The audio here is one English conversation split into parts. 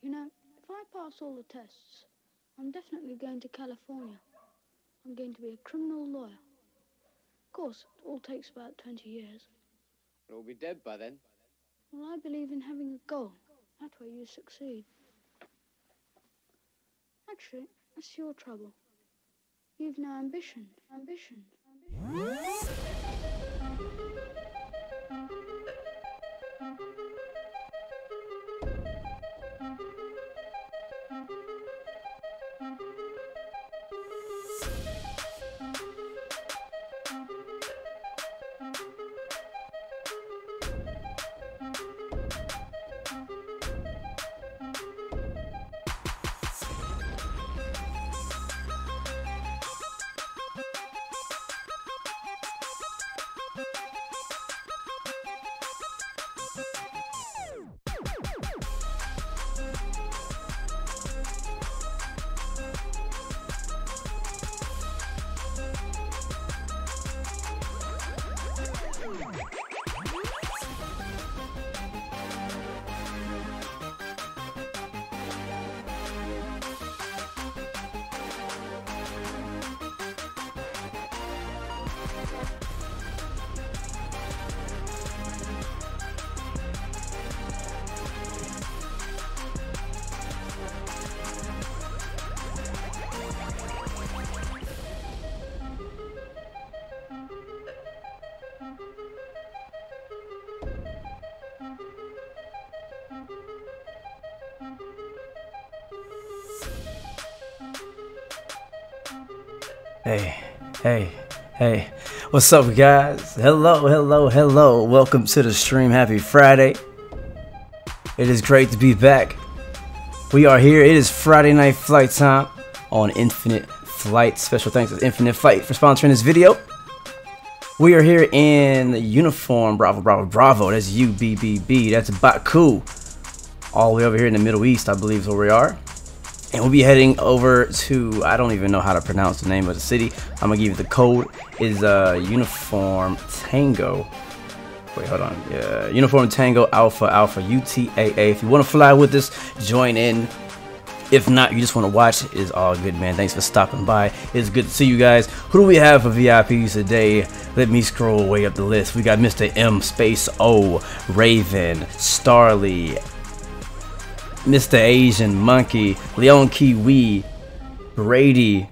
You know, if I pass all the tests, I'm definitely going to California. I'm going to be a criminal lawyer. Of course, it all takes about 20 years. We'll be dead by then. Well, I believe in having a goal. That way you succeed. Actually, that's your trouble. You've no ambition. Ambition. Hey, what's up, guys? Hello. Welcome to the stream. Happy Friday. It is great to be back. We are here. It is Friday night flight time on Infinite Flight. Special thanks to Infinite Flight for sponsoring this video. We are here in uniform. Bravo. That's UBBB. That's Baku. All the way over here in the Middle East, I believe is where we are. And we'll be heading over to, I don't even know how to pronounce the name of the city. I'm gonna give you the code. Is Uniform Tango. Wait, hold on. Yeah, Uniform Tango Alpha UTAA. If you want to fly with us, join in. If not, you just want to watch, it is all good, man. Thanks for stopping by. It's good to see you guys. Who do we have for VIPs today? Let me scroll way up the list. We got Mr. M Space O, Raven, Starly, Mr. Asian Monkey, Leon Kiwi, Brady.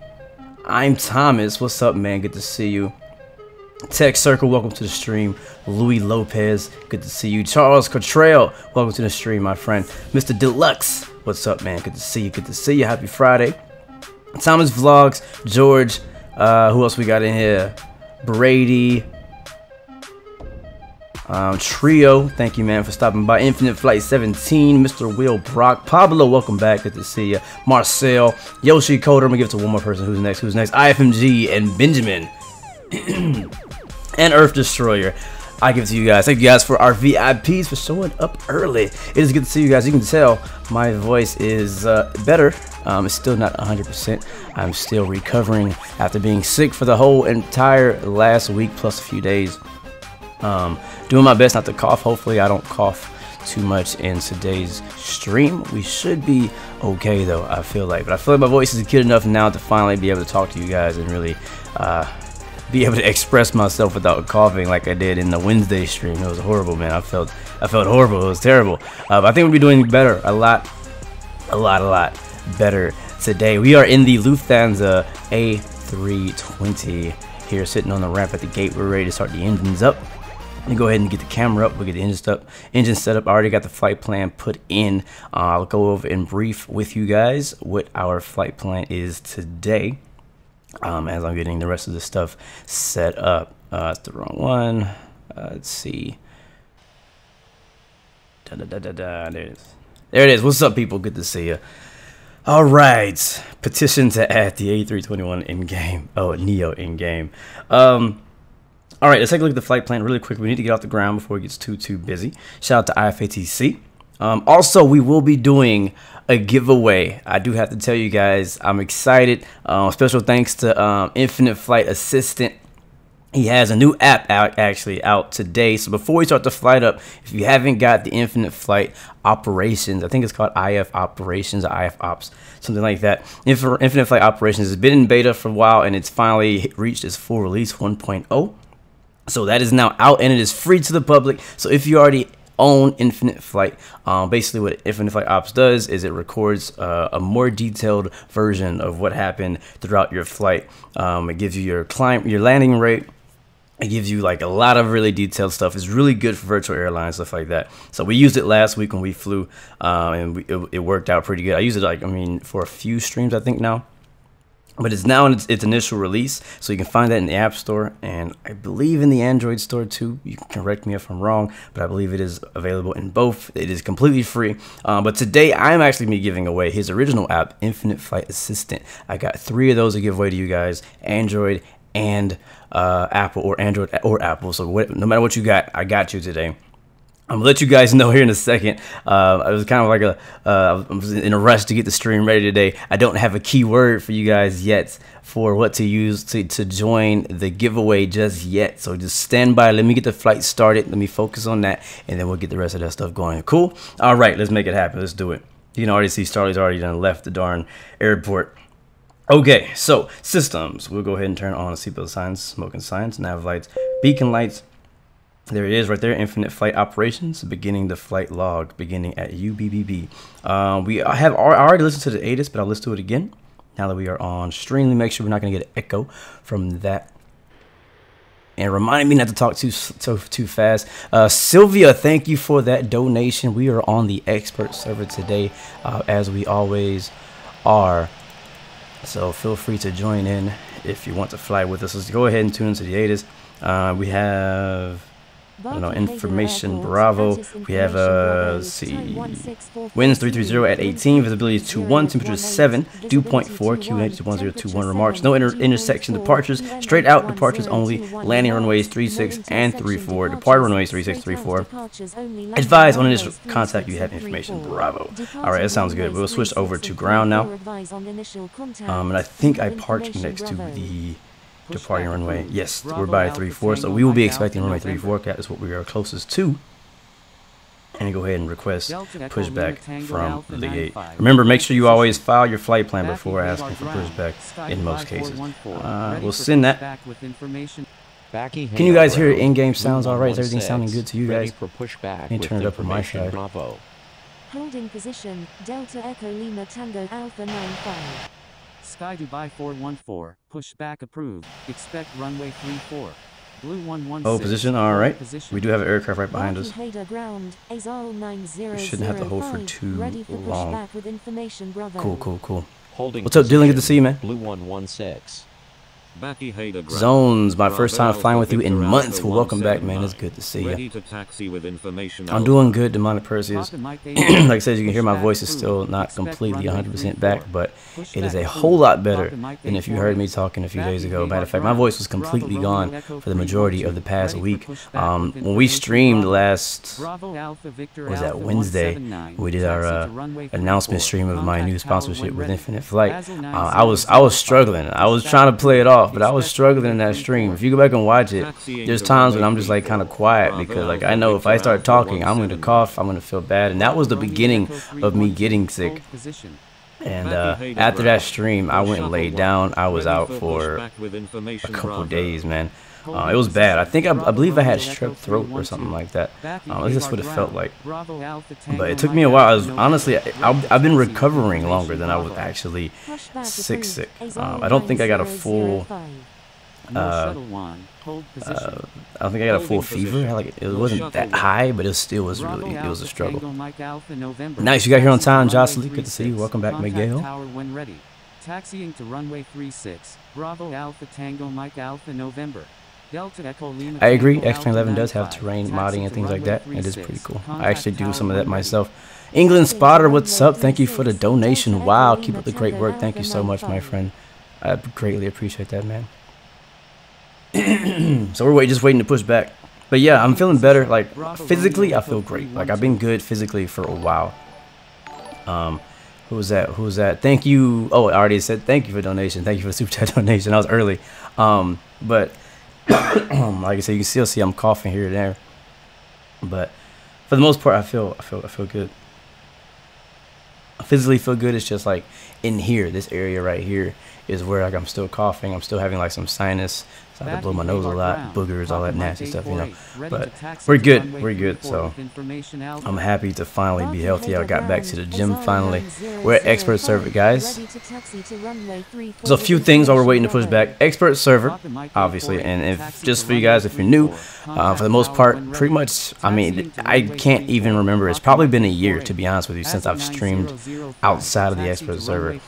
I'm Thomas. What's up, man? Good to see you. Tech Circle, welcome to the stream. Louis Lopez, good to see you. Charles Cottrell, welcome to the stream, my friend. Mr. Deluxe, what's up, man? Good to see you. Good to see you. Happy Friday. Thomas Vlogs, George. Who else we got in here? Brady. Trio, thank you, man, for stopping by. Infinite Flight 17, Mr. Will Brock, Pablo, welcome back, good to see you. Marcel, Yoshi Coder, I'm gonna give it to one more person. Who's next? IFMG and Benjamin and Earth Destroyer. I give it to you guys. Thank you guys for our VIPs for showing up early. It is good to see you guys. You can tell my voice is better. It's still not 100%. I'm still recovering after being sick for the whole entire last week plus a few days. Doing my best not to cough. Hopefully I don't cough too much in today's stream. We should be okay though, I feel like. But I feel like my voice is good enough now to finally be able to talk to you guys and really be able to express myself without coughing like I did in the Wednesday stream. It was horrible, man. I felt horrible. It was terrible. But I think we'll be doing better, a lot better today. We are in the Lufthansa A320 here, sitting on the ramp at the gate. We're ready to start the engines up. Let me go ahead and get the camera up. We'll get the engine set up. I already got the flight plan put in. I'll go over and brief with you guys what our flight plan is today. As I'm getting the rest of the stuff set up. It's the wrong one. Let's see. There it is. There it is. What's up, people? Good to see you. All right. Petition to add the A321 in game. Oh, Neo in game. All right, let's take a look at the flight plan really quick. We need to get off the ground before it gets too busy. Shout out to IFATC. Also, we will be doing a giveaway. I do have to tell you guys, I'm excited. Special thanks to Infinite Flight Assistant He has a new app out today. So before we start the flight up, if you haven't got the Infinite Flight Operations, I think it's called IF Operations or IF Ops, something like that. Infinite Flight Operations has been in beta for a while, and it's finally reached its full release 1.0. So that is now out, and it is free to the public. So if you already own Infinite Flight, basically what Infinite Flight Ops does is it records a more detailed version of what happened throughout your flight. It gives you your landing rate. It gives you like a lot of really detailed stuff. It's really good for virtual airlines, stuff like that. So we used it last week when we flew, and it worked out pretty good. I use it for a few streams, I think now. But it's now in its initial release, so you can find that in the App Store, and I believe in the Android Store too. You can correct me if I'm wrong, but I believe it is available in both. It is completely free. But today I'm actually be giving away his original app, Infinite Flight Assistant. I got 3 of those to give away to you guys, Android and Apple, or Android or Apple. So no matter what you got, I got you today. I'm gonna let you guys know here in a second. I was kind of like I was in a rush to get the stream ready today. I don't have a keyword for you guys yet for what to use to join the giveaway just yet. So just stand by. Let me get the flight started. Let me focus on that, and then we'll get the rest of that stuff going. Cool. All right, let's make it happen. Let's do it. You can already see Starley's already done left the darn airport. Okay, so systems. We'll go ahead and turn on seatbelt signs, smoking signs, nav lights, beacon lights. There it is right there, Infinite Flight Operations, beginning the flight log, beginning at UBBB. I already listened to the ATIS, but I'll listen to it again. Now that we are on stream, let me make sure we're not going to get an echo from that. And remind me not to talk too fast. Sylvia, thank you for that donation. We are on the expert server today, as we always are. So feel free to join in if you want to fly with us. Let's go ahead and tune into the ATIS. We have information Bravo. We have let's see, winds 330 at 18, visibility is 21, temperature is 7, dew point 4, QNH is 1021, remarks, no intersection departures, straight out departures only, landing runways 36 and 34, depart runways 36, 34. Advise on initial contact, you have information Bravo. Alright, that sounds good. We'll switch over to ground now. And I think I parked next to the departing runway. Yes, we're by 34, so we will be expecting runway 34. That is what we are closest to. And go ahead and request pushback from the gate. Remember, make sure you always file your flight plan before asking for pushback in most cases. We'll send that. Can you guys hear in-game sounds all right? Is everything sounding good to you guys? Let me turn it up on my side. Holding position, Delta Echo Lima Tango Alpha 95. Sky Dubai 414, pushback approved, expect runway 34, blue 116. Hold position, alright. We do have an aircraft right behind us. We shouldn't have to hold for too long. Cool. Holding What's up, Dylan? Good to see you, man. Blue 116. Zones, my first time flying with you in months. Well, welcome back, man. It's good to see you. I'm doing good, Demonic Perseus. Like I said, you can hear my voice is still not completely 100% back, but it is a whole lot better than if you heard me talking a few days ago. Matter of fact, my voice was completely gone for the majority of the past week. When we streamed last, was that Wednesday? We did our announcement stream of my new sponsorship with Infinite Flight. I was struggling. I was trying to play it off, but I was struggling in that stream. If you go back and watch it, there's times when I'm just like kind of quiet because like I know if I start talking, I'm going to cough, I'm going to feel bad, and that was the beginning of me getting sick. And after that stream, I went and laid down. I was out for a couple days, man. It was bad. I believe I had strep throat or something like that. That's what it felt like. But it took me a while. Honestly, I've been recovering longer than I was actually sick. I don't think I got a full. I don't think I got a full fever. Like it wasn't that high, but it still was really. It was a struggle. Nice, you got here on time, Jocelyn. Good to see you. Welcome back, Miguel. Taxiing to runway 36, Bravo Alpha Tango Mike Alpha November. I agree, X-Plane 11 does have terrain modding and things like that. It is pretty cool. I actually do some of that myself. England Spotter, what's up? Thank you for the donation. Wow, keep up the great work. Thank you so much, my friend. I greatly appreciate that, man. So we're just waiting to push back. But yeah, I'm feeling better. Like, physically, I feel great. Like, I've been good physically for a while. Who was that? Thank you. Oh, I already said thank you for donation. Thank you for the super chat donation. I was early. But Like I said, you can still see I'm coughing here and there, but for the most part, I feel good. I physically feel good. It's just like in here, this area right here is where like I'm still coughing. I'm still having like some sinus. So I have to blow my nose a lot, boogers, all that nasty stuff, you know. But we're good. We're good. So I'm happy to finally be healthy. I got back to the gym finally. We're at expert server, guys. There's a few things while we're waiting to push back. Expert server, obviously, and if just for you guys, if you're new, for the most part, pretty much. I mean, I can't even remember. It's probably been a year, to be honest with you, since I've streamed outside of the expert server.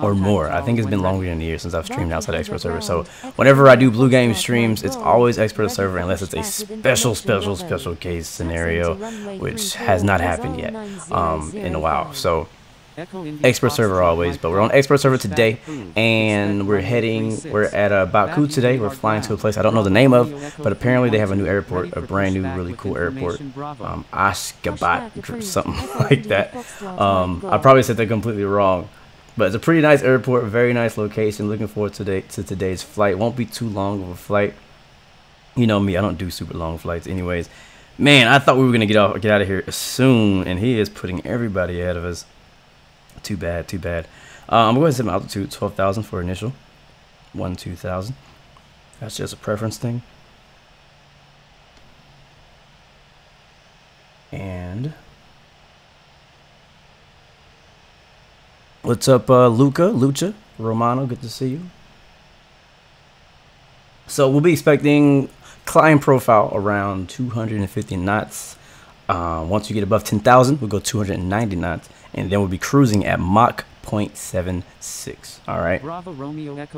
Or more. I think it's been longer than a year since I've streamed outside expert server. So whenever I do blue game streams, it's always expert server unless it's a special case scenario, which has not happened yet in a while. So expert server always, but we're on expert server today, and we're at Baku today. We're flying to a place I don't know the name of, but apparently they have a new airport, a brand new really cool airport, Ashgabat or something like that. I probably said that completely wrong. But it's a pretty nice airport, very nice location. Looking forward to today's flight. Won't be too long of a flight. You know me, I don't do super long flights anyways. Man, I thought we were gonna get out of here soon, and he is putting everybody ahead of us. Too bad, too bad. I'm going to set my altitude 12,000 for initial. 12,000. That's just a preference thing. And what's up, Lucha, Romano? Good to see you. So we'll be expecting climb profile around 250 knots. Once you get above 10,000, we'll go 290 knots, and then we'll be cruising at Mach 0.76. All right.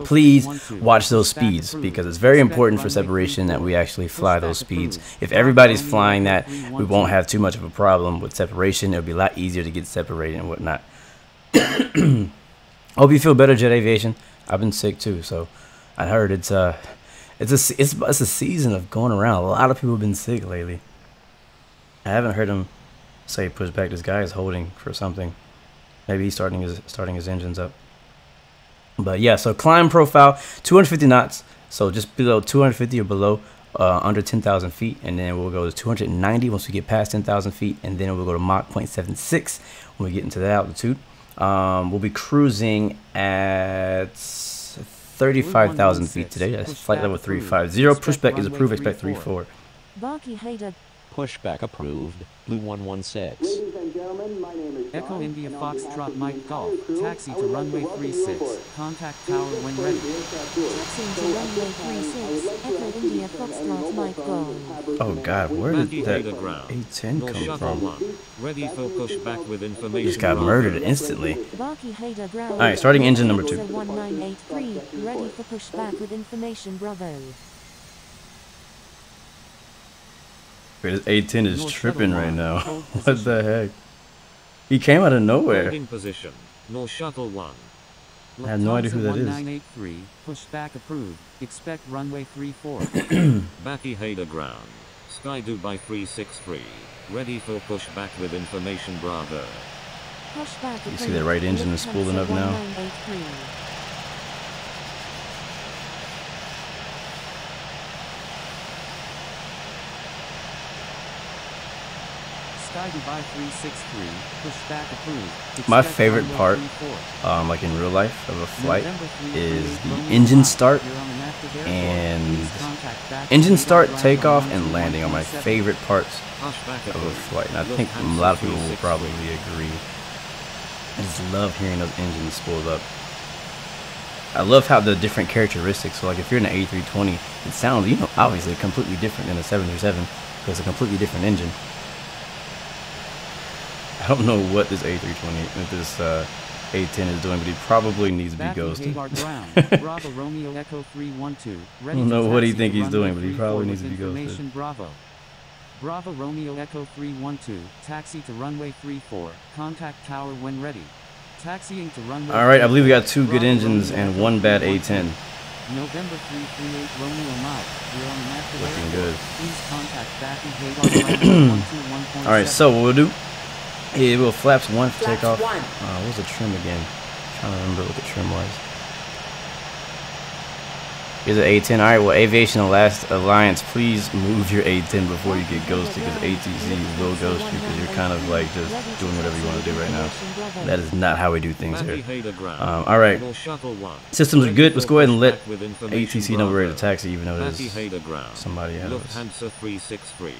Please watch those speeds because it's very important for separation that we actually fly those speeds. If everybody's flying that, we won't have too much of a problem with separation. It'll be a lot easier to get separated and whatnot. Hope you feel better, Jet Aviation. I've been sick too, so I heard it's a season of going around. A lot of people have been sick lately. I haven't heard him say push back. This guy is holding for something. Maybe he's starting his engines up. But yeah, so climb profile 250 knots. So just below 250 or below, under 10,000 feet, and then we'll go to 290 once we get past 10,000 feet, and then we'll go to Mach 0.76 when we get into that altitude. We'll be cruising at 35,000 feet today. That's flight level 350. Pushback is approved. Expect 34. Pushback approved. Blue 116. Ladies and gentlemen, my name is Echo India Foxtrot Mike Golf. Taxi to runway 36. Contact tower when ready. Taxiing to runway 36. Echo India Foxtrot Mike Golf. Oh God, where did that A10 come from? Ready for pushback with information. He just got murdered instantly. Alright, starting engine number 2. 1983. Ready for pushback with information. Bravo. This A10 is tripping right now. What the heck? He came out of nowhere. In position. No shuttle 1. I have no idea who that is. 1983. Pushback approved. Expect runway 34. Baki Hader ground. Sky Dubai 363. Ready for pushback with information. Bravo. You see the right engine is spooling up now. My favorite part, like in real life of a flight, is the engine start and takeoff and landing are my favorite parts of a flight. And I think a lot of people will probably agree. I just love hearing those engines spooled up. I love how the different characteristics. So like if you're in an A320, it sounds, you know, obviously completely different than a 737 because it's a completely different engine. I don't know what this A320, this A10 is doing, but he probably needs to be ghosted. I don't know what he thinks he's doing, but he probably needs to be ghosted. Bravo Romeo Echo 312, taxi to runway 34, contact tower when ready. Taxiing to runway. All right, I believe we got 2 good engines and 1 bad A10. November 338 Romeo Mike. We're on an active looking airport. good. Please contact Baku. All right, so what we'll do. Yeah, we'll flaps 1 for takeoff. What was the trim again? I'm trying to remember what the trim was. Here's an A10. Alright, well, Aviation Last Alliance, please move your A10 before you get ghosted, because ATC will ghost you because you're kind of like just doing whatever you want to do right now. That is not how we do things here. Alright, systems are good. Let's go ahead and let ATC know we're ready to taxi, even though there's somebody ahead of us. Lufthansa 363,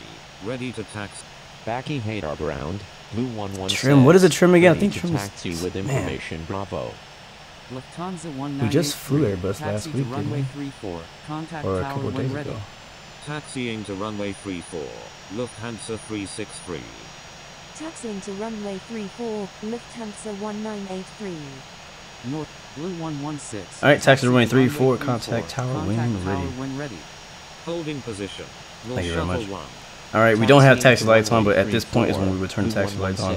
ready to taxi. Baki Hadar ground, Blue 116. Trim, what is the trim again? I think trim taxi with information, Bravo. Lufthansa we just flew Airbus last week, didn't runway we? 34. Contact Or a tower couple when days ready. ago. Taxiing to runway 34, Lufthansa 363. Taxiing to runway 34, Lufthansa 1983. North, Blue 116. Alright, taxi to runway Runway 34, 34. contact tower when ready. When ready. Holding position. Thank you very much. Shuttle 1. Alright, we don't have taxi lights on, but at this point is when we return taxi lights on.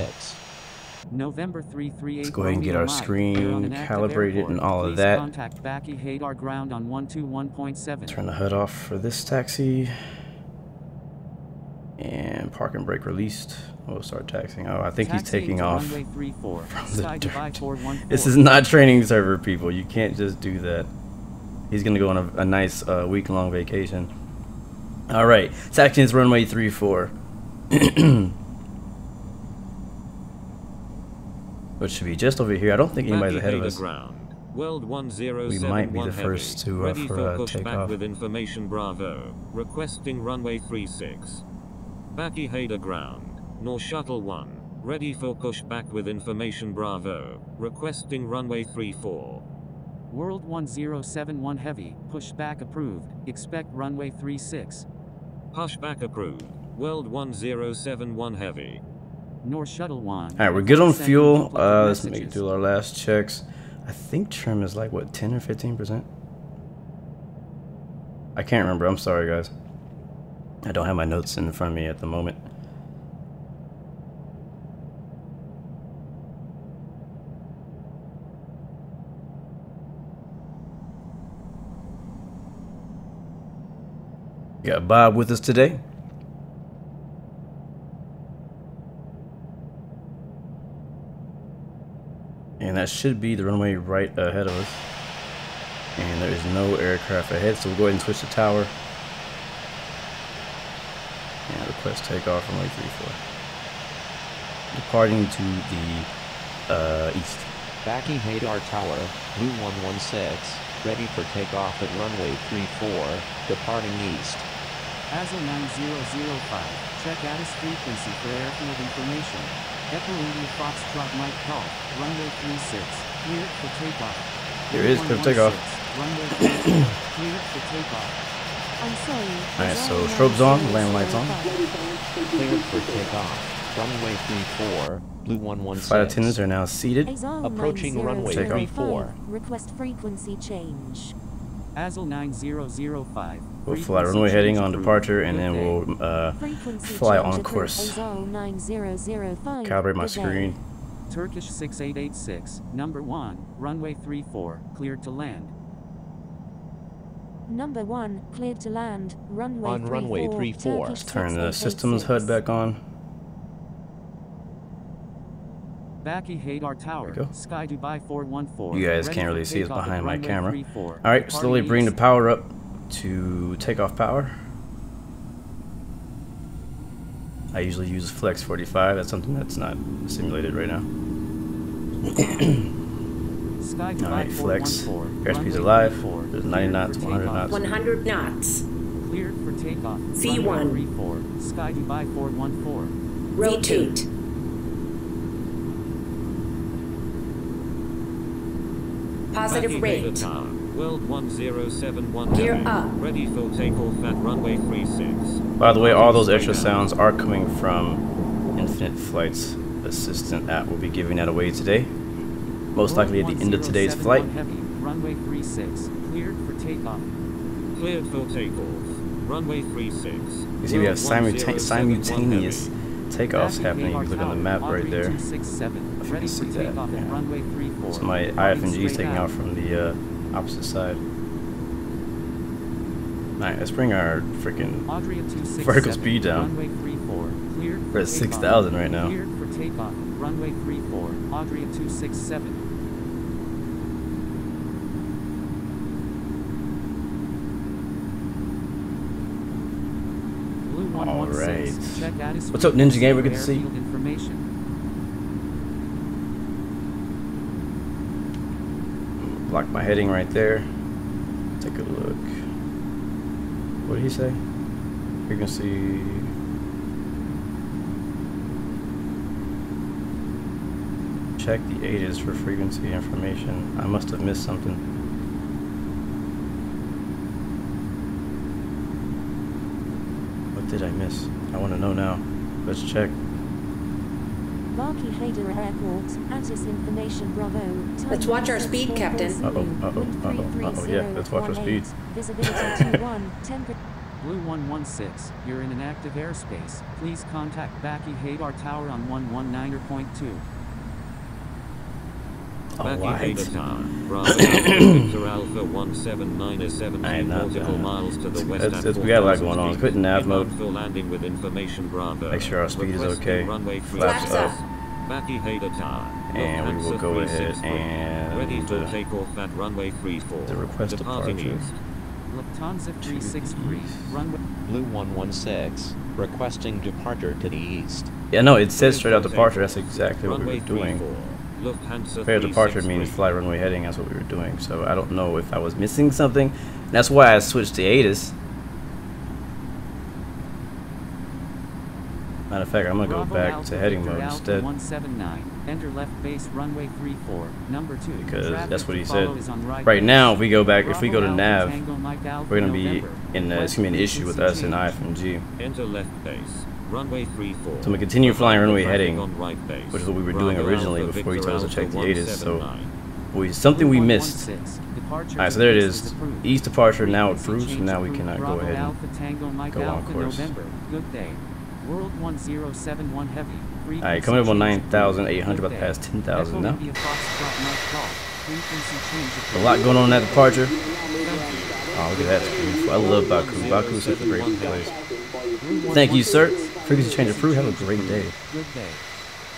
November 338. Let's go ahead and get our screen calibrated and all of that. Contact Baki Hadar ground on 121.7. Turn the HUD off for this taxi. And park and brake released. We'll start taxiing. Oh, I think he's taking off from the dirt. This is not training server, people. You can't just do that. He's going to go on a nice week-long vacation. Alright, taxiing to runway 34. Which should be just over here. I don't think anybody's ahead of us. We might be the first to for takeoff. With information Bravo, requesting runway 36. Baki Hadar ground, Nor Shuttle 1, ready for pushback with information Bravo, requesting runway 34. World 1071 Heavy, pushback approved, expect runway 36. Pushback approved, World 1071 Heavy. Nor Shuttle 1. Alright, we're good on fuel. Let's make it through our last checks. I think trim is like, what, 10 or 15%? I can't remember. I'm sorry, guys. I don't have my notes in front of me at the moment. We got Bob with us today. And that should be the runway right ahead of us. And there is no aircraft ahead, so we'll go ahead and switch the tower. And request takeoff runway 34. Departing to the east. Baki Hadar Tower, Blue 116, ready for takeoff at runway 34, departing east. ASL 9005, check ATIS frequency for airfield information. Echo India Foxtrot Mike Golf, runway 36, cleared for takeoff. There is clear for takeoff. Runway 34, cleared for takeoff. I'm sorry. Alright, so strobes on, land lights on. Cleared for takeoff. Runway 34, Blue 116. Flight attendants are now seated. Approaching runway 34. Request frequency change. ASL 9005. We'll fly runway heading on departure, and then we'll fly on course. Calibrate my screen. Turkish 6886, number 1, runway 34, cleared to land. Number 1, cleared to land, runway on 34. Runway 34. Let's turn the systems HUD back on. Baki Hadar Tower, Sky Dubai 414. You guys can't really see us behind my camera. Alright, slowly bring the power up to takeoff power. I usually use Flex 45. That's something that's not simulated right now. Alright, Flex. Airspeed's alive. There's 90 knots, 100 knots. 100 knots. Cleared for takeoff. V1. 34, Sky Dubai 414. Rotate. Positive rate. World 1071 Gear up. Ready for takeoff at runway 36. By the way, all those extra sounds are coming from Infinite Flight's assistant app. We'll be giving that away today. Most likely at the end of today's flight. Runway 36, cleared for takeoff. Cleared for takeoff. Runway 36. You see we have simultaneous takeoffs happening. You look on the map right there. If you can see that. Yeah. So my IFNG is taking off from the opposite side. Alright, let's bring our freaking vertical speed down. We're at 6,000 right now. Cleared for takeoff. Runway 34, Adria 267. Alright. Check What's up, Ninja Gamer? Good to see you. airfield information. Block my heading right there. Take a look. What did he say? Frequency. Check the ATIS for frequency information. I must have missed something. What did I miss? I want to know now. Let's check. Baku Hader Airport, ATIS information Bravo. Let's watch our speed, Captain. Yeah, let's watch our speed. Visibility 21, temperature. Blue 116, you're in an active airspace. Please contact Baku Hader Tower on 119.2. Alright. Bravo Victor Alpha 179 17 nautical miles to the west. We got a lot going on. Quit nav mode. For landing with information Bravo. Make sure our speed is okay. Runway Flaps up. Baku Hader Tower. And we will go ahead and ready for takeoff at runway 34. The request departing departure. east. Lufthansa 363, runway. Blue 116, requesting departure to the east. Yeah, no, it says straight out departure. That's exactly what we were doing. Lufthansa Straight out departure means fly runway heading. That's what we were doing. So I don't know if I was missing something. That's why I switched to ATIS. Matter of fact, I'm gonna go Bravo back Alpha to heading Victor mode Alpha instead. 179, enter left base runway 34, number 2. Because Traffic that's what he to follow said. is on Right base. now, if we go back, if we go to Bravo nav, Alpha Tango Mike Alpha we're gonna be November. in. It's gonna be an issue with us in IFMG. Enter left base. Runway 34. So we continue flying runway heading, On right base. which is what we were doing Bravo originally Alpha before he Victor told us to check Alpha the ATIS. So 179. something we missed. 116, departure Alright, so to there it east is. approved. East departure now Frequency approved, so change now we approved. cannot go Bravo ahead and Alpha Tango Mike go on Alpha course. November. Good day. World 1071 heavy. Alright, coming up on Frequency change 9,800, about approved. past 10,000 now. Echo India Foxtrot Mike Golf. Frequency change A approved. lot going on in that departure. Thank you. Oh, look at that. It's beautiful. I love Baku. Baku is such a great place. Thank you, sir. Frequency change approved. Have a great day. Good day.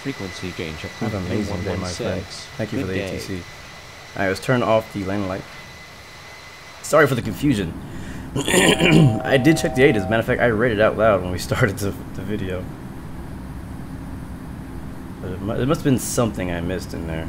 Frequency change Have approved. an amazing day, my friend. 116. Thank you for Good the day. ATC. Alright, let's turn off the landing light. Sorry for the confusion. I did check the ATIS. Matter of fact, I read it out loud when we started the video. But it must have been something I missed in there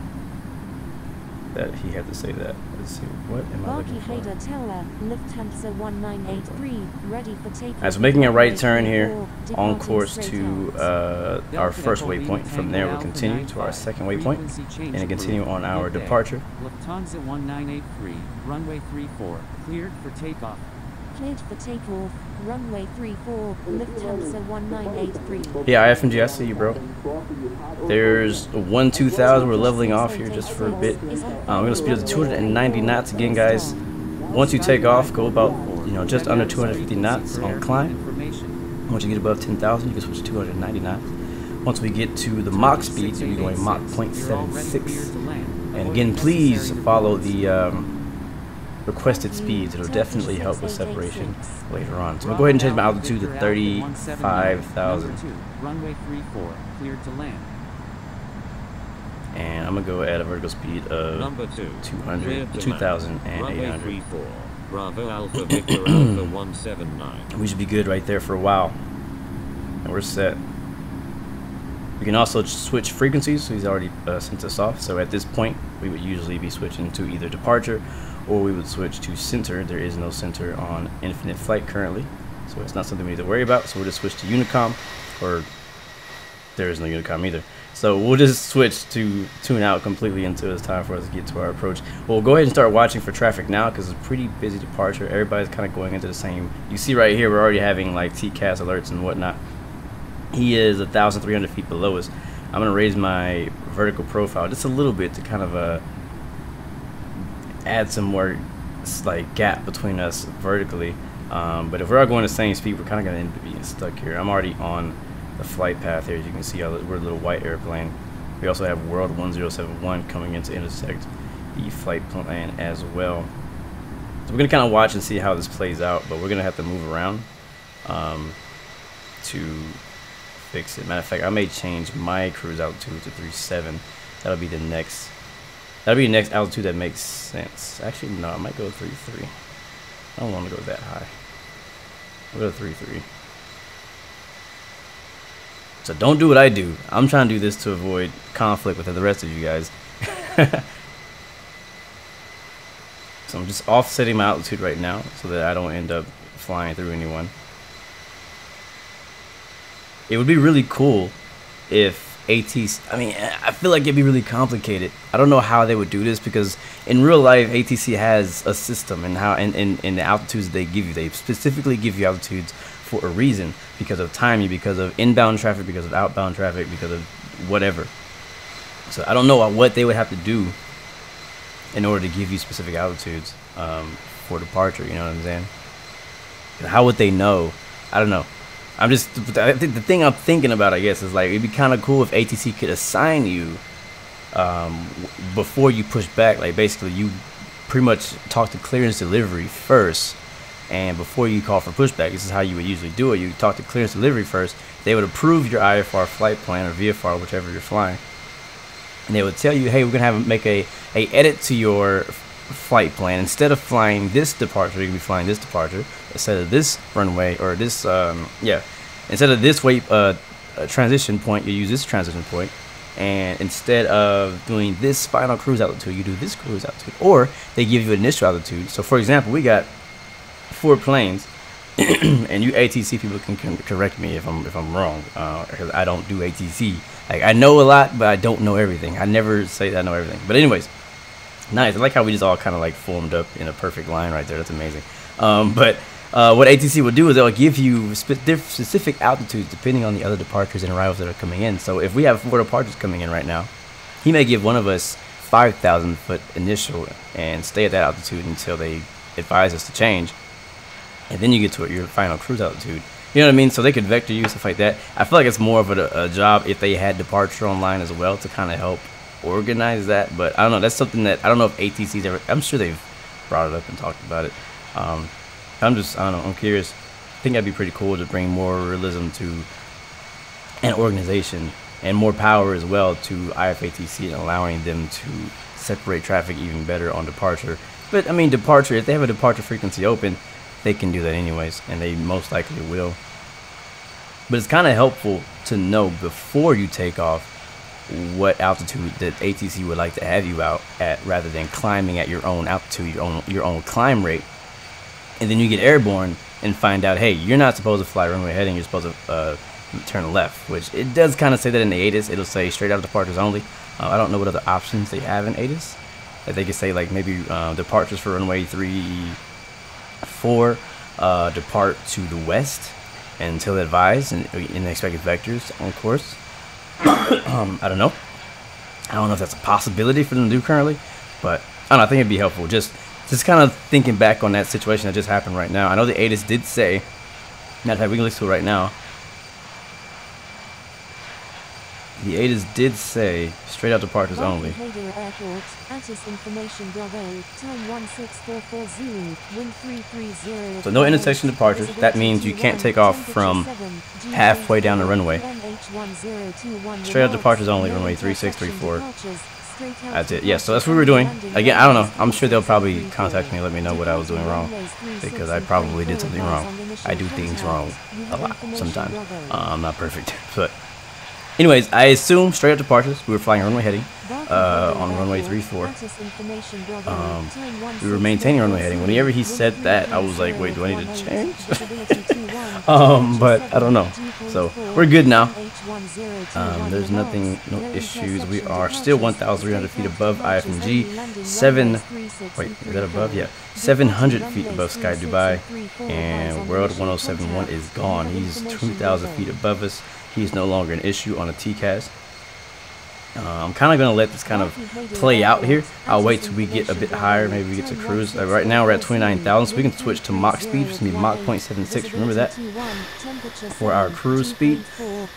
that he had to say that. Let's see, what am I Baku looking for? Hader Tower, Lufthansa 1983, ready for takeoff. Alright, so making a right turn here, Departing on course straight to out. our first waypoint. From there, we'll continue to our second waypoint, and then continue on our departure. Lufthansa 1983, runway 34, cleared for takeoff. Cleared for takeoff, runway 34, Lufthansa 1983. Yeah, IFMG, I see you, bro. There's 1-2000. We're leveling off here just for a bit. We're gonna speed up to 290 knots again, guys. Once you take off, go about just under 250 knots on climb. Once you get above 10,000, you can switch to 290 knots. Once we get to the Mach speed, you'll be going Mach 0.76. And again, please follow the requested speeds. It'll definitely help with separation later on. So I'll go ahead and change my altitude to 35,000. Runway 34, cleared to land. And I'm gonna go at a vertical speed of Number 2. 2,800. 34. Bravo Alpha Victor Alpha 179. We should be good right there for a while. And we're set. We can also switch frequencies, so he's already sent us off. So at this point, we would usually be switching to either departure or we would switch to center. There is no center on Infinite Flight currently, so it's not something we need to worry about. So we'll just switch to Unicom, or there is no Unicom either. So we'll just switch to tune out completely until it's time for us to get to our approach. We'll go ahead and start watching for traffic now because it's a pretty busy departure. Everybody's kind of going into the same. You see right here, we're already having like TCAS alerts and whatnot. He is 1,300 feet below us. I'm gonna raise my vertical profile just a little bit to kind of add some more like gap between us vertically. But if we're all going the same speed, we're kind of gonna end up being stuck here. I'm already on the flight path here. As you can see, we're a little white airplane. We also have World 1071 coming in to intersect the flight plan as well. So we're gonna kind of watch and see how this plays out, but we're gonna have to move around to fix it. Matter of fact, I may change my cruise altitude to 37. That'll be the next altitude that makes sense. Actually, no, I might go 33. I don't want to go that high. I'll go to 33. So don't do what I do. I'm trying to do this to avoid conflict with the rest of you guys. So I'm just offsetting my altitude right now so that I don't end up flying through anyone. It would be really cool if ATC, I mean, I feel like it'd be really complicated. I don't know how they would do this, because in real life, ATC has a system, and how in the altitudes they give you, they specifically give you altitudes for a reason, because of timing, because of inbound traffic, because of outbound traffic, because of whatever. So I don't know what they would have to do in order to give you specific altitudes for departure. You know what I'm saying? How would they know? I don't know. I think the thing I'm thinking about, I guess, is like it'd be kind of cool if ATC could assign you before you push back. Like basically, you pretty much talk to clearance delivery first, and before you call for pushback. This is how you would usually do it. You talk to clearance delivery first. They would approve your IFR flight plan or VFR, whichever you're flying, and they would tell you, hey, we're gonna make a edit to your flight plan. Instead of flying this departure, you can be flying this departure. Instead of this runway, or this instead of this transition point, you use this transition point. And instead of doing this final cruise altitude, you do this cruise altitude. Or they give you an initial altitude. So for example, we got 4 planes, and you ATC people can correct me if I'm wrong, because I don't do ATC. Like, I know a lot, but I don't know everything. I never say that I know everything. But anyways, nice. I like how we just all kind of like formed up in a perfect line right there. That's amazing. But what ATC will do is they'll give you specific altitudes depending on the other departures and arrivals that are coming in. So if we have 4 departures coming in right now, he may give one of us 5,000 foot initial and stay at that altitude until they advise us to change, and then you get to your final cruise altitude. You know what I mean? So they could vector you, stuff like that. I feel like it's more of a job if they had departure online as well to kind of help organize that. But I don't know. That's something that I don't know if ATC's ever. I'm sure they've brought it up and talked about it. I don't know. I'm curious. I think that'd be pretty cool to bring more realism to an organization and more power as well to IFATC, and allowing them to separate traffic even better on departure. But I mean, departure, if they have a departure frequency open, they can do that anyways, and they most likely will. But it's kind of helpful to know before you take off what altitude that ATC would like to have you out at, rather than climbing at your own altitude, your own climb rate. And then you get airborne and find out, hey, you're not supposed to fly runway heading, you're supposed to turn left, which it does kind of say that in the ATIS. It'll say straight out departures only. I don't know what other options they have in ATIS. That they could say, like, maybe departures for runway 34 depart to the west until advised, and in the expected vectors on course. I don't know. I don't know if that's a possibility for them to do currently, but I don't know, I think it'd be helpful. Just kind of thinking back on that situation that just happened right now. I know the ATIS did say, matter of fact, we can listen to it right now. The ATIS did say straight out departures only. So no intersection departures. That means you can't take off from halfway down the runway. Straight out departures only, runway 3634. That's it. Yeah, so that's what we were doing. Again, I don't know. I'm sure they'll probably contact me and let me know what I was doing wrong, because I probably did something wrong. I do things wrong a lot sometimes. I'm not perfect, but anyways, I assume straight up departures. We were flying runway heading on runway 34. We were maintaining runway heading. Whenever he said that, I was like, wait, do I need to change? But I don't know. So we're good now. There's no issues. We are still 1,300 feet above IFMG. 700 feet above Sky Dubai. And World 1071 is gone. He's 2,000 feet above us. He's no longer an issue on a TCAS. I'm kind of going to let this kind of play out here. I'll wait till we get a bit higher. Maybe we get to cruise. Right now we're at 29,000, so we can switch to Mach speed. It's going to be Mach 0.76. Remember that? For our cruise speed. So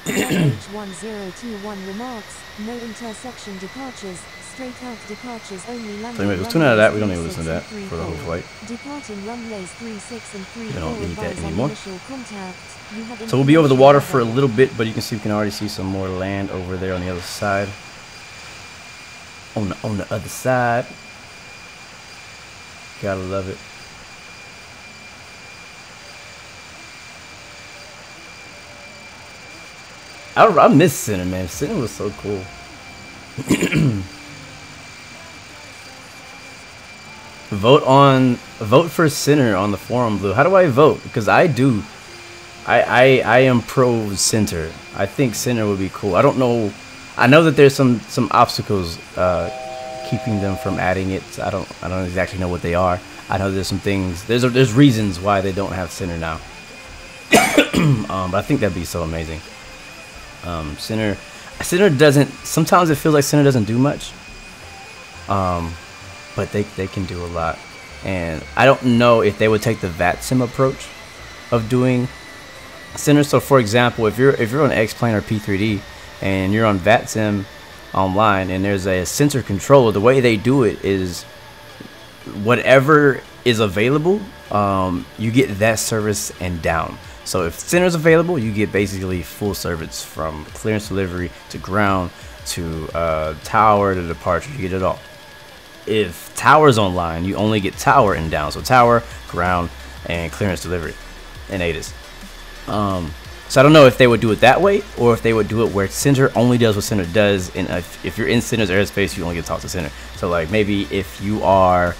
anyway, let's tune out of that. We don't need to listen to that for the whole flight. We don't need that anymore. So we'll be over the water for a little bit, but you can see we can already see some more land over there on the other side. On the other side. Gotta love it. I miss Center, man. Center was so cool. Vote for Center on the forum, Blue. How do I vote? Because I am pro Center. I think Center would be cool. I don't know. I know that there's some obstacles keeping them from adding it. I don't exactly know what they are. I know there's some things. There's reasons why they don't have Center now. But I think that'd be so amazing. Center doesn't. Sometimes it feels like Center doesn't do much. But they can do a lot. And I don't know if they would take the VATSIM approach of doing Center. So for example, if you're on X-Plane or P3D and you're on VATSIM online and there's a sensor controller, the way they do it is whatever is available, you get that service and down. So if Center's available, you get basically full service from clearance delivery to ground to tower to departure. You get it all. If Tower's online, you only get tower and down. So tower, ground, and clearance delivery and ATIS. So I don't know if they would do it that way or if they would do it where Center only does what Center does. And if you're in Center's airspace, you only get to talk to Center. So like maybe if you are,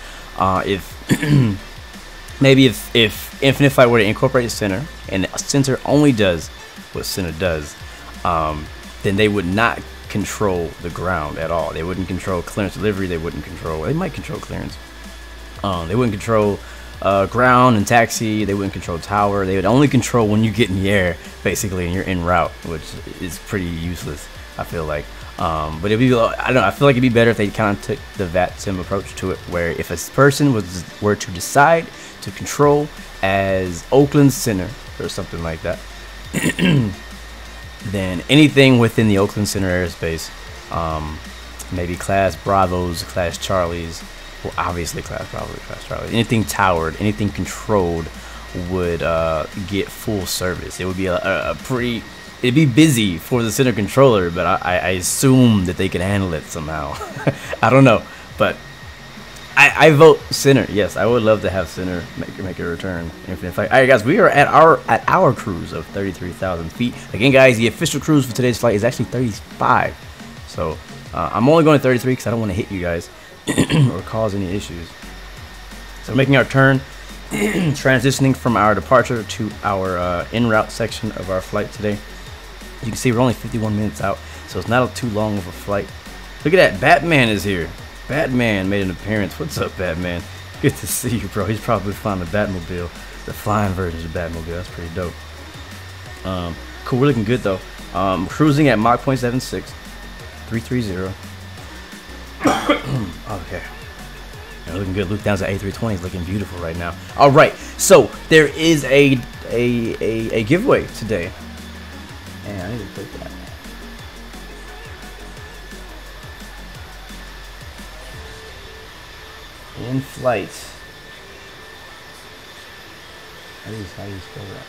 maybe if Infinite Flight were to incorporate Center and Center only does what Center does, then they would not control the ground at all. They wouldn't control clearance delivery. They wouldn't control. They might control clearance. They wouldn't control ground and taxi. They wouldn't control tower. They would only control when you get in the air, basically, and you're en route, which is pretty useless, I feel like. But it'd be, I don't know. I feel like it'd be better if they kind of took the VATSIM approach to it, where if a person were to decide to control as Oakland Center or something like that, then anything within the Oakland Center airspace, maybe class Bravos, class Charlies, well, obviously class Bravo, class Charlie, anything towered, anything controlled would get full service. It would be it'd be busy for the Center controller, but I assume that they can handle it somehow. I don't know, but I vote Center. Yes, I would love to have Center make a return. Infinite Flight. All right, guys, we are at our cruise of 33,000 feet. Again, guys, the official cruise for today's flight is actually 35. So I'm only going to 33 because I don't want to hit you guys or cause any issues. So making our turn, transitioning from our departure to our en route section of our flight today. You can see we're only 51 minutes out, so it's not too long of a flight. Look at that, Batman is here. Batman made an appearance. What's up, Batman? Good to see you, bro. He's probably flying the Batmobile, the flying version of the Batmobile. That's pretty dope. Cool, we're looking good though. Cruising at Mach 0.76, 330. Okay. You're looking good. Lufthansa A320 is looking beautiful right now. All right, so there is a giveaway today, and I need to click that. In flight. How do you spell that?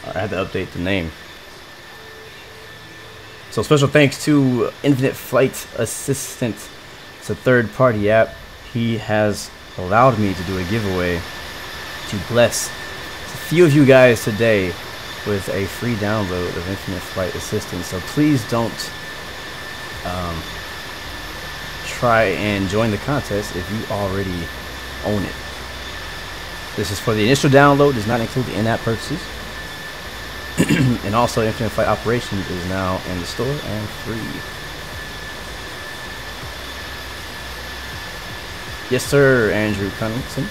I had to update the name. So special thanks to Infinite Flight Assistant. It's a third-party app. He has allowed me to do a giveaway to bless a few of you guys today with a free download of Infinite Flight Assistant. So please don't try and join the contest if you already own it. This is for the initial download, does not include the in-app purchases. And also Infinite Flight Operation is now in the store and free. Yes sir, Andrew Cunnington.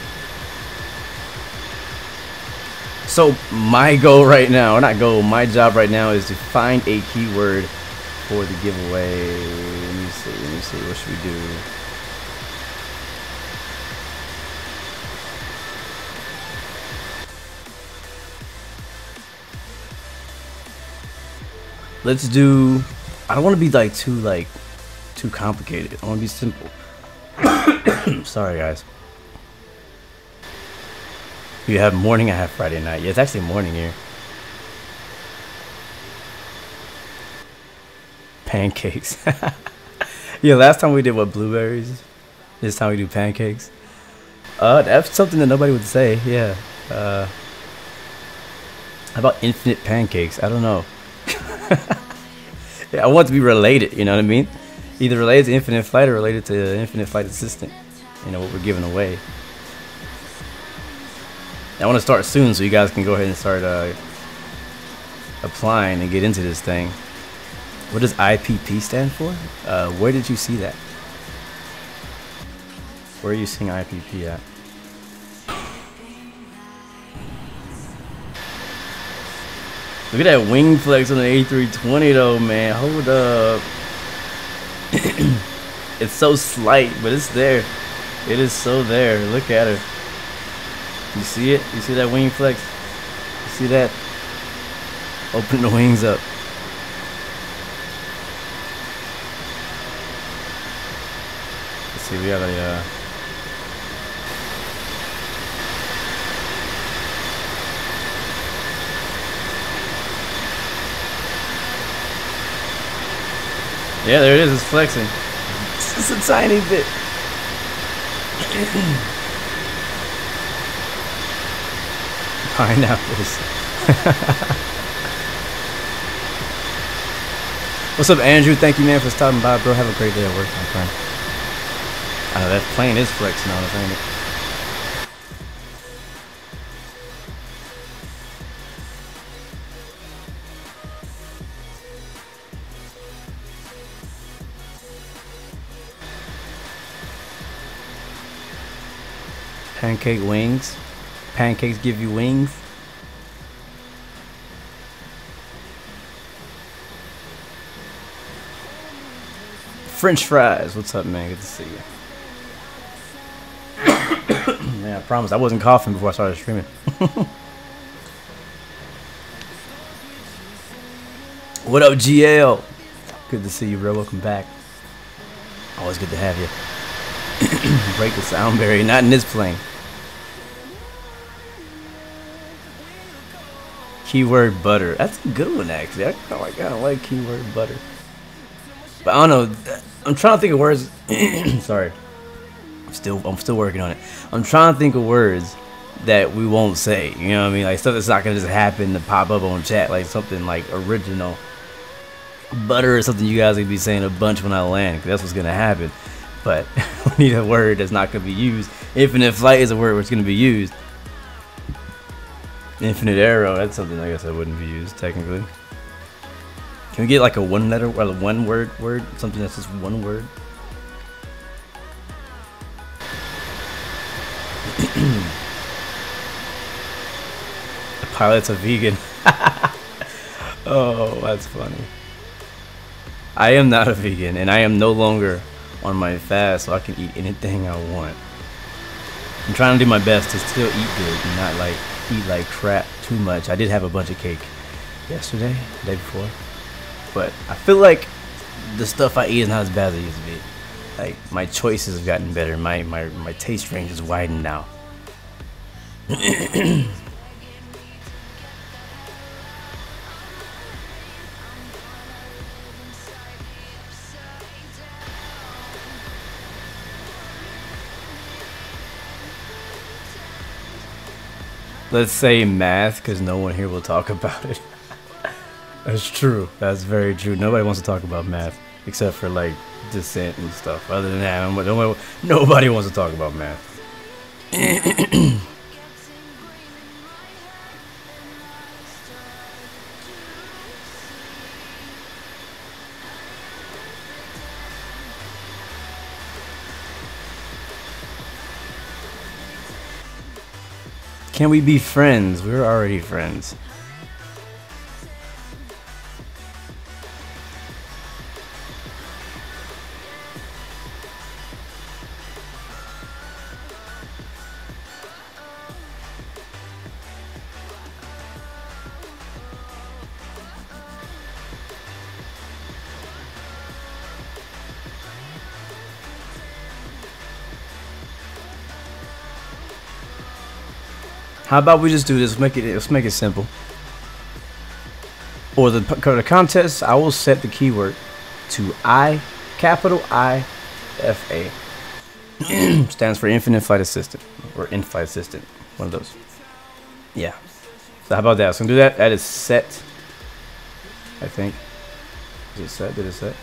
So my goal right now, or not goal, my job right now is to find a keyword for the giveaway. Let me see, what should we do? Let's do, I don't want to be too complicated. I want to be simple. Sorry guys. You have morning, I have Friday night. Yeah, it's actually morning here. Pancakes. Yeah, last time we did what, blueberries? This time we do pancakes. That's something that nobody would say. Yeah. How about infinite pancakes? I don't know. Yeah, I want to be related. You know what I mean? Either related to Infinite Flight or related to Infinite Flight Assistant. You know what we're giving away. I want to start soon, so you guys can go ahead and start applying and get into this thing. What does IPP stand for? Where did you see that? Where are you seeing IPP at? Look at that wing flex on the A320 though, man. Hold up. It's so slight, but it's there. It is so there. Look at her. You see it? You see that wing flex? You see that? Open the wings up. Let's see, we got a yeah, there it is. It's flexing. Just a tiny bit. Pineapples. What's up, Andrew? Thank you, man, for stopping by, bro. Have a great day at work, my friend. I know that plane is flexing on us, ain't it? Pancake wings. Pancakes give you wings. French fries. What's up, man? Good to see you. Yeah, I promise I wasn't coughing before I started streaming. What up, GL? Good to see you, bro. Welcome back. Always good to have you. Break the sound barrier. Not in this plane. Keyword butter. That's a good one, actually. I kind of like keyword butter. But I don't know. I'm trying to think of words. Sorry. I'm still working on it. I'm trying to think of words that we won't say. You know what I mean? Like stuff that's not gonna just happen to pop up on chat. Like something like original. Butter is something you guys will be saying a bunch when I land. Because that's what's gonna happen. But we need a word that's not gonna be used. Infinite flight is a word that's gonna be used. Infinite arrow, that's something I guess I wouldn't be used technically. Can we get like a one letter or a one word? Something that's just one word? The pilot's a vegan. Oh, that's funny. I am not a vegan and I am no longer on my fast, so I can eat anything I want. I'm trying to do my best to still eat good and not like eat like crap too much. I did have a bunch of cake yesterday, the day before, but I feel like the stuff I eat is not as bad as it used to be. Like my choices have gotten better. My taste range is widened now. Let's say math, because no one here will talk about it. That's true. That's very true. Nobody wants to talk about math, except for like descent and stuff. Other than that, nobody wants to talk about math. Can we be friends? We're already friends. How about we just do this? Let's make it simple. For the contest, I will set the keyword to capital I, F-A. Stands for Infinite Flight Assistant, or In-Flight Assistant, one of those. Yeah. So how about that? So I'm gonna do that. That is set, I think. Is it set? Did it set?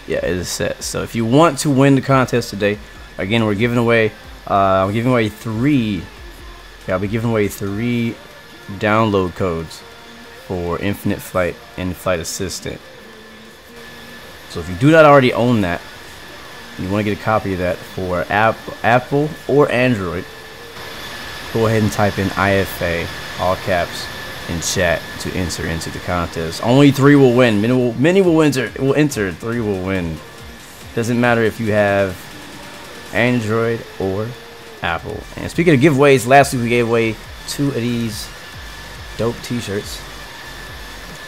Yeah, it is set. So if you want to win the contest today, again, we're giving away. I'm giving away 3. Yeah, I'll be giving away 3 download codes for Infinite Flight and Flight Assistant. So if you do not already own that, and you want to get a copy of that for Apple or Android, go ahead and type in IFA, all caps, in chat to enter into the contest. Only 3 will win. Many will enter. 3 will win. Doesn't matter if you have Android or Apple. And speaking of giveaways, last week we gave away 2 of these dope t-shirts,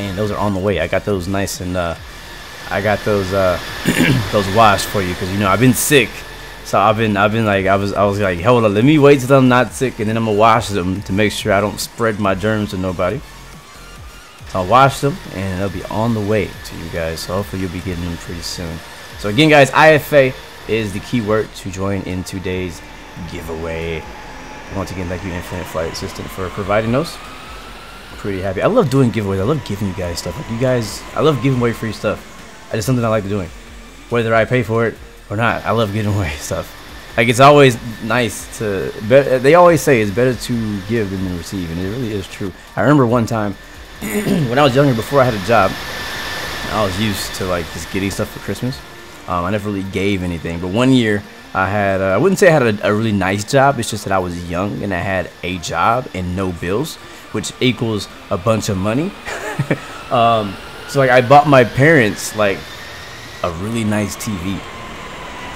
and those are on the way. I got those nice and I got those those washed for you, because you know I've been sick. So I've been like I was like, hold on, let me wait till I'm not sick, and then I'm gonna wash them to make sure I don't spread my germs to nobody. So I'll wash them and they'll be on the way to you guys. So hopefully you'll be getting them pretty soon. So again, guys, IFA is the keyword to join in today's giveaway. Once again, thank you, Infinite Flight Assistant, for providing those. I'm pretty happy. I love doing giveaways. I love giving you guys stuff. Like you guys, I love giving away free stuff. It's something I like doing, whether I pay for it or not. I love giving away stuff. Like, it's always nice to, they always say it's better to give than to receive, and it really is true. I remember one time when I was younger, before I had a job, I was used to like just getting stuff for Christmas. I never really gave anything, but one year I had I wouldn't say I had a really nice job. It's just that I was young and I had a job and no bills, which equals a bunch of money. So like I bought my parents like a really nice TV,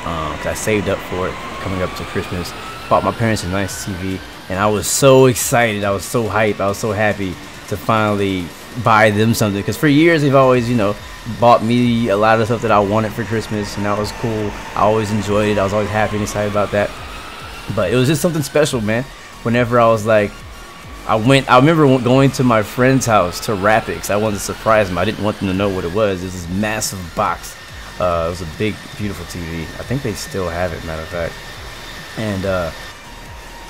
cause I saved up for it coming up to Christmas. Bought my parents a nice TV, and I was so excited. I was so hyped. I was so happy to finally buy them something, because for years they've always, you know, bought me a lot of stuff that I wanted for Christmas, and that was cool. I always enjoyed it. I was always happy and excited about that. But it was just something special, man. Whenever I was like, I remember going to my friend's house to wrap it, because I wanted to surprise them. I didn't want them to know what it was. It was this massive box. It was a big, beautiful TV. I think they still have it, matter of fact. And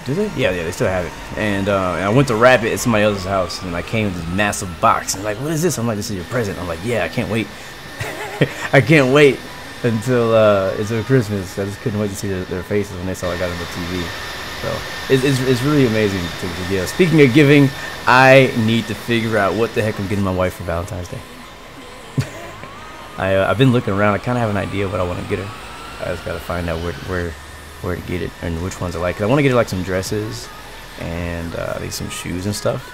do they? Yeah, they still have it. And I went to wrap it at somebody else's house, and I came with this massive box. And like, what is this? I'm like, this is your present. I'm like, yeah, I can't wait. I can't wait until Christmas. I just couldn't wait to see their faces when they saw I got on the TV. So it's really amazing to give. Speaking of giving, I need to figure out what the heck I'm getting my wife for Valentine's Day. I've been looking around. I kind of have an idea what I want to get her. I just gotta find out where to get it and which ones I like. 'Cause I want to get her like some dresses and like some shoes and stuff.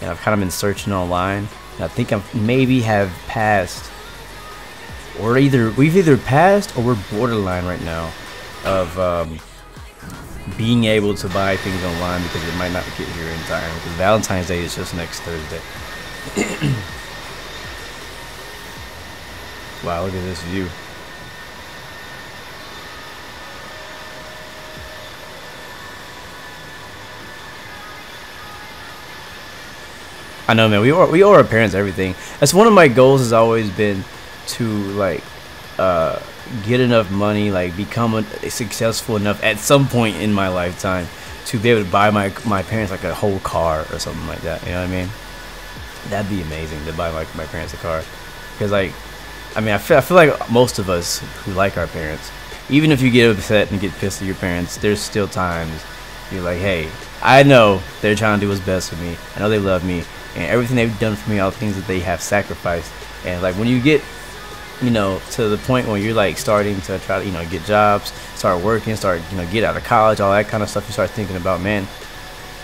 And I've kind of been searching online, and I think I maybe have passed, or we've either passed or we're borderline right now of being able to buy things online, because it might not get here in time, because Valentine's Day is just next Thursday. Wow, look at this view. I know, man. We owe our parents everything. That's one of my goals, has always been to like get enough money, like become successful enough at some point in my lifetime to be able to buy my parents like a whole car or something like that. You know what I mean? That'd be amazing to buy my parents a car, because like, I mean, I feel like most of us who like our parents, even if you get upset and get pissed at your parents, there's still times you're like, hey, I know they're trying to do what's best for me. I know they love me, and everything they've done for me, all the things that they have sacrificed. And like, when you get, you know, to the point where you're like starting to try to, you know, get jobs, start working, start, you know, get out of college, all that kind of stuff, you start thinking about, man,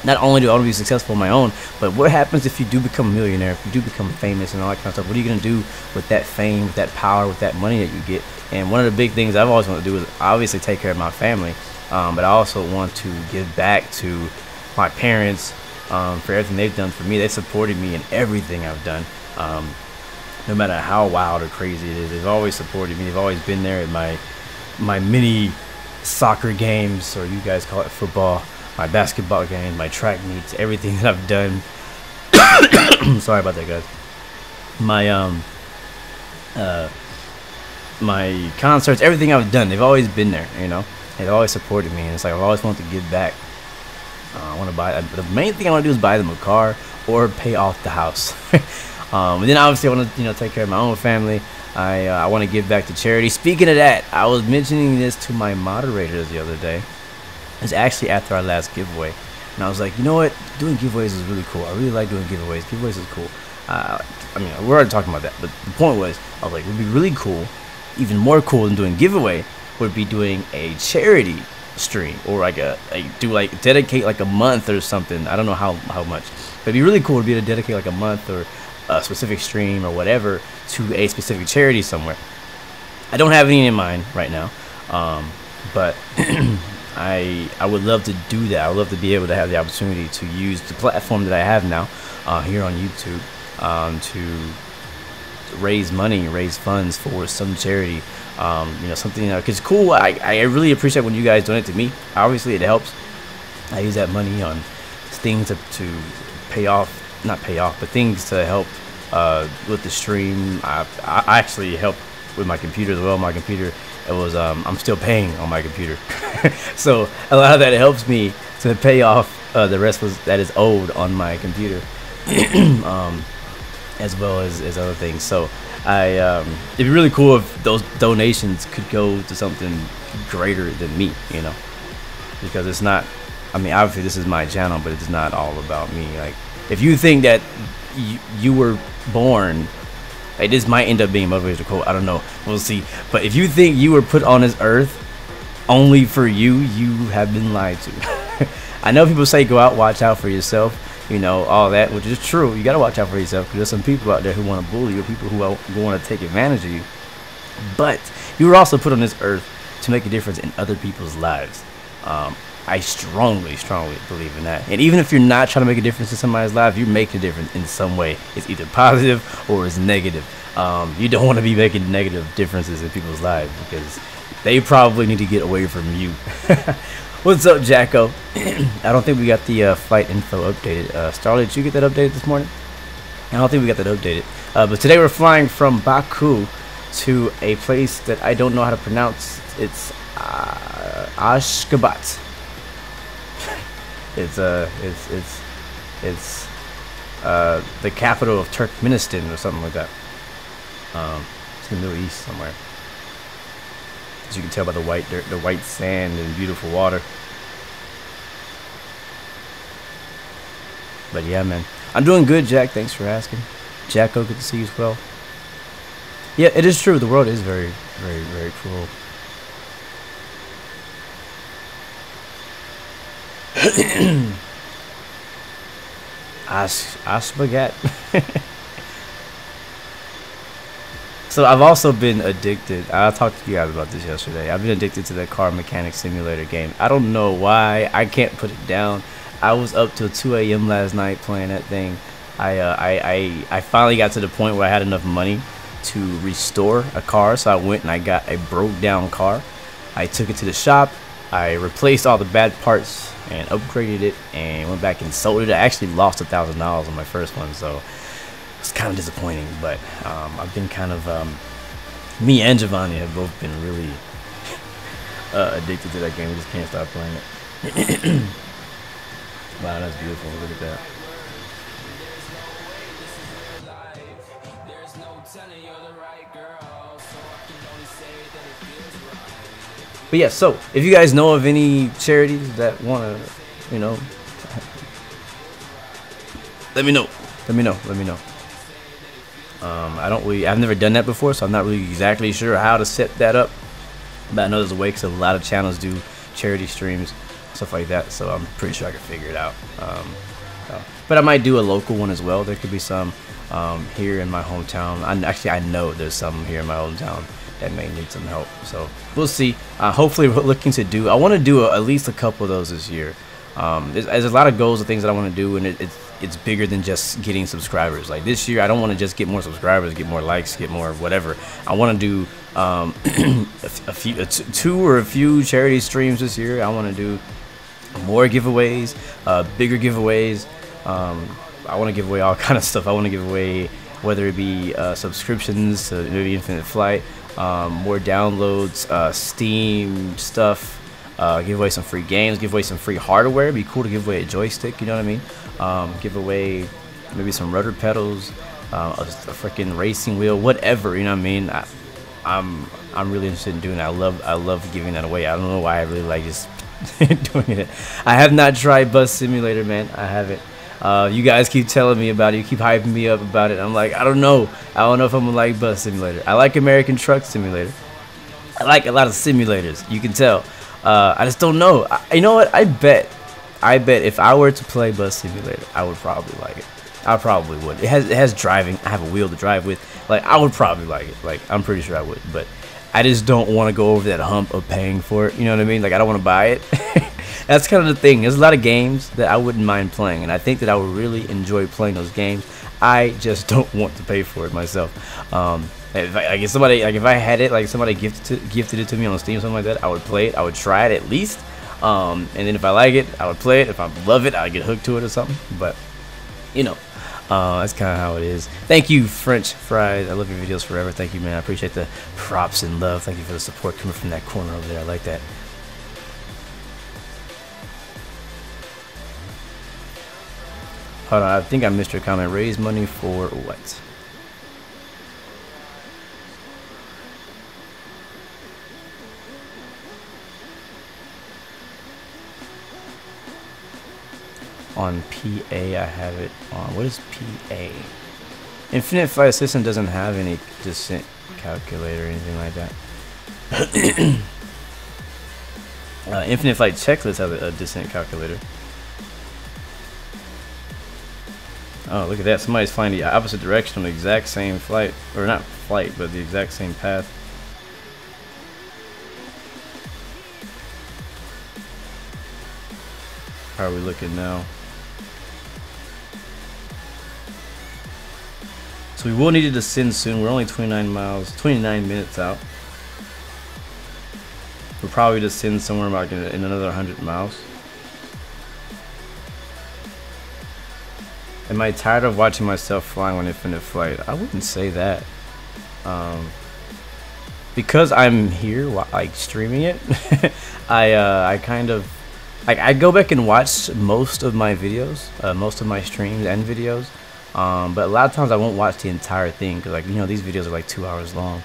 not only do I want to be successful on my own, but what happens if you do become a millionaire, if you do become famous and all that kind of stuff? What are you going to do with that fame, with that power, with that money that you get? And one of the big things I've always wanted to do is obviously take care of my family, but I also want to give back to my parents for everything they've done for me. They supported me in everything I've done, no matter how wild or crazy it is. They've always supported me. They've always been there at my mini soccer games, or you guys call it football, my basketball games, my track meets, everything that I've done. Sorry about that, guys. My my concerts, everything I've done, they've always been there, you know. They've always supported me, and it's like I've always wanted to give back. I want to buy, the main thing I want to do is buy them a car or pay off the house. And then obviously I want to, you know, take care of my own family. I want to give back to charity. Speaking of that, I was mentioning this to my moderators the other day. It's actually after our last giveaway, and I was like, you know what, doing giveaways is really cool. I really like doing giveaways. Giveaways is cool. I mean, we're already talking about that, but the point was, I was like, it would be really cool, even more cool than doing giveaway would be doing a charity stream, or like dedicate like a month or something. I don't know how much, but it'd be really cool to be able to dedicate like a month or a specific stream or whatever to a specific charity somewhere. I don't have any in mind right now, but I would love to do that. I would love to be able to have the opportunity to use the platform that I have now here on YouTube to raise money, raise funds for some charity. You know, something, because cool. I really appreciate when you guys donate to me. Obviously, it helps. I use that money on things to pay off, not pay off, but things to help with the stream. I actually help with my computer as well. My computer, it was I'm still paying on my computer, so a lot of that helps me to pay off the rest that is owed on my computer, as well as other things. So it'd be really cool if those donations could go to something greater than me, you know, because it's not, I mean, obviously this is my channel, but it's not all about me. Like, if you think that you were born, like, this might end up being a motivational quote, I don't know, we'll see, but if you think you were put on this earth only for you, you have been lied to. I know people say go out, watch out for yourself, you know, all that, which is true. You gotta watch out for yourself, because there's some people out there who want to bully you, people who want to take advantage of you. But you were also put on this earth to make a difference in other people's lives. I strongly believe in that. And even if you're not trying to make a difference in somebody's life, you're making a difference in some way. It's either positive or it's negative. You don't want to be making negative differences in people's lives, because they probably need to get away from you. What's up, Jacko? I don't think we got the flight info updated. Starlight, did you get that updated this morning? I don't think we got that updated. But today we're flying from Baku to a place that I don't know how to pronounce. It's Ashgabat. It's the capital of Turkmenistan or something like that. It's in the Middle East somewhere. As you can tell by the white dirt, the white sand and beautiful water. But yeah, man, I'm doing good, Jack. Thanks for asking. Jacko, good to see you as well. Yeah, it is true. The world is very, very, very cruel. Ashgabat. So I've also been addicted. I talked to you guys about this yesterday. I've been addicted to that car mechanic simulator game. I don't know why. I can't put it down. I was up till 2 a.m. last night playing that thing. I finally got to the point where I had enough money to restore a car, so I went and I got a broke down car. I took it to the shop. I replaced all the bad parts and upgraded it, and went back and sold it. I actually lost $1,000 on my first one, so it's kind of disappointing. But I've been kind of me and Giovanni have both been really addicted to that game. We just can't stop playing it. Wow, that's beautiful. Look at that. But yeah, so if you guys know of any charities that want to, you know, let me know. I've never done that before, so I'm not really exactly sure how to set that up. But I know there's a way, because a lot of channels do charity streams, stuff like that. So I'm pretty sure I can figure it out. But I might do a local one as well. There could be some here in my hometown. I know there's some here in my hometown that may need some help, so we'll see. Hopefully we're looking to do, I want to do at least a couple of those this year. There's a lot of goals and things that I want to do, and it's bigger than just getting subscribers. Like this year, I don't want to just get more subscribers, get more likes, get more whatever. I want to do two or a few charity streams this year. I want to do more giveaways, bigger giveaways. I want to give away all kind of stuff. I want to give away, whether it be subscriptions to maybe Infinite Flight, more downloads, Steam stuff, give away some free games, give away some free hardware. It'd be cool to give away a joystick, you know what I mean? Give away maybe some rudder pedals, a freaking racing wheel, whatever, you know what I mean? I'm really interested in doing that. I love giving that away. I don't know why I really like just doing it. I have not tried Bus Simulator, man. I haven't. You guys keep telling me about it. You keep hyping me up about it. I'm like, I don't know. I don't know if I'm gonna like Bus Simulator. I like American Truck Simulator. I like a lot of simulators. You can tell. I just don't know. You know what? I bet if I were to play Bus Simulator, I would probably like it. I probably would. It has driving. I have a wheel to drive with. Like, I would probably like it. Like, I'm pretty sure I would. But I just don't want to go over that hump of paying for it. You know what I mean? Like, I don't want to buy it. That's kind of the thing. There's a lot of games that I wouldn't mind playing, and I think that I would really enjoy playing those games. I just don't want to pay for it myself. If I had it, like somebody gifted it to me on Steam, something like that, I would play it. I would try it at least, and then if I like it, I would play it. If I love it, I'd get hooked to it or something. But you know, that's kind of how it is. Thank you, French Fries. I love your videos forever. Thank you, man. I appreciate the props and love. Thank you for the support coming from that corner over there. I like that. Hold on, I think I missed your comment. Raise money for what? On PA, I have it on. What is PA? Infinite Flight System doesn't have any descent calculator or anything like that. Infinite Flight Checklist has a descent calculator. Oh, look at that. Somebody's flying the opposite direction on the exact same flight. Or not flight, but the exact same path. How are we looking now? So we will need to descend soon. We're only 29 minutes out. We'll probably descend somewhere about in another 100 miles. Am I tired of watching myself flying on Infinite Flight? I wouldn't say that. Because I'm here, like streaming it, I kind of, I go back and watch most of my videos, most of my streams and videos. But a lot of times I won't watch the entire thing because, like, you know, these videos are like 2 hours long.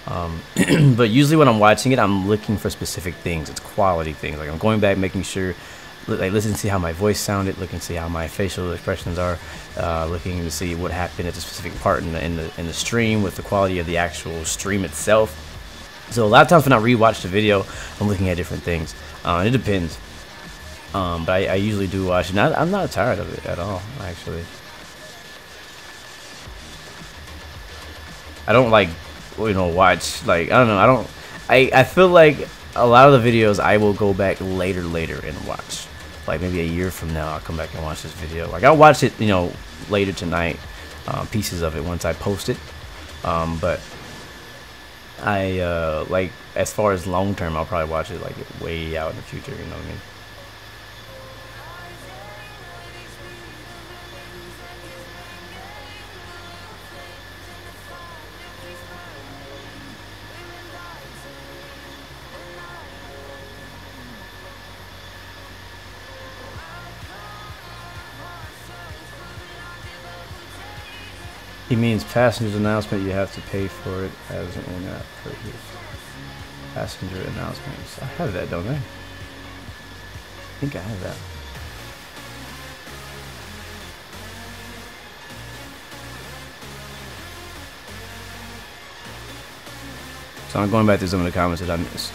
But usually when I'm watching it, I'm looking for specific things. It's quality things. Like, I'm going back, making sure, like, listen to see how my voice sounded, looking to see how my facial expressions are, looking to see what happened at a specific part in the stream with the quality of the actual stream itself. So a lot of times when I rewatch the video, I'm looking at different things. It depends. But I usually do watch it. And I'm not tired of it at all, actually. I don't, like, you know, watch, like, I don't know, I feel like a lot of the videos I will go back later and watch. Like, maybe a year from now, I'll come back and watch this video. Like, I'll watch it, you know, later tonight, pieces of it once I post it. But I, like, as far as long term, I'll probably watch it, like, way out in the future, you know what I mean? He means passenger's announcement, you have to pay for it as an in-app purchase. Passenger announcements. I have that, don't I? I think I have that. So I'm going back to some of the comments that I missed.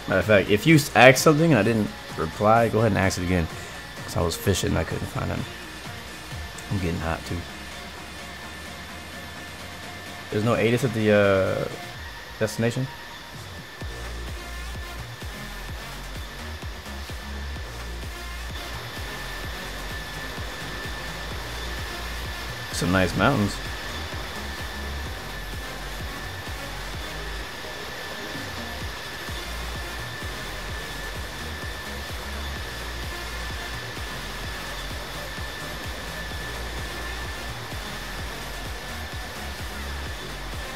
Matter of fact, if you asked something and I didn't reply, go ahead and ask it again. I was fishing and I couldn't find them. I'm getting hot too. There's no ATIS at the destination? Some nice mountains.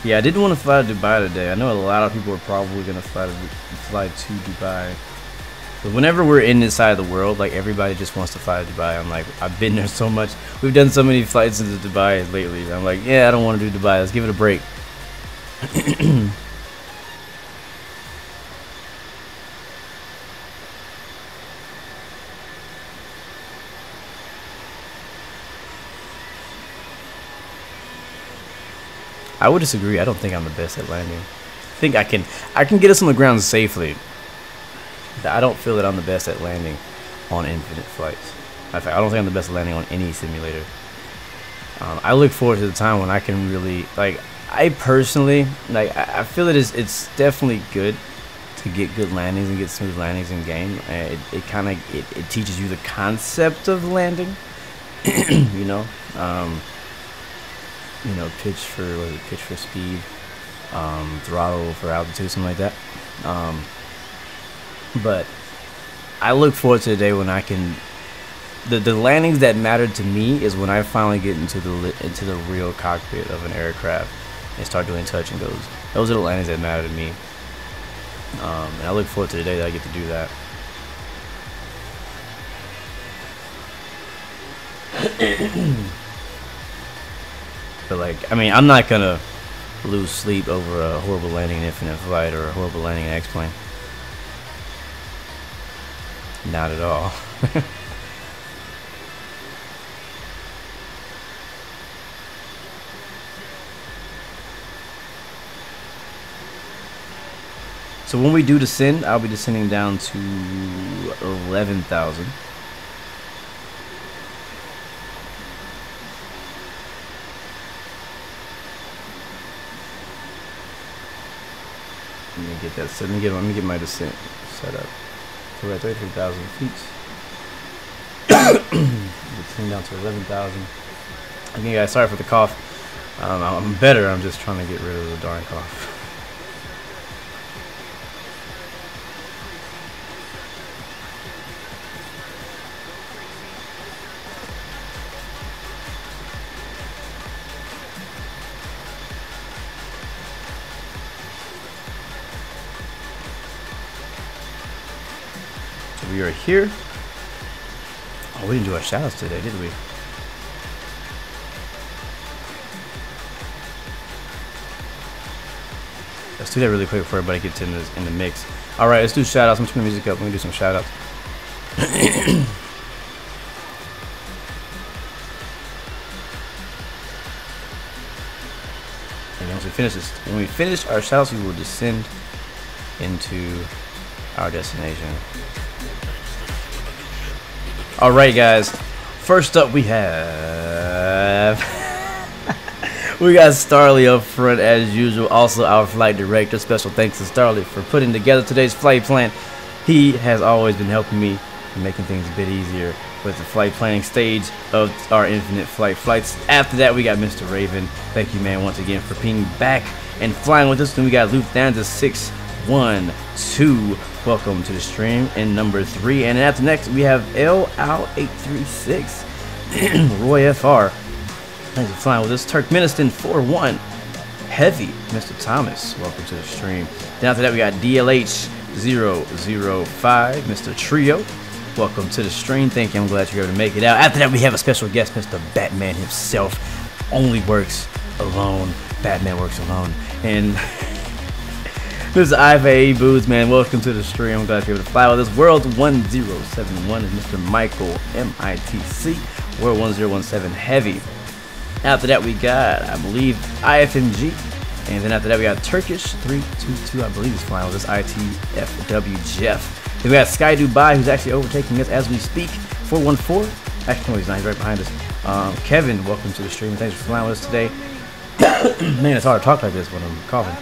Yeah, I didn't want to fly to Dubai today. I know a lot of people are probably going to fly to Dubai. But whenever we're in this side of the world, like everybody just wants to fly to Dubai. I'm like, I've been there so much. We've done so many flights into Dubai lately. I'm like, yeah, I don't want to do Dubai. Let's give it a break. I would disagree. I don't think I'm the best at landing. I think I can get us on the ground safely. I don't feel that I'm the best at landing on infinite flights. In fact, I don't think I'm the best at landing on any simulator. I look forward to the time when I can really, like, I personally, like, I feel that it's definitely good to get good landings and get smooth landings in game. It teaches you the concept of landing. You know, pitch for speed, throttle for altitude, something like that. But I look forward to the day when I can. The landings that matter to me is when I finally get into the real cockpit of an aircraft and start doing touch and goes. Those are the landings that matter to me. And I look forward to the day that I get to do that. But like, I mean, I'm not gonna lose sleep over a horrible landing in infinite flight or a horrible landing in X-plane. Not at all. So when we do descend, I'll be descending down to 11,000. Let me get that. So let me get my descent set up. So we're at 33,000 feet. Descending down to 11,000. Again, guys, sorry for the cough. I'm better. I'm just trying to get rid of the darn cough. We are here. Oh, we didn't do our shoutouts today, did we? Let's do that really quick before everybody gets in the mix. All right, let's do shoutouts. I'm turning the music up. Let me do some shoutouts. And once we finish this, when we finish our shoutouts, we will descend into our destination. All right, guys. First up, we have we got Starly up front as usual. Also, our flight director. Special thanks to Starly for putting together today's flight plan. He has always been helping me and making things a bit easier with the flight planning stage of our infinite flights. After that, we got Mr. Raven. Thank you, man, once again for being back and flying with us. Then we got Lufthansa 612. Welcome to the stream in number 3. And after next, we have ACpt43 Roy FR. Thanks for flying with us. Turkmenistan 41 Heavy, Mr. Thomas. Welcome to the stream. Then after that, we got DLH 005 Mr. Trio. Welcome to the stream. Thank you. I'm glad you're able to make it out. After that, we have a special guest, Mr. Batman himself. Only works alone. Batman works alone. And this is IFA Boots, man. Welcome to the stream. I'm glad you're able to fly with us. World 1071 is Mr. Michael MITC. World 1017 Heavy. After that, we got, I believe, IFMG. And then after that, we got Turkish 322. I believe he's flying with us. ITFW Jeff. Then we got Sky Dubai, who's actually overtaking us as we speak. 414. Actually, no, he's not. He's right behind us. Kevin, welcome to the stream. Thanks for flying with us today. Man, it's hard to talk like this when I'm coughing.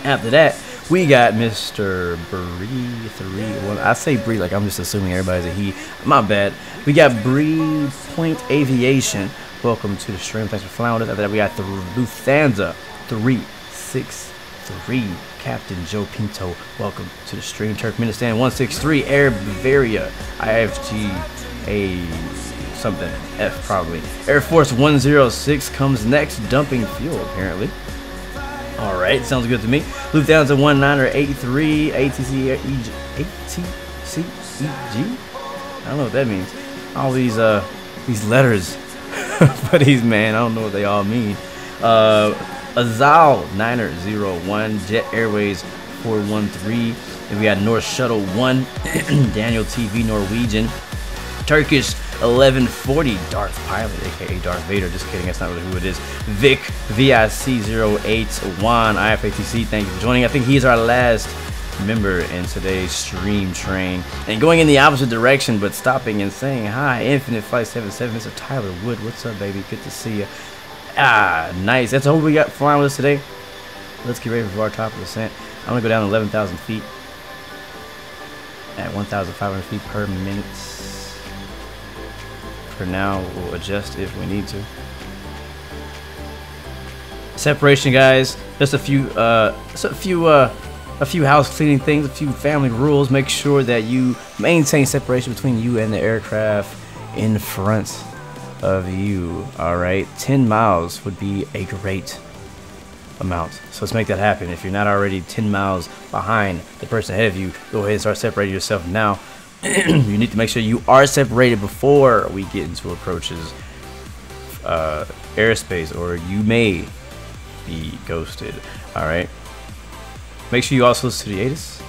After that, we got Mr. Bree 3. I say Bree like I'm just assuming everybody's a he. My bad. We got Bree Point Aviation. Welcome to the stream. Thanks for flying with us. After that, we got the Lufthansa 363. Captain Joe Pinto. Welcome to the stream. Turkmenistan 163. Air Bavaria. IFGA something. F probably. Air Force 106 comes next. Dumping fuel apparently. All right, sounds good to me. Lufthansa 1983 ATC ATCEG. I don't know what that means. All these letters, buddies, man. I don't know what they all mean. Azal 901 Jet Airways 413. And we got North Shuttle 1 Daniel TV Norwegian. Turkish 1140 Darth Pilot, aka Darth Vader. Just kidding, that's not really who it is. Vic VIC081 IFATC. Thank you for joining. I think he's our last member in today's stream train. And going in the opposite direction, but stopping and saying hi, Infinite Flight 77, Mr. Tyler Wood. What's up, baby? Good to see you. Ah, nice. That's all we got flying with us today. Let's get ready for our top of descent. I'm gonna go down 11,000 feet at 1,500 feet per minute. For now, we'll adjust if we need to. Separation, guys. Just a few house cleaning things, a few family rules. Make sure that you maintain separation between you and the aircraft in front of you. All right, 10 miles would be a great amount. So let's make that happen. If you're not already 10 miles behind the person ahead of you, go ahead and start separating yourself now. You need to make sure you are separated before we get into approaches airspace, or you may be ghosted. All right, make sure you also listen to the ATIS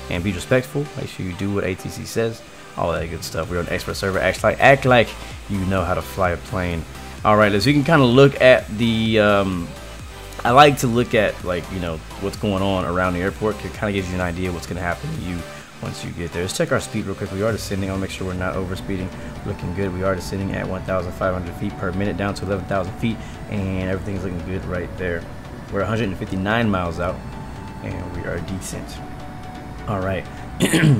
and be respectful. Make sure you do what ATC says, all that good stuff. We're on expert server. Act like you know how to fly a plane. All right, so you can kind of look at the I like to look at, like, you know, what's going on around the airport. It kind of gives you an idea what's going to happen to you once you get there. Let's check our speed real quick. We are descending. I'll make sure we're not over speeding. Looking good. We are descending at 1,500 feet per minute down to 11,000 feet, and everything's looking good right there. We're 159 miles out, and we are decent. All right.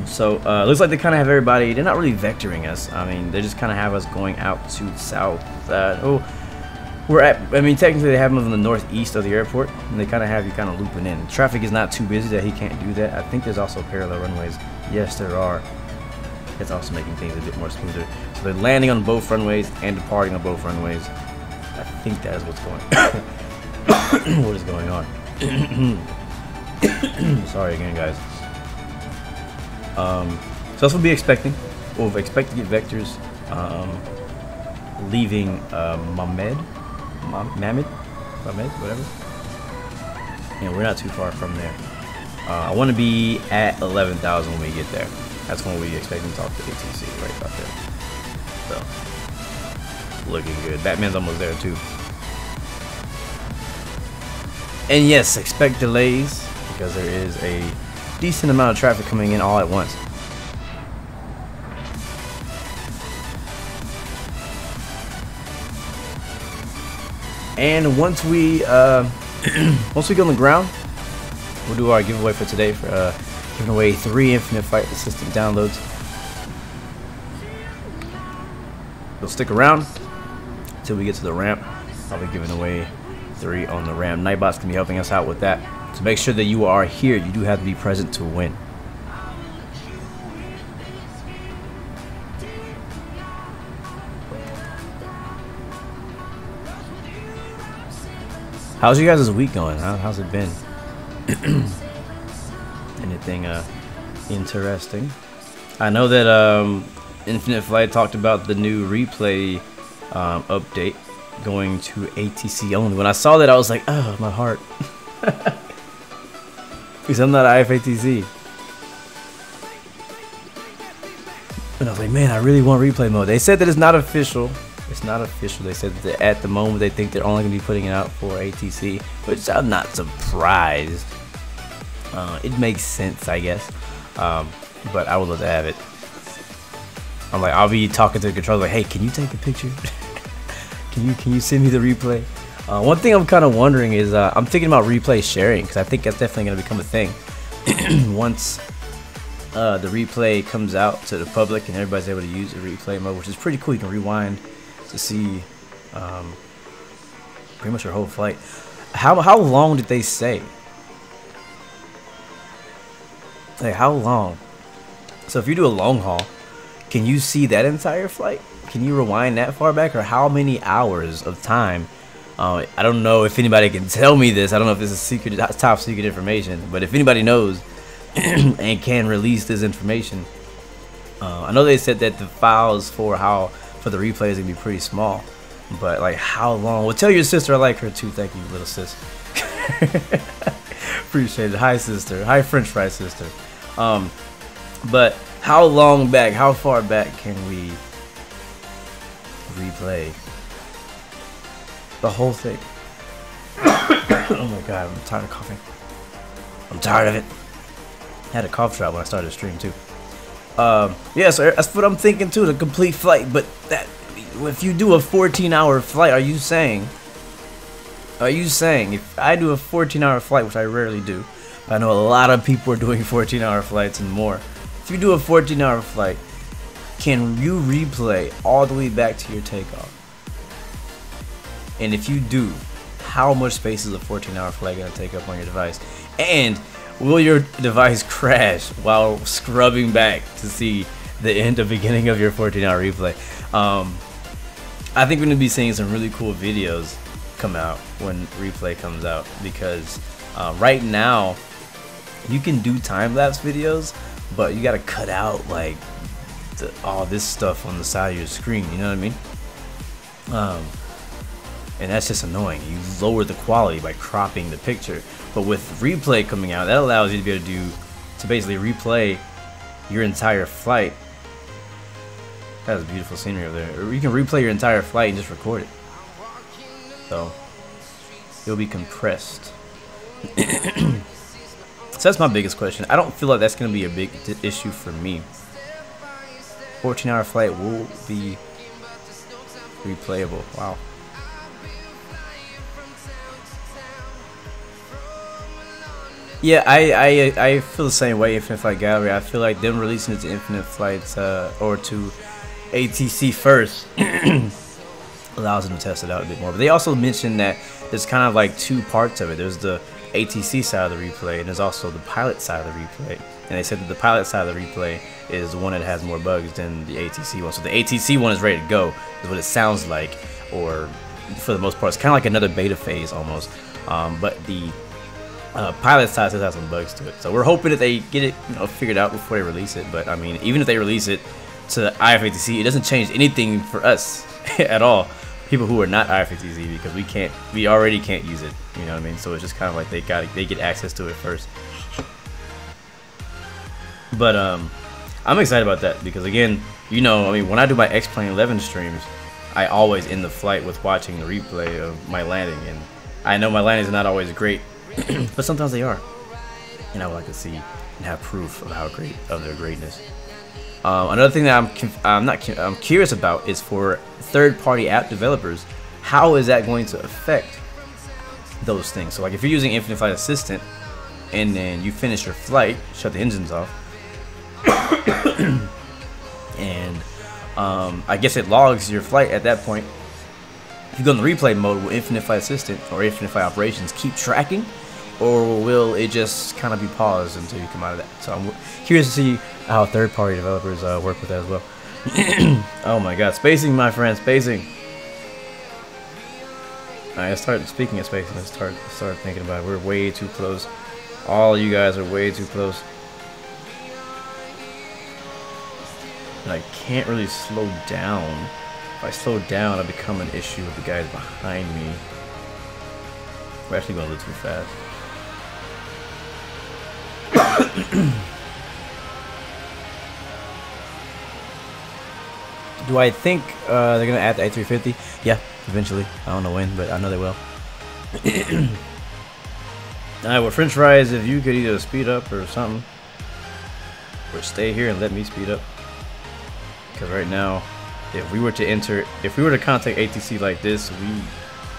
So looks like they kind of have everybody. They're not really vectoring us. I mean, they just kind of have us going out to the south. We're at, I mean, technically they have them on the northeast of the airport, and they kind of have you kind of looping in. Traffic is not too busy that he can't do that. I think there's also parallel runways. Yes, there are. It's also making things a bit more smoother. So they're landing on both runways and departing on both runways. I think that is what's going on. What is going on? Sorry again, guys. So that's what we'll be expecting. We'll expect to get vectors leaving MAMED, whatever. And we're not too far from there. I want to be at 11,000 when we get there. That's when we expecting to talk to ATC right about there. So, looking good. Batman's almost there too. And yes, expect delays because there is a decent amount of traffic coming in all at once. And once we once we get on the ground, we'll do our giveaway for today for giving away 3 Infinite Flight Assistant downloads. So stick around until we get to the ramp. I'll be giving away 3 on the ramp. Nightbot's gonna be helping us out with that. So make sure that you are here. You do have to be present to win. How's you guys' week going? How's it been? Anything interesting? I know that Infinite Flight talked about the new replay update going to ATC only. When I saw that, I was like, oh, my heart. Because I'm not IFATC. And I was like, man, I really want replay mode. They said that it's not official. It's not official. They said that at the moment they think they're only going to be putting it out for ATC, which I'm not surprised. It makes sense, I guess. But I would love to have it. I'm like, I'll be talking to the controller like, hey, can you take a picture? can you send me the replay? One thing I'm kind of wondering is I'm thinking about replay sharing, because I think that's definitely going to become a thing once the replay comes out to the public and everybody's able to use the replay mode, which is pretty cool. You can rewind to see pretty much your whole flight. How long did they say? Like, how long? So if you do a long haul, can you see that entire flight? Can you rewind that far back? Or how many hours of time I don't know if anybody can tell me this. I don't know if this is secret, top secret information, but if anybody knows and can release this information, I know they said that the files for the replay is gonna be pretty small, but like how long? Well, tell your sister I like her too. Thank you, little sis. Appreciate it. Hi, sister. Hi, French fry sister. But how long back? How far back can we replay the whole thing? Oh my god, I'm tired of coughing. I'm tired of it. I had a cough drop when I started the stream too. Yeah, so that's what I'm thinking too, the complete flight. But that, if you do a 14-hour flight, are you saying if I do a 14-hour flight, which I rarely do, I know a lot of people are doing 14-hour flights and more. If you do a 14-hour flight, can you replay all the way back to your takeoff? And if you do, how much space is a 14-hour flight going to take up on your device? And will your device crash while scrubbing back to see the end or beginning of your 14-hour replay? I think we're going to be seeing some really cool videos come out when replay comes out, because right now you can do time-lapse videos, but you got to cut out like all this stuff on the side of your screen, you know what I mean? And that's just annoying. You lower the quality by cropping the picture. But with replay coming out, that allows you to be able to basically replay your entire flight. That's beautiful scenery over there. Or you can replay your entire flight and just record it. So it'll be compressed. So that's my biggest question. I don't feel like that's going to be a big issue for me. 14-hour flight will be replayable. Wow. Yeah, I feel the same way. Infinite Flight Gallery, I feel like them releasing it to Infinite Flights or to ATC first allows them to test it out a bit more. But they also mentioned that there's kind of like two parts of it. There's the ATC side of the replay, and there's also the pilot side of the replay. And they said that the pilot side of the replay is the one that has more bugs than the ATC one. So the ATC one is ready to go, is what it sounds like, or for the most part, it's kind of like another beta phase almost. But the pilot side still has some bugs to it. So we're hoping that they get it, figured out before they release it. But I mean, even if they release it to IFATC, it doesn't change anything for us at all. People who are not IFATC, because we already can't use it. You know what I mean? So it's just kind of like they get access to it first. But I'm excited about that because again, I mean, when I do my X-Plane 11 streams, I always end the flight with watching the replay of my landing, and I know my landings are not always great, but sometimes they are, and I would like to see and have proof of their greatness. Another thing that I'm curious about is for third-party app developers, how is that going to affect those things? So like if you're using Infinite Flight Assistant and then you finish your flight, shut the engines off, and I guess it logs your flight at that point. If you go in the replay mode, will Infinite Flight Assistant or Infinite Flight Operations keep tracking, or will it just kind of be paused until you come out of that? So I'm curious to see how third-party developers work with that as well. Oh my god, spacing, my friend, spacing. Alright, let's start speaking of spacing. Let's start thinking about it. We're way too close. All you guys are way too close. And I can't really slow down. If I slow down, I become an issue with the guys behind me. We're actually going a little too fast. Do I think they're going to add the A350? Yeah, eventually. I don't know when, but I know they will. Alright, well, French fries, if you could either speed up or something, or stay here and let me speed up. Because right now, if we were to contact ATC like this,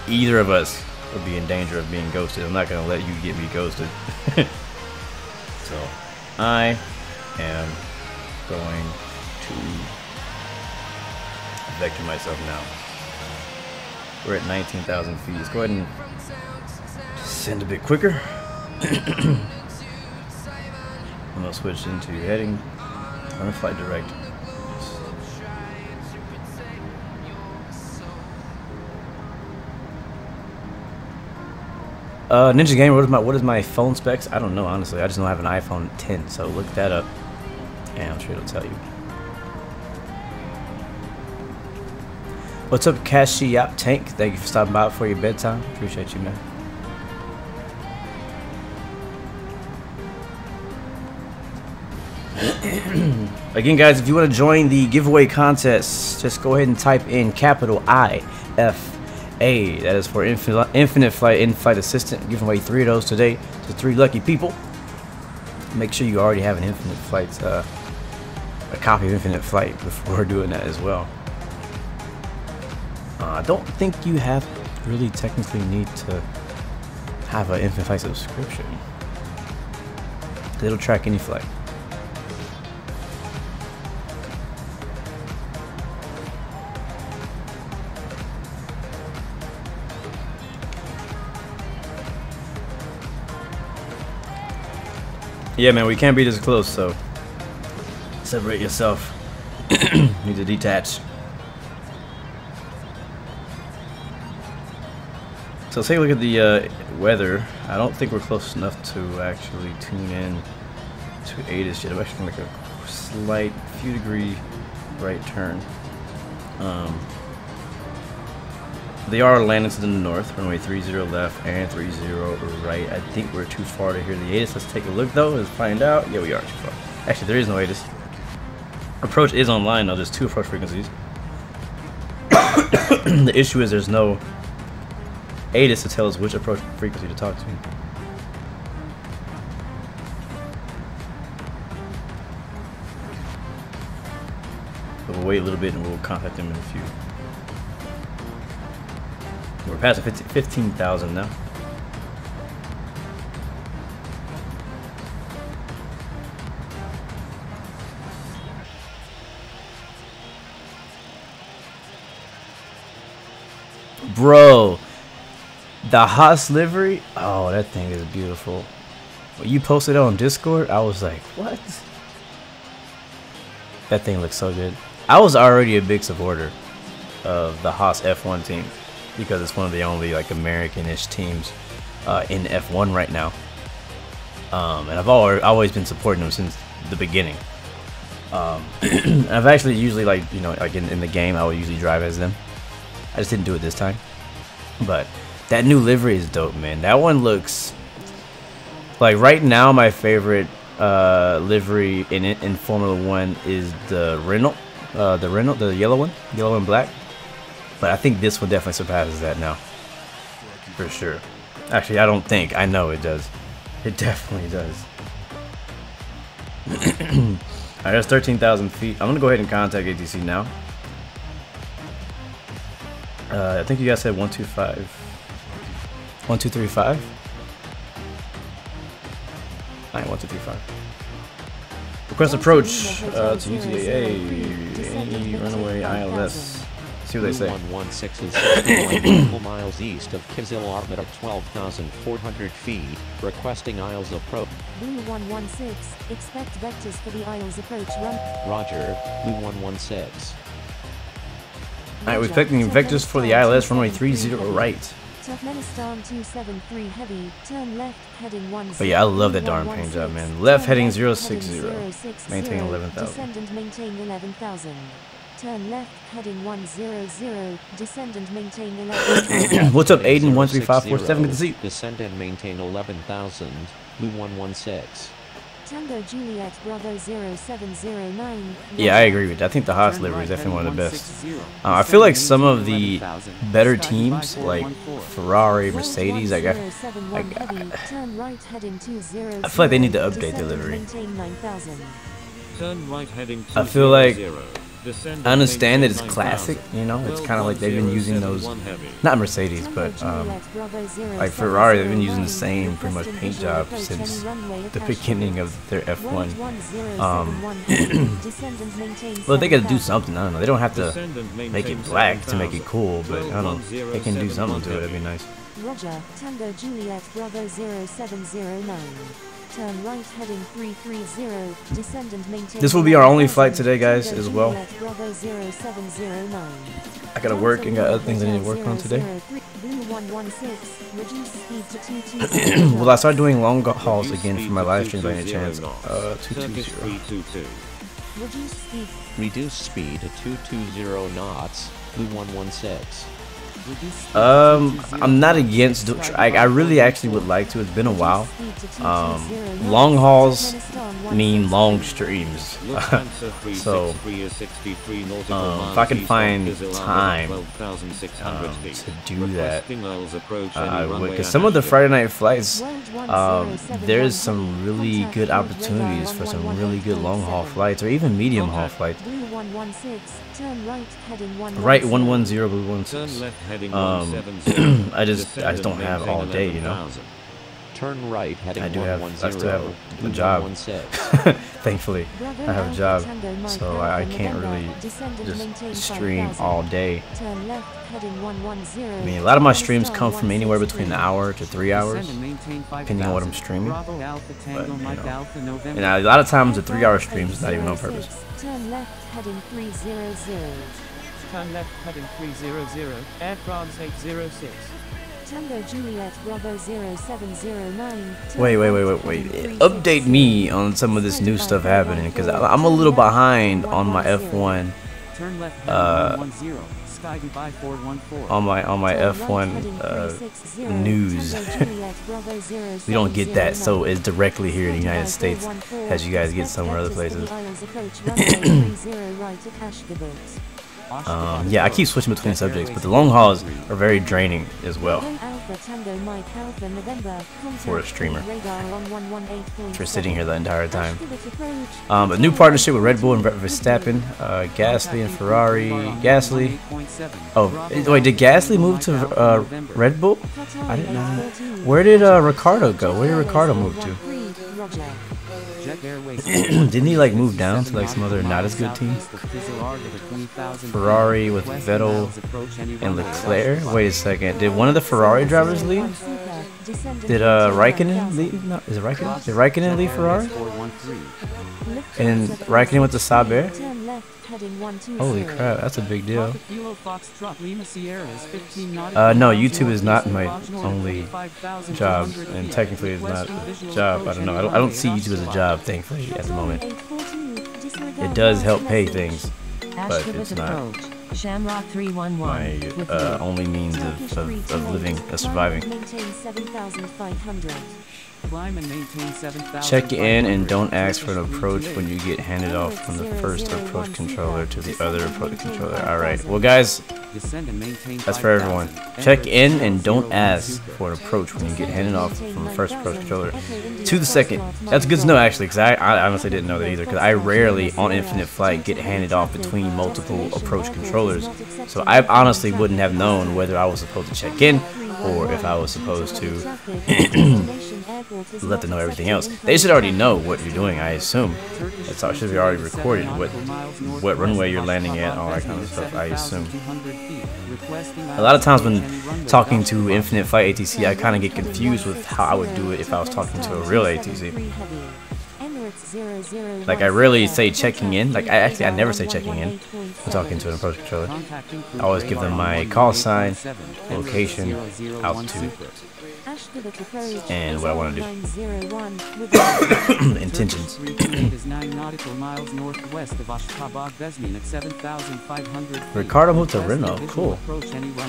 either of us would be in danger of being ghosted. I'm not going to let you get me ghosted. So, I am going to vector myself now. We're at 19,000 feet. Let's go ahead and send a bit quicker. I'm going to switch into heading on flight direct. Ninja Gamer, what is my phone specs? I don't know, honestly. I just know I have an iPhone 10, so look that up, and I'm sure it'll tell you. What's up, Cashiap Tank? Thank you for stopping by for your bedtime. Appreciate you, man. Again, guys, if you want to join the giveaway contest, just go ahead and type in capital IFA. That is for Infinite Flight In-Flight Assistant. Giving away 3 of those today to 3 lucky people. Make sure you already have an Infinite Flight, a copy of Infinite Flight before doing that as well. I don't think you really technically need to have an Infinite Flight subscription. It'll track any flight. Yeah, man, we can't be this close, so separate yourself. Need to detach. So take a look at the weather. I don't think we're close enough to actually tune in to ATIS yet. I'm actually going to make a slight few degree right turn. They are landing to the north, runway 30 left and 30 right. I think we're too far to hear the ATIS. Let's take a look though, let's find out. Yeah, we are too far. Actually, there is no ATIS. Approach is online though, there's 2 approach frequencies. The issue is there's no ATIS to tell us which approach frequency to talk to. But we'll wait a little bit and we'll contact them in a few. We're past 15,000 now. Bro, the Haas livery, oh, that thing is beautiful. When you posted it on Discord, I was like, what? That thing looks so good. I was already a big supporter of the Haas F1 team, because it's one of the only like American-ish teams in F1 right now, and I've always been supporting them since the beginning. I've actually usually like in the game I would usually drive as them. I just didn't do it this time, but that new livery is dope, man. That one looks like right now my favorite livery in Formula 1 is the Renault, the yellow and black. But I think this one definitely surpasses that now, for sure. Actually, I don't think. I know it does. It definitely does. Alright, that's 13,000 feet. I'm gonna go ahead and contact ATC now. I think you guys said 125. 1235. Alright, 1235. Request approach to UTAA. Any runaway ILS. See what they say. 116 is 61 miles east of Kizil orbit at 12,400 feet, requesting Isles approach. Blue 116, expect vectors for the Isles approach run. Roger, Blue 116. Alright, we're expecting vectors for the ILS, runway 30 right. Turkmenistan 273 heavy, turn left, heading 10. But yeah, I love that darn paint job, man. Left heading 060, maintain 11,000. Descend and maintain 11,000. Turn left, heading 100, descend and maintain 11,000. What's up, Aiden? 13547, good to see you. Descend and maintain 11,000, Blue 116. Tango Juliet Bravo 0709. Yeah, I agree with that. I think the Haas livery is definitely one of the best. I feel like some of the better teams, like Ferrari, Mercedes, I feel like they need to update their livery. I feel like I understand that it's classic, you know, it's kind of like they've been using those, not Mercedes, but like Ferrari, they've been using the same pretty much paint job since the beginning of their F1. Well, they gotta do something, I don't know, they don't have to make it black to make it cool, but I don't know, they can do something to it, that'd be nice. Roger, Tango Juliet Bravo 0709. Turn right heading 330, descend and maintain. This will be our only flight today, guys, as well. I gotta work and got other things I need to work on today. Will I start doing long hauls again for my live stream by any chance? 220. Reduce speed to 220 knots, Blue 116. I'm not against. I really actually would like to. It's been a while. Long hauls mean long streams. So if I can find time to do that, I would. Because some of the Friday night flights, there's some really good opportunities for some really good long haul flights, or even medium haul flights. Right 110 Blue 16. I just don't have all day, you know. Turn right heading I still have a job. Thankfully, I have a job, so I can't really just stream all day. I mean, a lot of my streams come from anywhere between an hour to 3 hours, depending on what I'm streaming. But, you know, and a lot of times the 3-hour stream is not even on purpose. Turn left heading 300. Turn left heading 300, Air France 806. Tango Juliet Bravo 0709. Wait. Update me on some of this new stuff happening, because I'm a little behind on my F1. Turn left heading 110, Sky Dubai 414. On my F1 news. We don't get that, so it's directly here in the United States, as you guys get somewhere other places. Yeah, I keep switching between subjects, but the long hauls are very draining as well for a streamer. For sitting here the entire time. A new partnership with Red Bull and Verstappen, Gasly and Ferrari. Gasly. Oh, wait, did Gasly move to Red Bull? I didn't know. Where did Ricardo go? Where did Ricardo move to? Didn't he like move down to like some other not as good team? Ferrari with Vettel and Leclerc. Wait a second. Did one of the Ferrari drivers leave? Did Raikkonen leave? No, is it Raikkonen? Did Raikkonen leave Ferrari? And Raikkonen went to Sauber? Holy crap, that's a big deal. No, YouTube is not my only job, and technically it's not a job. I don't know. I don't see YouTube as a job, thankfully, at the moment. It does help pay things, but it's not my only means of living, of surviving. Check in and don't ask for an approach when you get handed off from the first approach controller to the other approach controller. Alright, well guys, that's for everyone. Check in and don't ask for an approach when you get handed off from the first approach controller to the second. That's good to know actually, because I honestly didn't know that either, because I rarely on Infinite Flight get handed off between multiple approach controllers. So I honestly wouldn't have known whether I was supposed to check in or if I was supposed to let them know everything else. They should already know what you're doing, I assume. It's all should be already recorded, what runway you're landing at, all that kind of stuff, I assume. A lot of times when talking to Infinite Flight ATC, I kind of get confused with how I would do it if I was talking to a real ATC. Like I rarely say checking in. Like I never say checking in when talking to an approach controller. I always give them my call sign, location, altitude, and what I want to do. Intentions. Ricardo moved to Renault. Cool.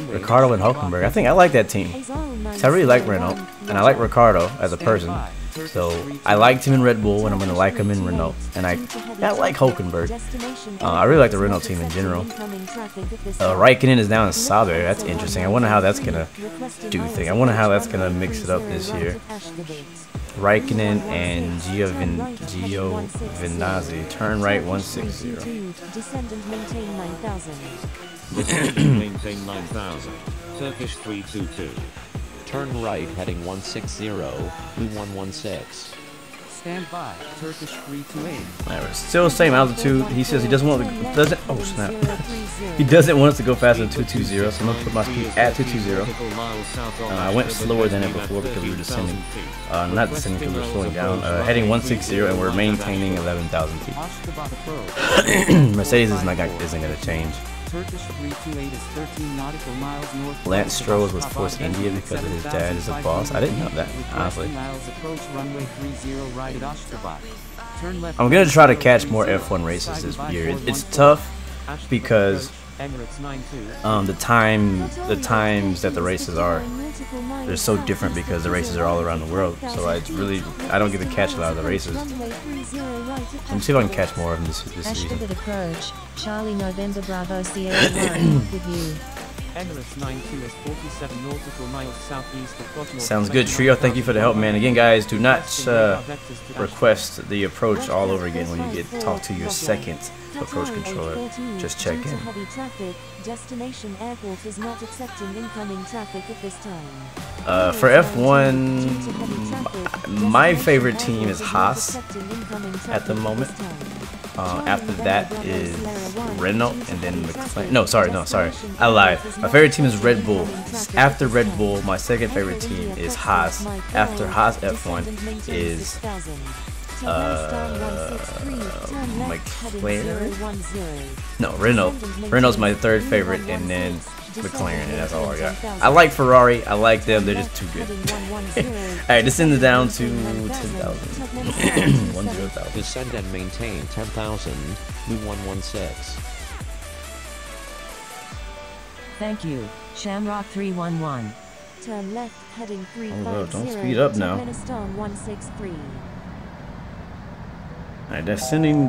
Ricardo and Hulkenberg. I think I like that team. So I really like Renault, and I like Ricardo as a person. So I liked him in Red Bull, and I'm gonna like him in Renault. And I like Hulkenberg. I really like the Renault team in general. Raikkonen is now in Sauber. That's interesting. I wonder how that's gonna do thing. I wonder how that's gonna mix it up this year. Raikkonen and Giovinazzi. Turn right 160. Maintain 9000. Turkish 322. Turn right heading 160, Blue 116. Stand by, Turkish 328. Alright, still the same altitude. He says he doesn't want to, oh snap. He doesn't want us to go faster than 220, so I'm gonna put my speed at 220. I went slower than it before because we were descending. Not descending because we were slowing down. Heading 160 and we're maintaining 11,000 feet. Mercedes isn't gonna change. Turkish 328 is 13 nautical miles north. Lance Stroll was forced India because his dad is a boss. I didn't know that, honestly. Approach runway 30 right at Ashgabat. Turn left. I'm gonna try to catch more F1 races this year. It's tough because the times that the races are, they're so different because the races are all around the world. So I don't get to catch a lot of the races. Let me see if I can catch more of them this season. Ashgabat approach, Charlie November Bravo Sierra 1 with you. Emirates 92 is 47 nautical miles southeast of Coté. Sounds good, Trio. Thank you for the help, man. Again, guys, do not request the approach all over again when you get talk to your second approach controller. Just check in. Destination airport is not accepting incoming traffic at this time. For F1, my favorite team is Haas at the moment. After that is Renault, and then McLaren. No, sorry, I lied. My favorite team is Red Bull. After Red Bull, my second favorite team is Haas. After Haas F1 is McLaren? No, Renault. Renault's my third favorite, and then McLaren, and that's all I got. I like Ferrari. I like them. They're just too good. Alright, descend it down to 10,000. 10,000. Descend and maintain 10,000. Blue 116. Thank you, Shamrock 311. Turn left, heading 350. Oh, don't speed up now. 163. Alright, descending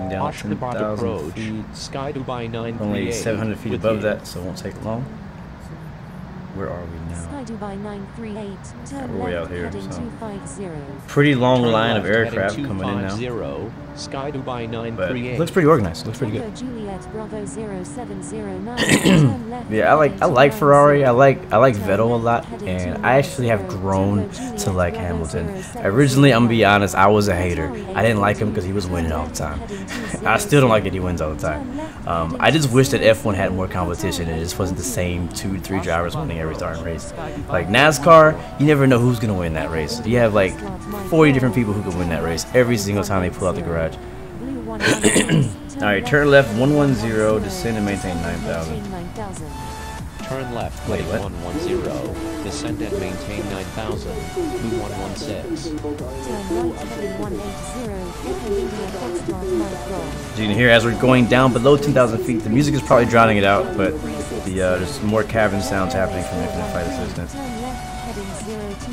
down to 10,000 feet. Sky Dubai 938. Only 700 feet above that, so it won't take long. Where are we now? Sky Dubai 938. Turn We're way left, out here, heading so 250. pretty long Turn line of left, aircraft heading coming in now. 250. Sky Dubai But 938. it looks pretty organized. It looks pretty good. Juliet Bravo 0709. Turn left, Yeah, I like Ferrari. I like Vettel a lot, and I actually have grown to like Hamilton. Originally, I'm gonna be honest, I was a hater. I didn't like him because he was winning all the time. I still don't like it. He wins all the time. I just wish that F1 had more competition and it just wasn't the same 2 to 3 drivers winning every starting race. Like NASCAR, you never know who's gonna win that race. You have like 40 different people who can win that race every single time they pull out the garage. Alright, turn left 110, descend and maintain 9,000. Turn left, Wait, heading what? 110. Descend and maintain 9,000. Blue 116. Turn right, heading 180. Echo India Foxtrot Mike Golf. As you can hear, as we're going down below 10,000 feet, the music is probably drowning it out, but there's more cabin sounds happening from Infinite Flight Assistant. Turn left, heading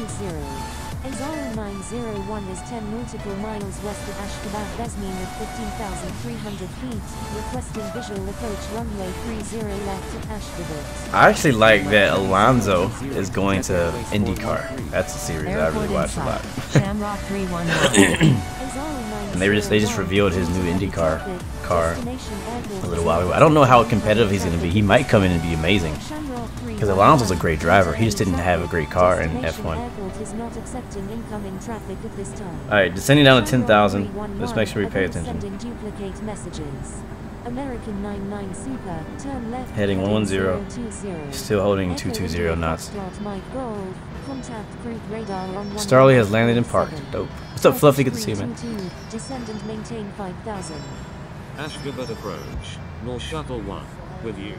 020. Exile 901 is 10 nautical miles west of Ashgabat Besmeen at 15,300 feet. Requesting visual approach runway 30 left at Ashgabat. I actually like that Alonso is going to IndyCar. That's a series I really watch a lot. Shamrock 311. And they just revealed his new IndyCar car a little while ago. I don't know how competitive he's going to be. He might come in and be amazing. Because Alonso's a great driver. He just didn't have a great car in F1. Alright, descending down to 10,000. Let's make sure we pay attention. American 99 Super, turn left, Heading 110. Still holding 220 knots. Starley has landed and parked. Dope. What's up, Fluffy? Good to see you, man. Descend and maintain 5,000. Ashgabat approach. Nor Shuttle 1. With you.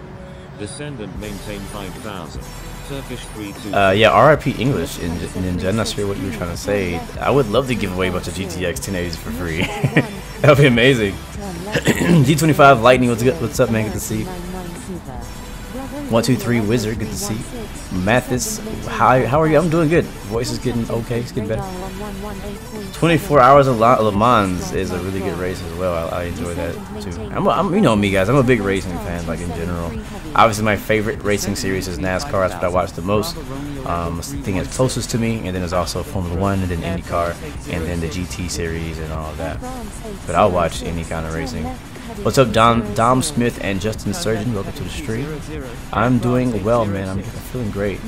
Descend and maintain 5,000. Turkish 32. Yeah, RIP English in Ninja. I'm not sure what you were trying to say. I would love to give away a bunch of GTX 1080s for free. That would be amazing. G25 Lightning, what's up, man? Good to see you. 123 Wizard, good to see you. Mathis, how are you? I'm doing good. Voice is getting okay, it's getting better. 24 Hours of Le Mans is a really good race as well. I enjoy that too. You know me, guys. I'm a big racing fan, like in general. Obviously, my favorite racing series is NASCAR. That's what I watch the most. It's the thing that's closest to me, and then there's also Formula 1, and then IndyCar, and then the GT series and all of that. But I'll watch any kind of racing. What's up, Dom Smith and Justin Surgeon? Welcome to the stream. I'm doing well, man. I'm feeling great.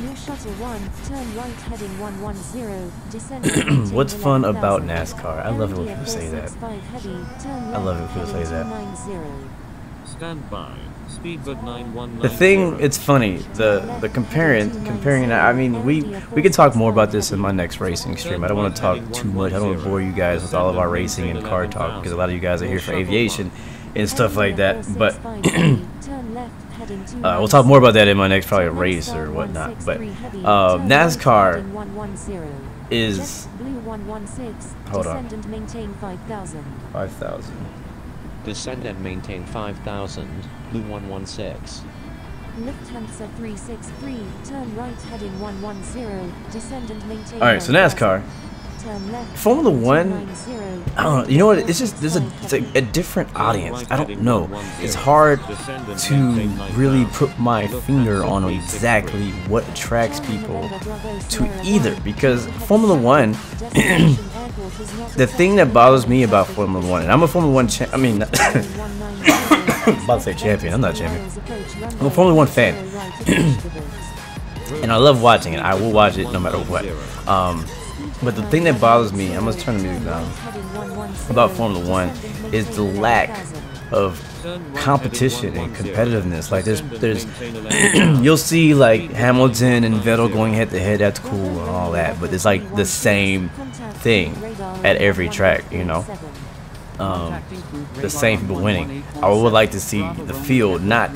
What's fun about NASCAR? I love it when people say that. I love it when people say that. Stand by. Speedbird 919. The thing, it's funny. The comparing. I mean, we can talk more about this in my next racing stream. I don't want to talk too much. I don't want to bore you guys with all of our racing and car talk because a lot of you guys are here for aviation and stuff like that. But We'll talk more about that in my next probably race or whatnot. But NASCAR is, hold on, 5,000. Descend and maintain 5,000, Blue 116. Lufthansa 363, turn right heading 110, descend and maintain. Alright, so NASCAR. Formula One, I don't know, you know what, it's just, it's a different audience. I don't know. It's hard to really put my finger on exactly what attracts people to either, because Formula One, the thing that bothers me about Formula One, and I'm a Formula One I'm about to say champion, I'm not champion. I'm a Formula One fan. And I love watching it. I will watch it no matter what. But the thing that bothers me, I'm gonna turn the music down, about Formula One is the lack of competition and competitiveness. Like there's you'll see like Hamilton and Vettel going head to head, that's cool and all that, but it's like the same thing at every track, you know. The same people winning. I would like to see the field not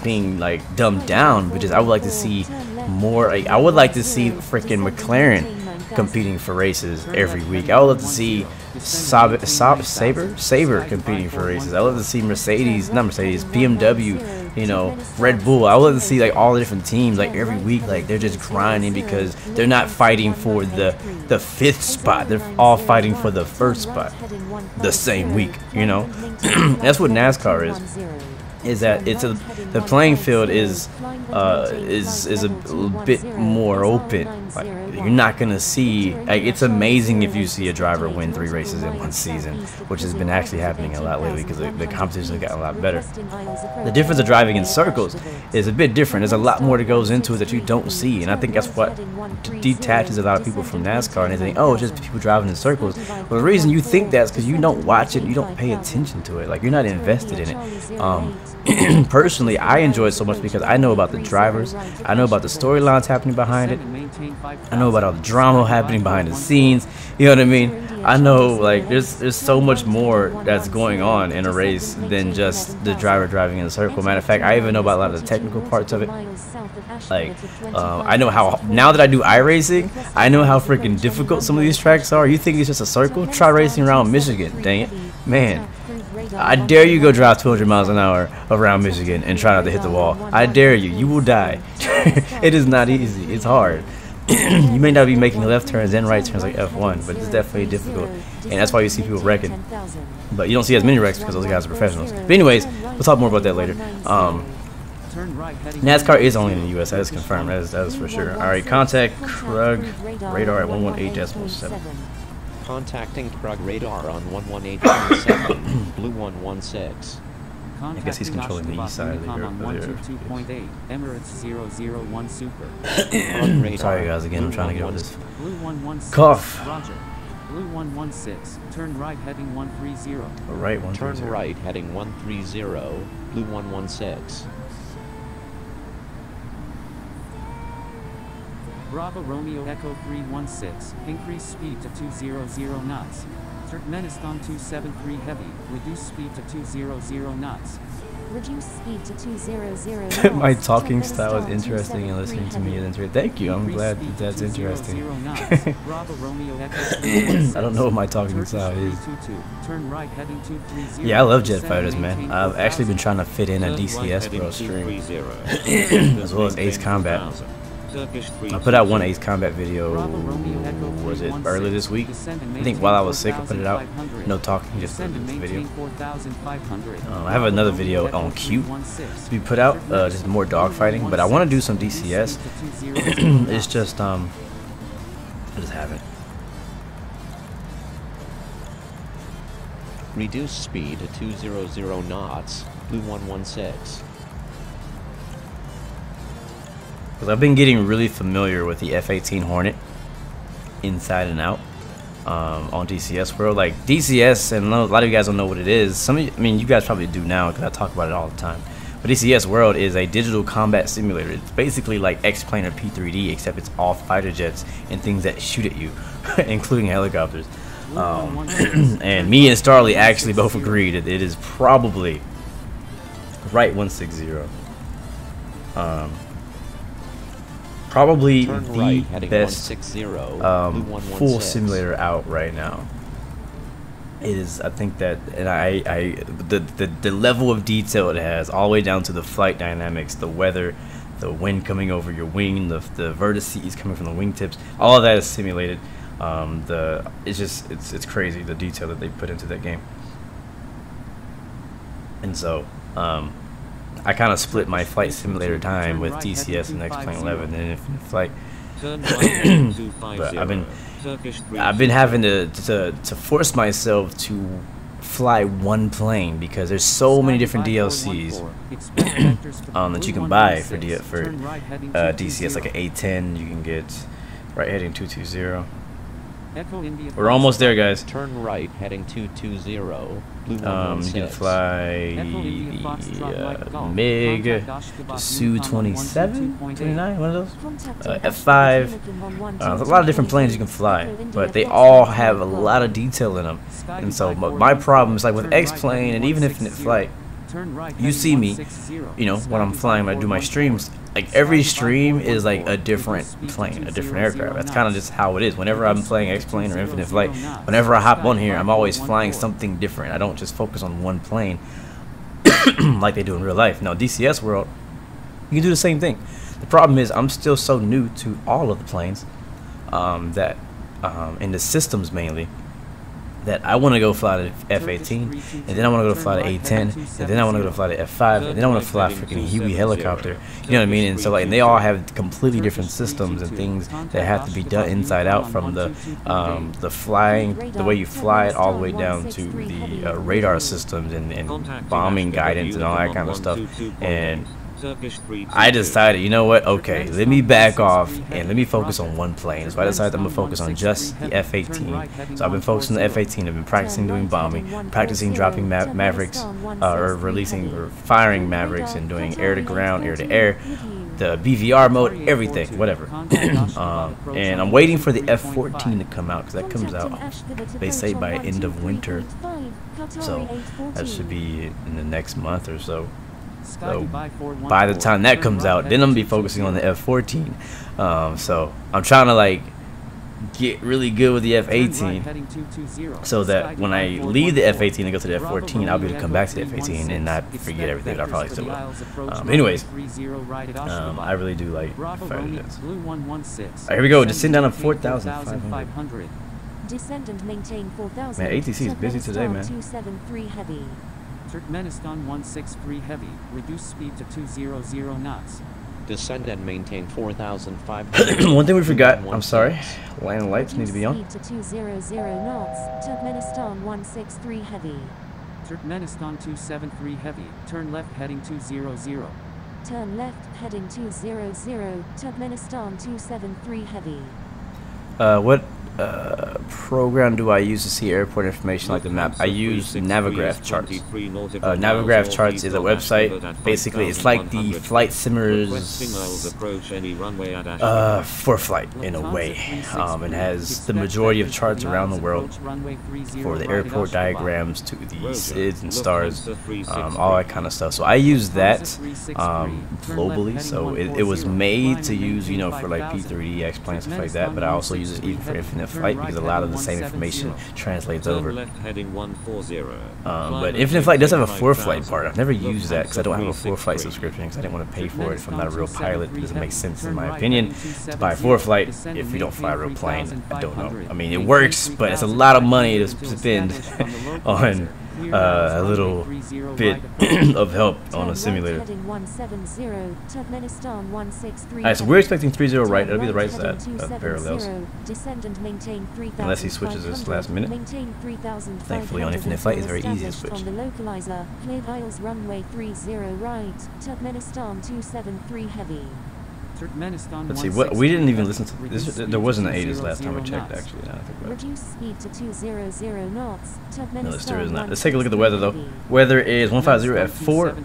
being like dumbed down, but just I would like to see more. Like, I would like to see freaking McLaren competing for races every week. I would love to see Saber competing for races. I would love to see BMW, you know, Red Bull. I would love to see like all the different teams like every week, like they're just grinding because they're not fighting for the 5th spot. They're all fighting for the 1st spot the same week, you know. That's what NASCAR is that it's the playing field is a bit more open. Like, you're not gonna see, like, it's amazing if you see a driver win 3 races in one season, which has been actually happening a lot lately because the competition has gotten a lot better. The difference of driving in circles is a bit different. There's a lot more that goes into it that you don't see, and I think that's what detaches a lot of people from NASCAR, and they think, oh, it's just people driving in circles. Well, the reason you think that is because you don't watch it, you don't pay attention to it, like you're not invested in it. Personally, I enjoy it so much because I know about the drivers, I know about the storylines happening behind it, I know about all the drama happening behind the scenes, you know what I mean? I know, like, there's so much more that's going on in a race than just the driver driving in a circle. Matter of fact, I even know about a lot of the technical parts of it. Like, I know how, now that I do iRacing, I know how freaking difficult some of these tracks are. You think it's just a circle? Try racing around Michigan, dang it. Man, I dare you go drive 200 miles an hour around Michigan and try not to hit the wall. I dare you. You will die. It is not easy. It's hard. You may not be making left turns and right turns like F1, but it's definitely difficult. And that's why you see people wrecking. But you don't see as many wrecks because those guys are professionals. But anyways, we'll talk more about that later. NASCAR is only in the US. That is confirmed. That is for sure. Alright, contact Krug radar at 118.7. Contacting Krug radar on 118.7, Blue 116. I guess he's controlling the east side of the Emirates 001 Super. Sorry guys, again, I'm trying to get over this Blue 116. cough. Roger. Blue 116. Turn right heading 130. Right, 130. Turn right heading 130, Blue 116. Bravo Romeo Echo 316. Increase speed to 200 knots. Turkmenistan 273 heavy. Reduce speed to 200 knots. Reduce speed to 200 knots. My talking style is interesting and listening to me is interesting. Thank you. I'm glad that that's interesting. I don't know what my talking style is. Yeah, I love jet fighters, man. I've actually been trying to fit in a DCS Pro stream as well as Ace Combat. I put out one Ace Combat video, was it earlier this week? I think while I was sick I put it out. No talking, just the video. I have another video on Q to be put out, just more dogfighting, but I want to do some DCS. It's just, I just haven't. Reduce speed to 200 knots, Blue 116. Because I've been getting really familiar with the F-18 Hornet inside and out on DCS World. Like DCS, and a lot of you guys don't know what it is. Some of you, I mean, you guys probably do now because I talk about it all the time. But DCS World is a digital combat simulator. It's basically like X-Plane or P3D, except it's all fighter jets and things that shoot at you, including helicopters. And me and Starly actually both agreed that it is probably right 160. Probably Turn the right, heading best 160, full simulator out right now. It is, I think that, and the level of detail it has, all the way down to the flight dynamics, the weather, the wind coming over your wing, the vertices coming from the wingtips, all of that is simulated. It's crazy the detail that they put into that game. And so I kind of split my flight simulator time with DCS and X-Plane 11 and Infinite Flight. But I've been having to force myself to fly one plane because there's so many different DLCs that you can buy for DCS, like an A10 you can get right heading 220. We're almost there, guys. Turn right, heading 220. Blue you can fly MiG, Su-27, 29, one of those. F5. There's a lot of different planes you can fly, but they all have a lot of detail in them. And so my problem is, like with X-Plane and even Infinite Flight, you see me, you know, when I'm flying, when I do my streams, like every stream is like a different plane, a different aircraft. That's kind of just how it is. Whenever I'm playing X-Plane or Infinite Flight, whenever I hop on here, I'm always flying something different. I don't just focus on one plane like they do in real life. No, DCS world, you can do the same thing. The problem is I'm still so new to all of the planes that in the systems mainly, that I want to go fly the F-18, and then I want to go fly the A-10, and then I want to go fly the F-5, and then I want to fly freaking Huey helicopter. You know what I mean? And so, like, and they all have completely different systems and things that have to be done inside out, from the flying, the way you fly it, all the way down to the radar systems and bombing guidance and all that kind of stuff. And I decided, you know what, okay, let me back off and let me focus on one plane. So I decided I'm going to focus on just the F-18. So I've been focusing on the F-18. I've been practicing doing bombing, practicing dropping Mavericks, or releasing or firing Mavericks, and doing air-to-ground, air-to-air, the BVR mode, everything, whatever. And I'm waiting for the F-14 to come out, because that comes out, they say, by end of winter. So that should be in the next month or so. So by the time that comes out, then I'm gonna be focusing on the F-14. So I'm trying to like get really good with the F-18, so that when I leave the F-18 and go to the F-14, I'll be able to come back to the F-18 and not forget everything that I probably still will. Anyways, I really do like fighter jets. Alright, here we go. Descend down to 4,500. Descend and maintain 4,000. Man, ATC is busy today, man. 273 heavy. Turkmenistan 163 heavy, reduce speed to 200 knots. Descend and maintain 4,500. One thing we forgot, I'm sorry, landing lights need to be on. Speed to 200 knots. Turkmenistan 163 heavy. Turkmenistan 273 heavy, turn left heading 200. Turn left heading 200. Turkmenistan 273 heavy. What program do I use to see airport information like the map? I use Navigraph Charts. Navigraph Charts is a website. Basically, it's like the flight simmers for flight in a way. It has the majority of charts around the world for the airport diagrams to the SIDs and stars, all that kind of stuff. So I use that globally. So it was made to use, you know, for like P3D, X-Plane, stuff like that. But I also use it even for Infinite Flight, because a lot of the same information translates over. But Infinite Flight does have a ForeFlight part. I've never used that because I don't have a ForeFlight subscription, because I didn't want to pay for it if I'm not a real pilot. It doesn't make sense, in my opinion, to buy ForeFlight if you don't fly a real plane. I don't know. I mean, it works, but it's a lot of money to spend on a little bit of help on a simulator. Alright, so we're expecting 30 right. That'll be the right side of parallels. Unless he switches this last minute. Thankfully on Infinite Flight it's very easy to switch. Runway 30 right. Turkmenistan 273 heavy. Let's see, what we didn't even listen to this. There wasn't an 80s last time we checked, actually. Now I think about it. Reduce speed to 200 knots. No, there is not. Let's take a look at the weather though. Weather is 150 at 4,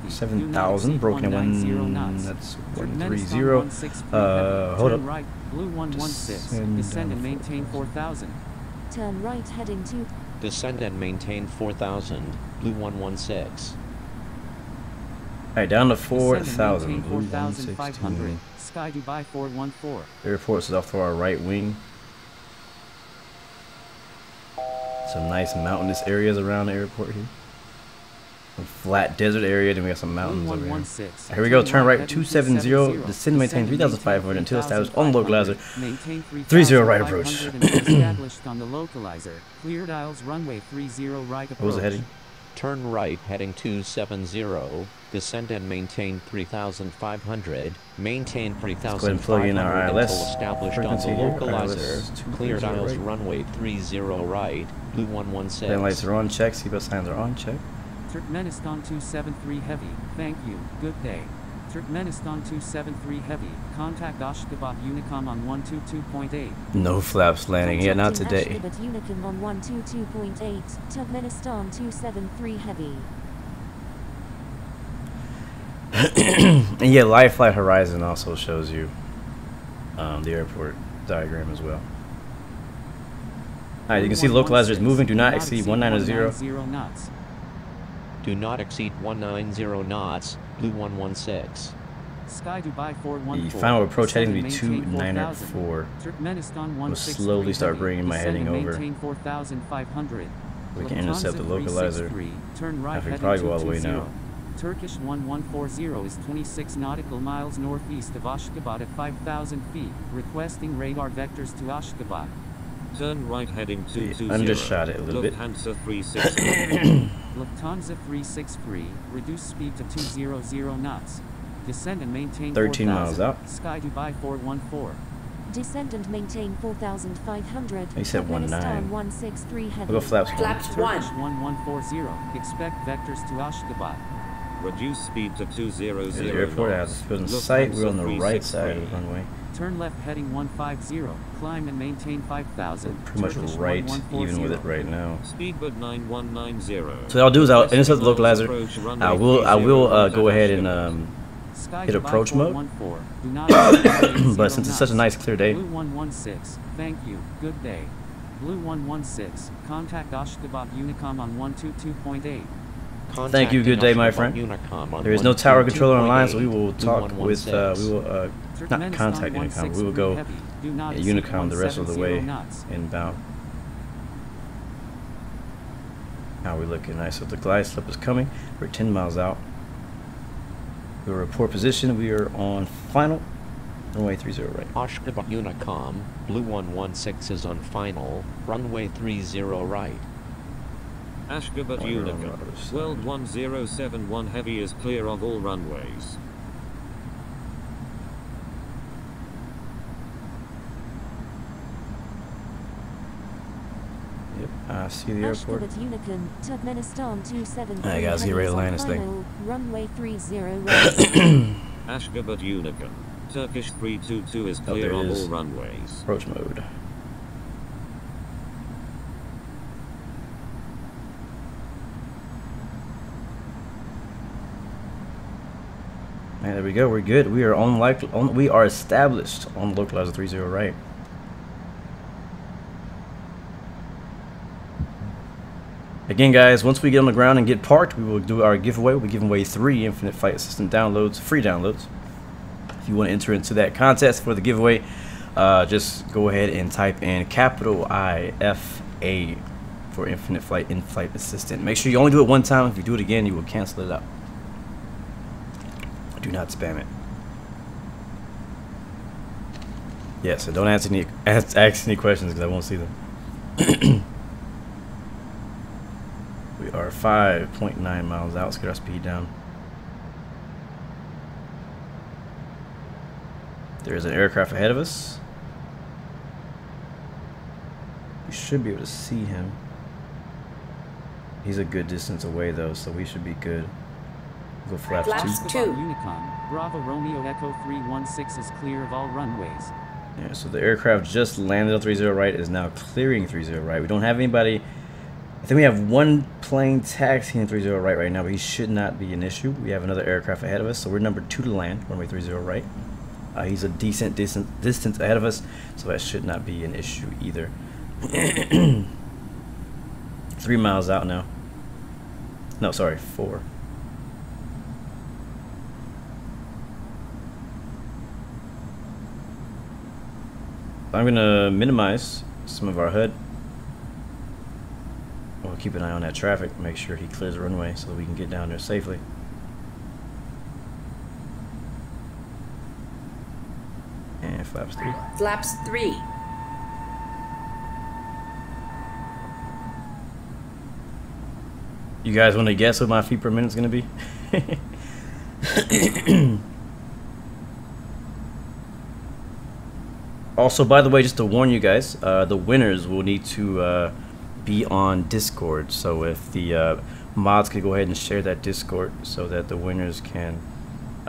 7,000, broken 1, that's 130. Hold up. Blue 116, descend and maintain 4,000. Turn right heading to. Descend and maintain 4,000. Blue 116. Alright, down to 4,000. 4,500. Sky Dubai 414. Airport is off to our right wing. Some nice mountainous areas around the airport here. Some flat desert area, then we got some mountains over here. Here we go, turn right 270, descend and maintain 3,500 until established on the localizer. 30 right approach. Established on the localizer. Cleared aisles runway 30 right approach. What was the heading? Turn right heading 270, descend and maintain 3,500, maintain 3,500 until established on the localizer, cleared aisles runway 30 right, blue 116. Then lights are on, check, seatbelt signs are on, check. Turkmenistan 273 heavy, thank you, good day. Turkmenistan 273 heavy, contact Ashgabat Unicom on 122.8. No flaps landing, yeah, not today. Ashgabat Unicom on 122.8, Turkmenistan 273 heavy. And yeah, Live Flight Horizon also shows you the airport diagram as well. Alright, you can see the localizer is moving, do not exceed 190 knots. Do not exceed 190 knots, blue 116. Sky Dubai 414. The final approach heading to be 294. We'll slowly start bringing my heading over. 4,500. We can intercept the localizer. Turn right, I can probably go all the way now. Turkish 1140 is 26 nautical miles northeast of Ashgabat at 5,000 feet, requesting radar vectors to Ashgabat. Turn right heading 220. Undershot it a little bit. Lufthansa 363. Lufthansa 363, reduce speed to 200 knots. Descend and maintain 13 miles out. Sky Dubai 414. Descend and maintain 4,500. He said 19. 163 heavy. We'll go flaps 1. Flaps 1. 1140, expect vectors to Ashgabat. Reduce speed to 200 The airport has field in sight. We're on the right side of the runway. Turn left heading 150, climb and maintain 5,000. Pretty much right, even with it right now. Speedbird 9190. So what I'll do is I'll intercept the localizer. I will go ahead and hit approach mode. But since it's such a nice clear day, Blue 116, thank you, good day. Blue 116, contact Ashgabat Unicom on 122.8. thank you, good day, my friend. There is no tower controller online, so we will talk with, not contact Unicom, we will go at Unicom the rest of the way inbound. How are we looking? Nice, so the glide slope is coming. We're 10 miles out. We report position, we are on final, runway 30 right. Ashgabat Unicom, blue 116 is on final, runway 30 right. Ashgabat Unicom, World 1071 heavy is clear of all runways. Yep, I see the airport. Ashgabat Unicom, Turkmenistan 273. Alright guys, get ready to land this thing. Runway 30 right. Ashgabat Unicom, Turkish 322 is clear of all runways. Approach mode. And there we go. We're good. We are we are established on the localizer 30 right. Again, guys, once we get on the ground and get parked, we will do our giveaway. We'll be giving away 3 Infinite Flight Assistant downloads, free downloads. If you want to enter into that contest for the giveaway, just go ahead and type in capital IFA for Infinite Flight In-Flight Assistant. Make sure you only do it one time. If you do it again, you will cancel it out. Do not spam it. Yeah, so don't ask any questions because I won't see them. We are 5.9 miles out. Let's get our speed down. There is an aircraft ahead of us. We should be able to see him. He's a good distance away though, so we should be good. Go flaps 2. Unicom, Bravo Romeo Echo 316 is clear of all runways. Yeah, so the aircraft just landed on 30 right, is now clearing 30 right. We don't have anybody. I think we have one plane taxiing 30 right now, but he should not be an issue. We have another aircraft ahead of us, so we're number 2 to land, runway 30 right. He's a decent distance ahead of us, so that should not be an issue either. 3 miles out now. No, sorry, 4. I'm gonna minimize some of our HUD. We'll keep an eye on that traffic, make sure he clears the runway so that we can get down there safely. And flaps 3. Flaps 3. You guys want to guess what my feet per minute is going to be? Also, by the way, just to warn you guys, the winners will need to be on Discord. So if the mods could go ahead and share that Discord so that the winners can,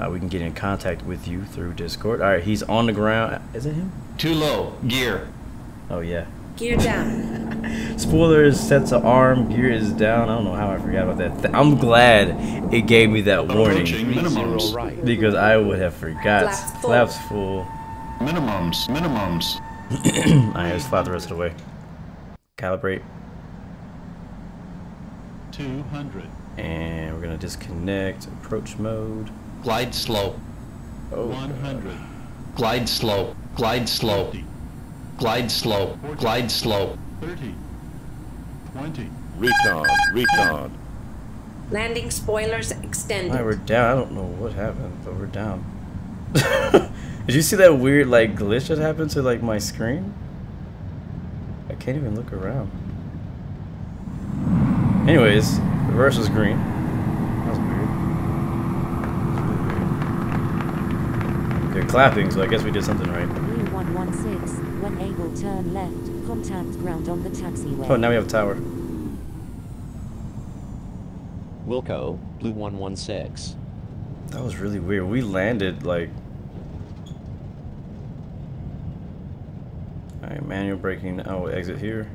we can get in contact with you through Discord. All right, he's on the ground. Is it him? Too low. Gear. Oh, yeah. Gear down. Spoiler is set to arm, gear is down. I don't know how I forgot about that. I'm glad it gave me that warning Minimums. because I would have forgot. Flaps full. Minimums. Minimums. Alright, let's fly the rest of the way. Calibrate. 200. And we're gonna disconnect. Approach mode. Glide slow. Oh, 100. Glide slow. Glide slow. 50. Glide slow. 40. Glide slow. 30. 20. Retard. Retard. Landing spoilers extended. Alright, we're down. I don't know what happened, but we're down. Did you see that weird like glitch that happened to like my screen? I can't even look around. Anyways, reverse is green. That was weird. Good clapping, so I guess we did something right. Blue 116, when able turn left, contact ground on the taxiway. Oh, now we have a tower. Wilco, Blue 116. That was really weird. We landed like... Alright, manual braking. Oh, we'll exit here.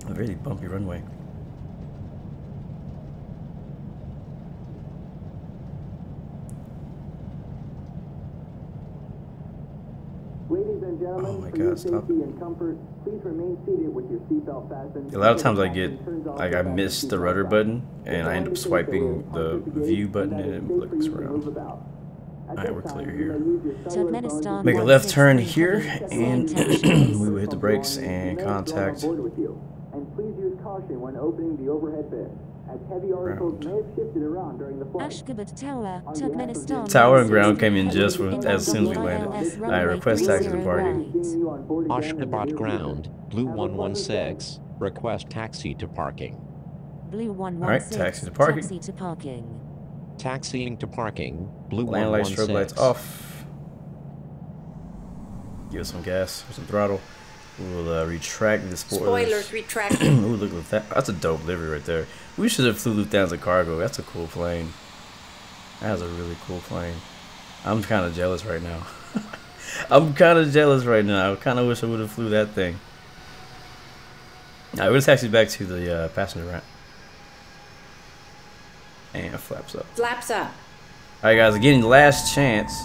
A really bumpy runway. Ladies and gentlemen, oh my for your God, stop. safety and comfort, please remain seated with your seatbelt fastened. A lot of times I get, like, I miss the rudder button and I end up swiping the view button and it looks around. Alright, we're clear here. Make a left turn here and we will hit the brakes and contact. And please use caution when opening the overhead bin, as heavy articles may have shifted around during the flight. Ashgabat Tower, Turkmenistan. Tower and ground came in just as soon as we landed. I request taxi to parking. Ashgabat ground, Blue 116. Request taxi to parking. Blue 116. Alright, taxi to parking. Taxi to parking. Taxiing to parking, Blue Land lights, 116. strobe lights off. Give us some gas or some throttle. We'll retract the spoilers. Spoilers retracting. Ooh, look at that. That's a dope livery right there. We should have flew Lufthansa cargo. That's a cool plane. That's a really cool plane. I'm kind of jealous right now. I'm kind of jealous right now. I kind of wish I would have flew that thing. Alright, we'll taxi back to the passenger ramp. And flaps up. Flaps up. Alright guys, again, last chance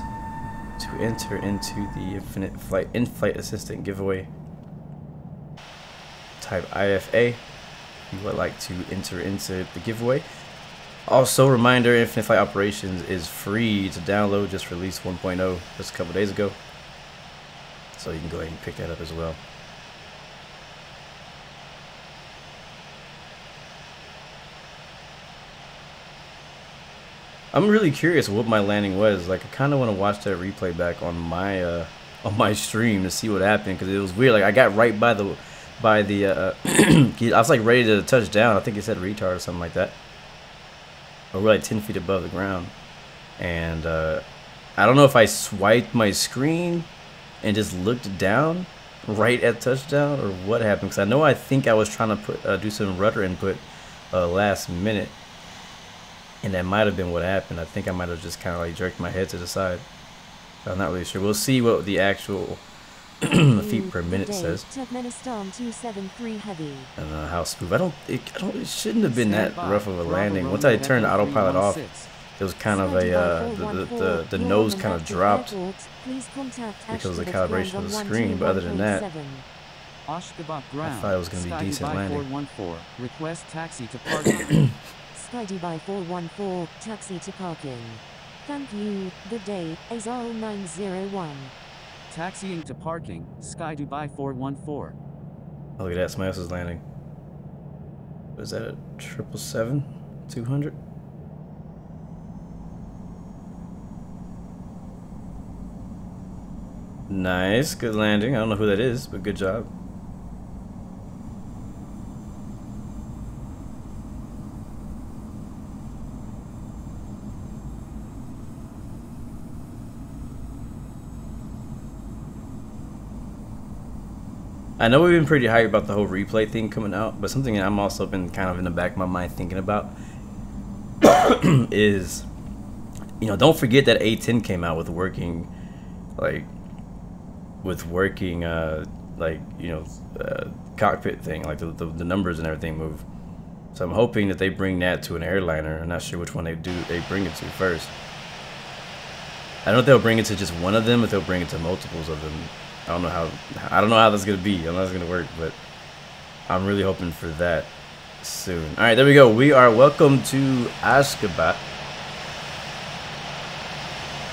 to enter into the infinite flight in-flight assistant giveaway. Type IFA if you would like to enter into the giveaway. Also, reminder, Infinite Flight Operations is free to download, just released 1.0 just a couple days ago. So you can go ahead and pick that up as well. I'm really curious what my landing was. Like, I kind of want to watch that replay back on my stream to see what happened, because it was weird. Like, I got right by the I was like ready to touch down. I think it said retard or something like that. Or we're like 10 feet above the ground, and I don't know if I swiped my screen and just looked down right at touchdown or what happened, because I think I was trying to do some rudder input last minute. And that might have been what happened. I think I might have just kind of like jerked my head to the side. I'm not really sure. We'll see what the actual feet per minute says. Turkmenistan 273 heavy. And how smooth. It shouldn't have been that rough of a landing. Once I turned the autopilot off, it was kind of a the nose kind of dropped because of the calibration of the screen. But other than that, Ashgabat I ground. thought it was going to be a decent landing. 414. Request taxi to parking. Sky Dubai 414, taxi to parking. Thank you, good day, Azal 901. Taxiing to parking, Sky Dubai 414. Oh, look at that, somebody else is landing. What is that, a 777? 200? Nice, good landing. I don't know who that is, but good job. I know we've been pretty hyped about the whole replay thing coming out, but something I'm also been kind of in the back of my mind thinking about is, you know, don't forget that A10 came out with working, like, cockpit thing, like the numbers and everything move. So I'm hoping that they bring that to an airliner. I'm not sure which one they bring it to first. I don't know if they'll bring it to just one of them, if they'll bring it to multiples of them. I don't know how that's gonna be. I don't know how it's gonna work, but I'm really hoping for that soon. All right, there we go. We are welcome to Ashgabat.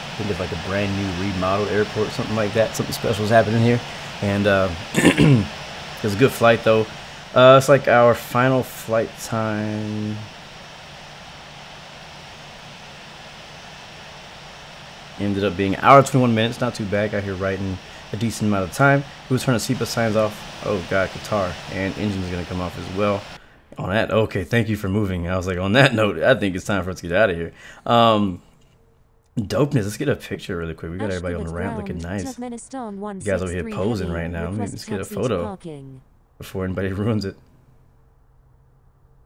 I think it's like a brand new remodeled airport, something like that. Something special is happening here, and it was a good flight though. It's like our final flight time. Ended up being an hour 21 minutes. Not too bad. Got here right in a decent amount of time. We will turn the seatbelt signs off. Oh god, Qatar, and engine's gonna come off as well. On that, okay, thank you for moving. I was like, on that note, I think it's time for us to get out of here. Dopeness. Let's get a picture really quick. We got everybody on the ramp looking nice. You guys over here posing right now. Let's get a photo before anybody ruins it.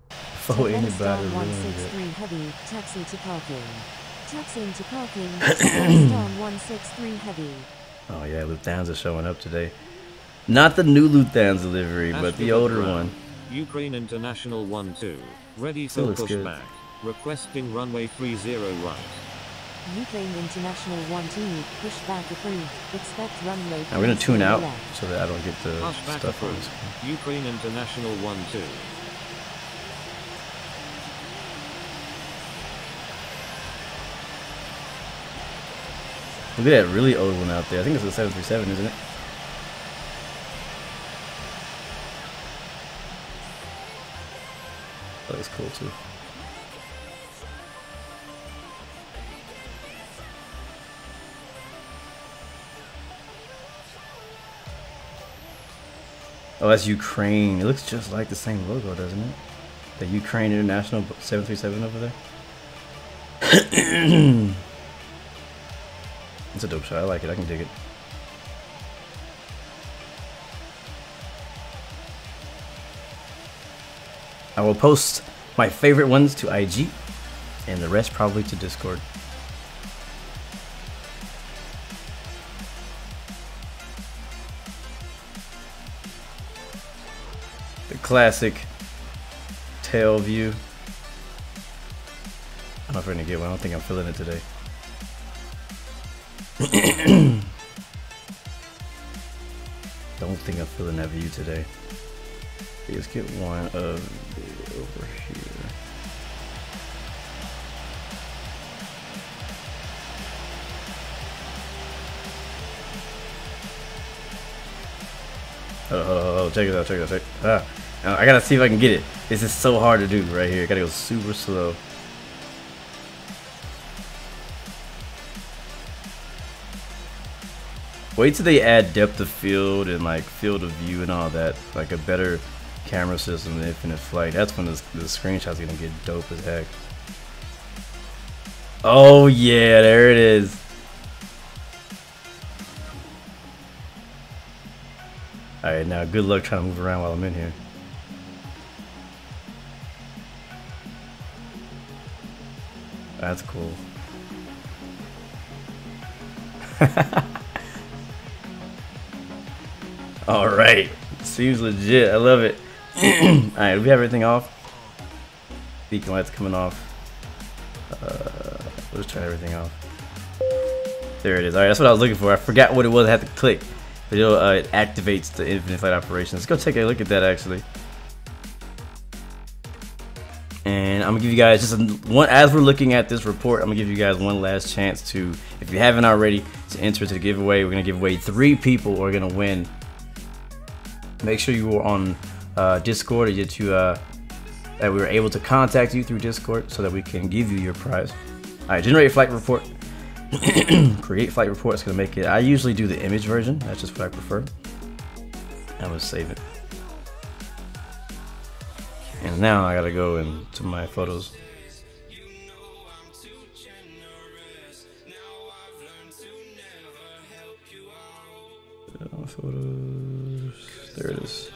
Before anybody ruins it. Heavy, taxi to parking. Taxiing to parking, Turkmenistan 163 Heavy. Oh yeah, Lufthansa showing up today. Not the new Lufthansa delivery, but the older one. Ukraine International 12, ready for pushback. Requesting runway 30 right. Ukraine International 12, pushback approved. Expect runway. I'm gonna tune out so that I don't get the pushback stuff on this. Ukraine International 12. Look at that really old one out there. I think it's a 737, isn't it? That looks cool too. Oh, that's Ukraine. It looks just like the same logo, doesn't it? The Ukraine International 737 over there. It's a dope shot. I like it. I can dig it. I will post my favorite ones to IG and the rest probably to Discord. The classic tail view. I don't know if we're gonna get one. I don't think I'm feeling it today. Don't think I'm feeling that view today. Let's get one of over here. Oh, check it out, check it out, check it out. I gotta see if I can get it. This is so hard to do right here. I gotta go super slow. Wait till they add depth of field and like field of view and all that, like a better camera system than Infinite Flight. That's when the screenshot's gonna get dope as heck. Oh yeah, there it is. Alright, now good luck trying to move around while I'm in here. That's cool. Alright, seems legit. I love it. Alright, we have everything off. Beacon lights coming off. We'll just turn everything off. There it is. Alright, that's what I was looking for. I forgot what it was. I had to click. But it activates the infinite flight operation. Let's go take a look at that actually. And I'm gonna give you guys just one, as we're looking at this report, I'm gonna give you guys one last chance to, if you haven't already, to enter to the giveaway. We're gonna give away 3 people who are gonna win. Make sure you are on Discord to get you that we were able to contact you through Discord so that we can give you your prize. All right, generate flight report. Create flight report. It's gonna make it. I usually do the image version. That's just what I prefer. I'm gonna save it. And now I gotta go into my photos. Photos. There it is.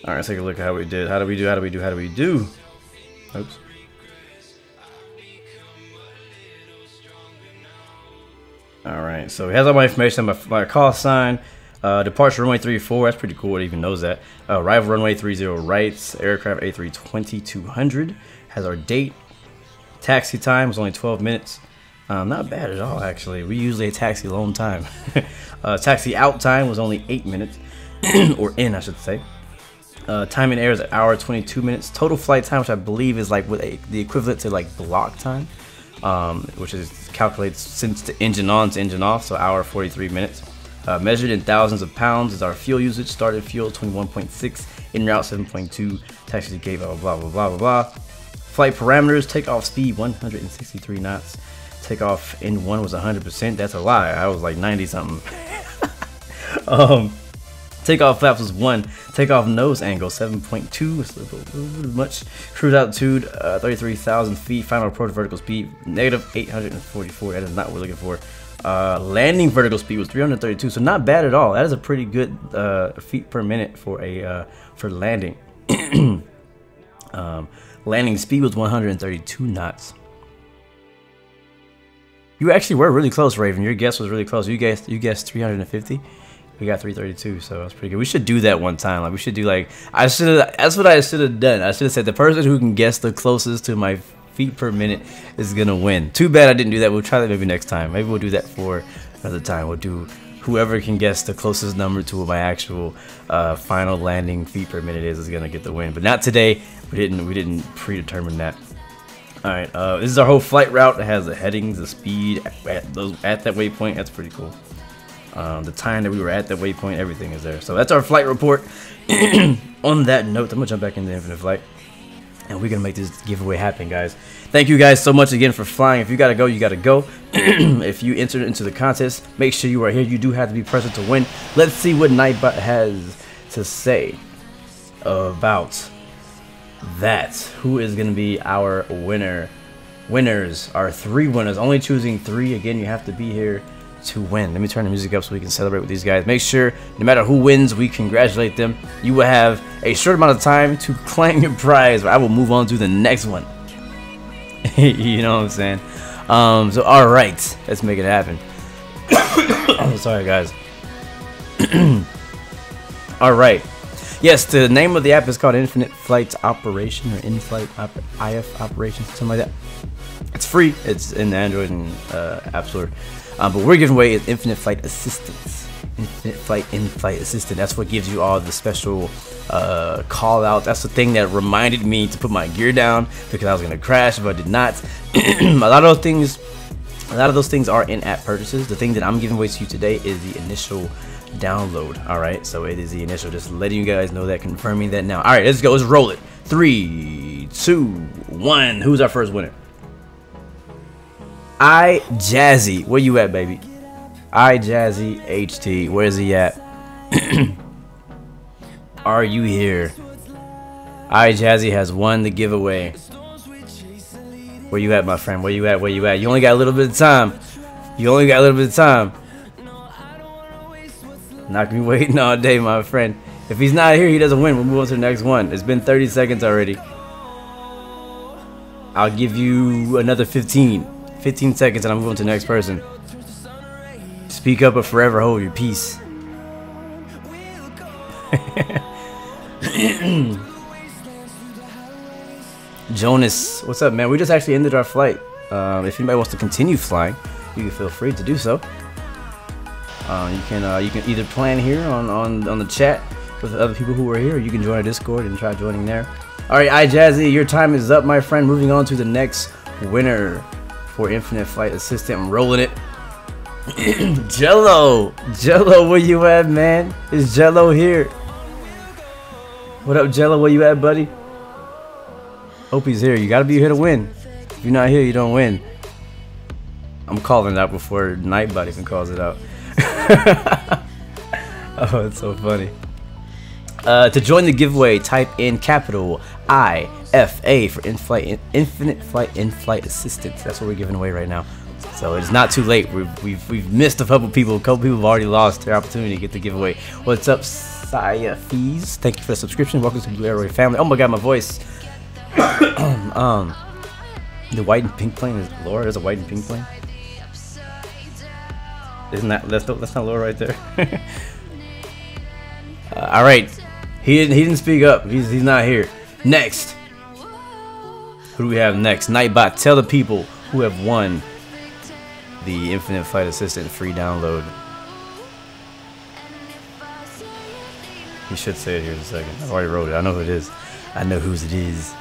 All right, let's take a look at how we did. How do we do? How do we do? How do we do? Oops. All right, so it has all my information, my call sign, departure runway 34. That's pretty cool. It even knows that. Arrival runway 30 right. Aircraft A320 200 has our date. Taxi time was only 12 minutes. Not bad at all, actually. We usually taxi a long time. Taxi out time was only 8 minutes, or in, I should say. Time in air is 1 hour 22 minutes. Total flight time, which I believe is like the equivalent to like block time, which is calculates since the engine on to engine off, so 1 hour 43 minutes. Measured in thousands of pounds is our fuel usage. Started fuel 21.6, en route 7.2, taxi gate blah blah blah blah blah blah. Flight parameters: takeoff speed 163 knots. Takeoff in 1 was 100%. That's a lie. I was like 90 something. Takeoff flaps was 1. Takeoff nose angle 7.2. It's a little much. Cruise altitude 33,000 feet. Final approach vertical speed -844. That is not what we're looking for. Landing vertical speed was 332. So not bad at all. That is a pretty good feet per minute for a for landing. Landing speed was 132 knots. You actually were really close, Raven. Your guess was really close. You guessed 350. We got 332, so that's pretty good. We should do that one time. Like we should do like that's what I should have done. I should have said the person who can guess the closest to my feet per minute is gonna win. Too bad I didn't do that. We'll try that maybe next time. Maybe we'll do that for another time. We'll do whoever can guess the closest number to what my actual final landing feet per minute is gonna get the win. But not today. We didn't predetermine that. All right, this is our whole flight route. It has the headings, the speed at that waypoint. That's pretty cool. The time that we were at that waypoint, everything is there. So that's our flight report. On that note, I'm gonna jump back into Infinite Flight, and we're gonna make this giveaway happen, guys. Thank you guys so much again for flying. If you gotta go, you gotta go. If you entered into the contest, make sure you are here. You do have to be present to win. Let's see what Nightbot has to say about that. Who is going to be our winner? Winners are 3 winners. Only choosing 3. Again, you have to be here to win. Let me turn the music up so we can celebrate with these guys. Make sure no matter who wins, we congratulate them. You will have a short amount of time to claim your prize, or I will move on to the next one. You know what I'm saying? So all right, let's make it happen. Oh, sorry guys. All right. Yes, the name of the app is called Infinite Flight Operation, or In-Flight IF Operation, something like that. It's free. It's in the Android and App Store. But we're giving away Infinite Flight Assistance. Infinite Flight In-Flight Assistant. That's what gives you all the special call out. That's the thing that reminded me to put my gear down because I was going to crash, but I did not. A lot of those things are in-app purchases. The thing that I'm giving away to you today is the initial download. All right, so it is the initial, just letting you guys know that, confirming that now. All right, let's go, let's roll it. 3, 2, 1. Who's our first winner? Jazzy, where you at, baby? Jazzy HT, where's he at? Are you here? Jazzy has won the giveaway. Where you at, my friend? Where you at? Where you at? You only got a little bit of time. Not gonna be waiting all day, my friend. If he's not here, he doesn't win. We'll move on to the next one. It's been 30 seconds already. I'll give you another 15 seconds and I'll move on to the next person. Speak up or forever hold your peace. Jonas, what's up, man? We just actually ended our flight. If anybody wants to continue flying, you can feel free to do so. You can either plan here on the chat with other people who are here, or you can join our Discord and try joining there. All right, Jazzy, your time is up, my friend. Moving on to the next winner for Infinite Flight Assistant. I'm rolling it. Jello, where you at, man? Is Jello here? What up, Jello? Where you at, buddy? Hope he's here. You gotta be here to win. If you're not here, you don't win. I'm calling it out before Nightbot even calls it out. Oh, it's so funny. To join the giveaway, type in capital IFA for Infinite Flight In-Flight Assistance. That's what we're giving away right now. So it's not too late. We've missed a couple people. A couple people have already lost their opportunity to get the giveaway. What's up, Saya Fees? Thank you for the subscription. Welcome to the Blue Arrow family. Oh my God, my voice. The white and pink plane is Laura. There's a white and pink plane. Isn't that's not Laura right there? All right, he didn't speak up. He's not here. Next, who do we have next? Nightbot, tell the people who have won the Infinite Flight Assistant free download. He should say it here in a second. I already wrote it. I know who it is. I know whose it is.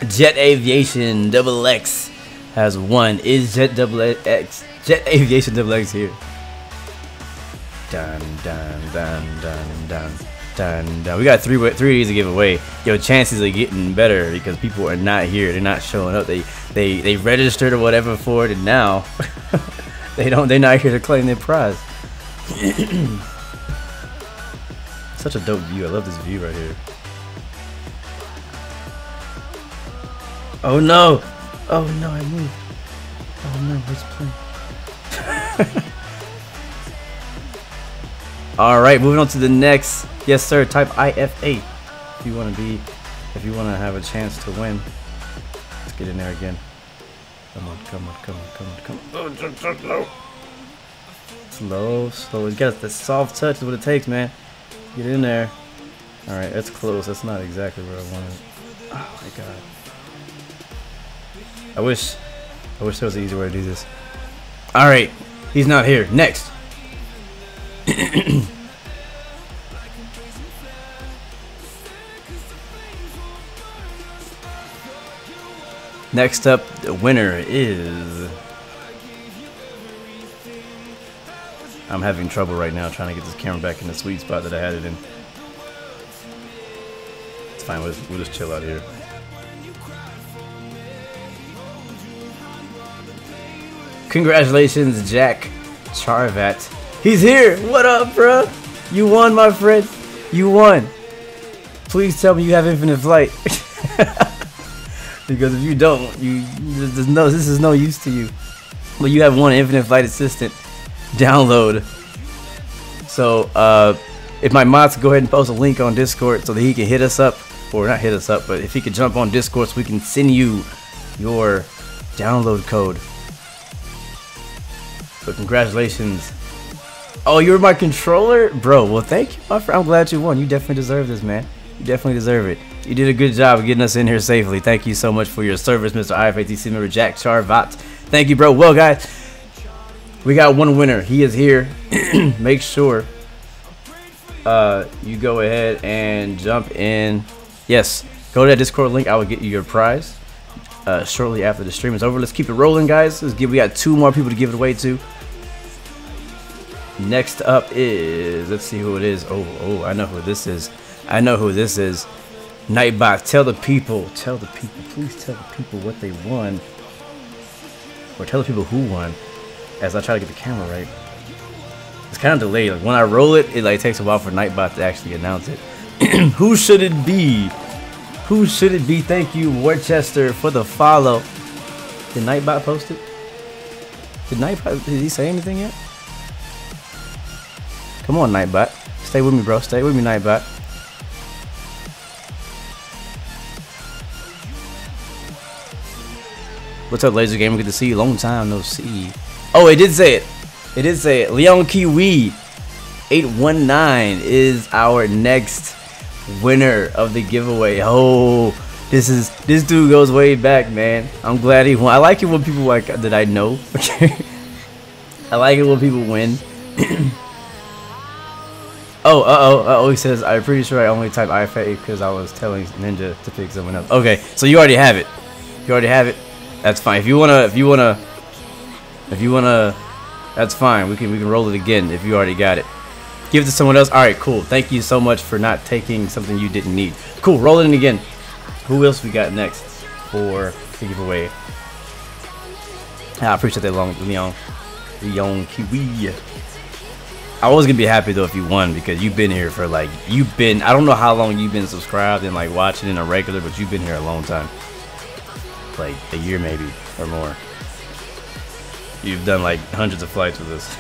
Jet Aviation XX has won. Is Jet Aviation XX here? Dun dun dun dun dun dun dun. We got three days to give away. Yo, chances are getting better because people are not here. They're not showing up. They registered or whatever for it, and now they're not here to claim their prize. Such a dope view. I love this view right here. Oh no! Oh no, I moved. Oh no, where's the plane? Alright, moving on to the next. Yes sir, type IFA if you wanna have a chance to win. Let's get in there again. Come on. Oh, slow. You got the soft touch is what it takes, man. Get in there. Alright, that's close. That's not exactly where I wanted. Oh my God. I wish there was an easy way to do this. Alright, he's not here. Next. Next up, the winner is... I'm having trouble right now trying to get this camera back in the sweet spot that I had it in. It's fine, we'll just chill out here. Congratulations, Jack Charvat. He's here! What up, bruh? You won, my friend. You won. Please tell me you have infinite flight. Because if you don't, this is no use to you. But you have one infinite flight assistant download. So if my mods go ahead and post a link on Discord so that he can hit us up, or not hit us up, but if he could jump on Discord so we can send you your download code. But congratulations. Oh, you're my controller? Bro, well thank you, my friend. I'm glad you won. You definitely deserve this, man. You definitely deserve it. You did a good job of getting us in here safely. Thank you so much for your service, Mr. IFATC member Jack Charvat. Thank you, bro. Well, guys, we got one winner. He is here. Make sure you go ahead and jump in. Yes, go to that Discord link. I will get you your prize shortly after the stream is over. Let's keep it rolling, guys. We got 2 more people to give it away to. Next up is, let's see who it is. Oh, I know who this is. Nightbot, tell the people, please tell the people what they won. Or tell the people who won as I try to get the camera right. It's kind of delayed. Like when I roll it, it like takes a while for Nightbot to actually announce it. Who should it be? Who should it be? Thank you, Worcester, for the follow. Did Nightbot post it? Did he say anything yet? Come on, Nightbot. Stay with me, bro. Stay with me, Nightbot. What's up, Laser Gamer? Good to see you. Long time no see. Oh, it did say it. It did say it. Leon Kiwi 819 is our next winner of the giveaway. Oh, this dude goes way back, man. I'm glad he won. I like it when people like that I know. Okay. I like it when people win. Oh, he says, I'm pretty sure I only typed IFA because I was telling Ninja to pick someone else. Okay, so you already have it. You already have it. That's fine. If you wanna That's fine. We can roll it again if you already got it. Give it to someone else. All right, cool. Thank you so much for not taking something you didn't need. Cool. Roll it in again. Who else we got next for the giveaway? I appreciate that long Kiwi. I was gonna be happy though if you won, because you've been here for like, I don't know how long you've been subscribed and like watching in a regular, but you've been here a long time, like a year maybe or more. You've done like hundreds of flights with us.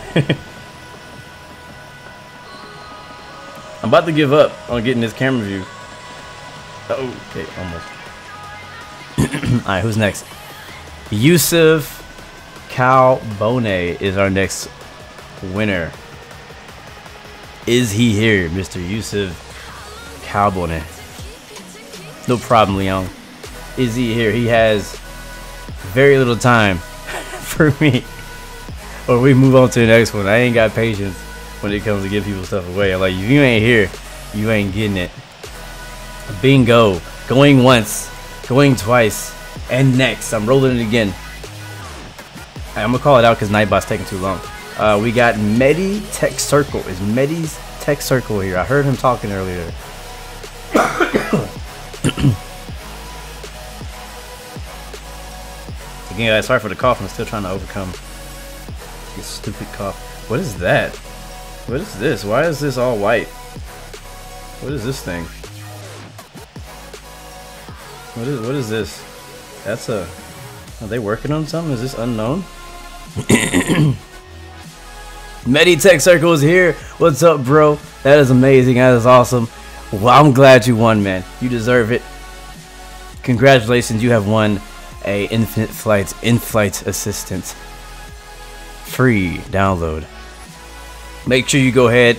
I'm about to give up on getting this camera view. Oh, okay, almost. All right, who's next? Yusuf Calbone is our next winner. Is he here, Mr. Yusuf Calbone? No problem, Leon. Is he here? He has very little time for me. Or we move on to the next one. I ain't got patience when it comes to give people stuff away. Like, if you ain't here, you ain't getting it. Bingo. Going once, going twice, and next. I'm rolling it again. I'm gonna call it out because Nightbot's taking too long. We got Medi Tech Circle. Is Medi's Tech Circle here? I heard him talking earlier. Again, guys, sorry for the cough. I'm still trying to overcome this stupid cough. What is that? What is this? Why is this all white? What is this thing? What is this? That's a... Are they working on something? Is this unknown? Meditech Circle is here. What's up, bro? That is amazing. That is awesome. Well, I'm glad you won, man. You deserve it. Congratulations. You have won a Infinite Flights in-flight assistant free download. Make sure you go ahead,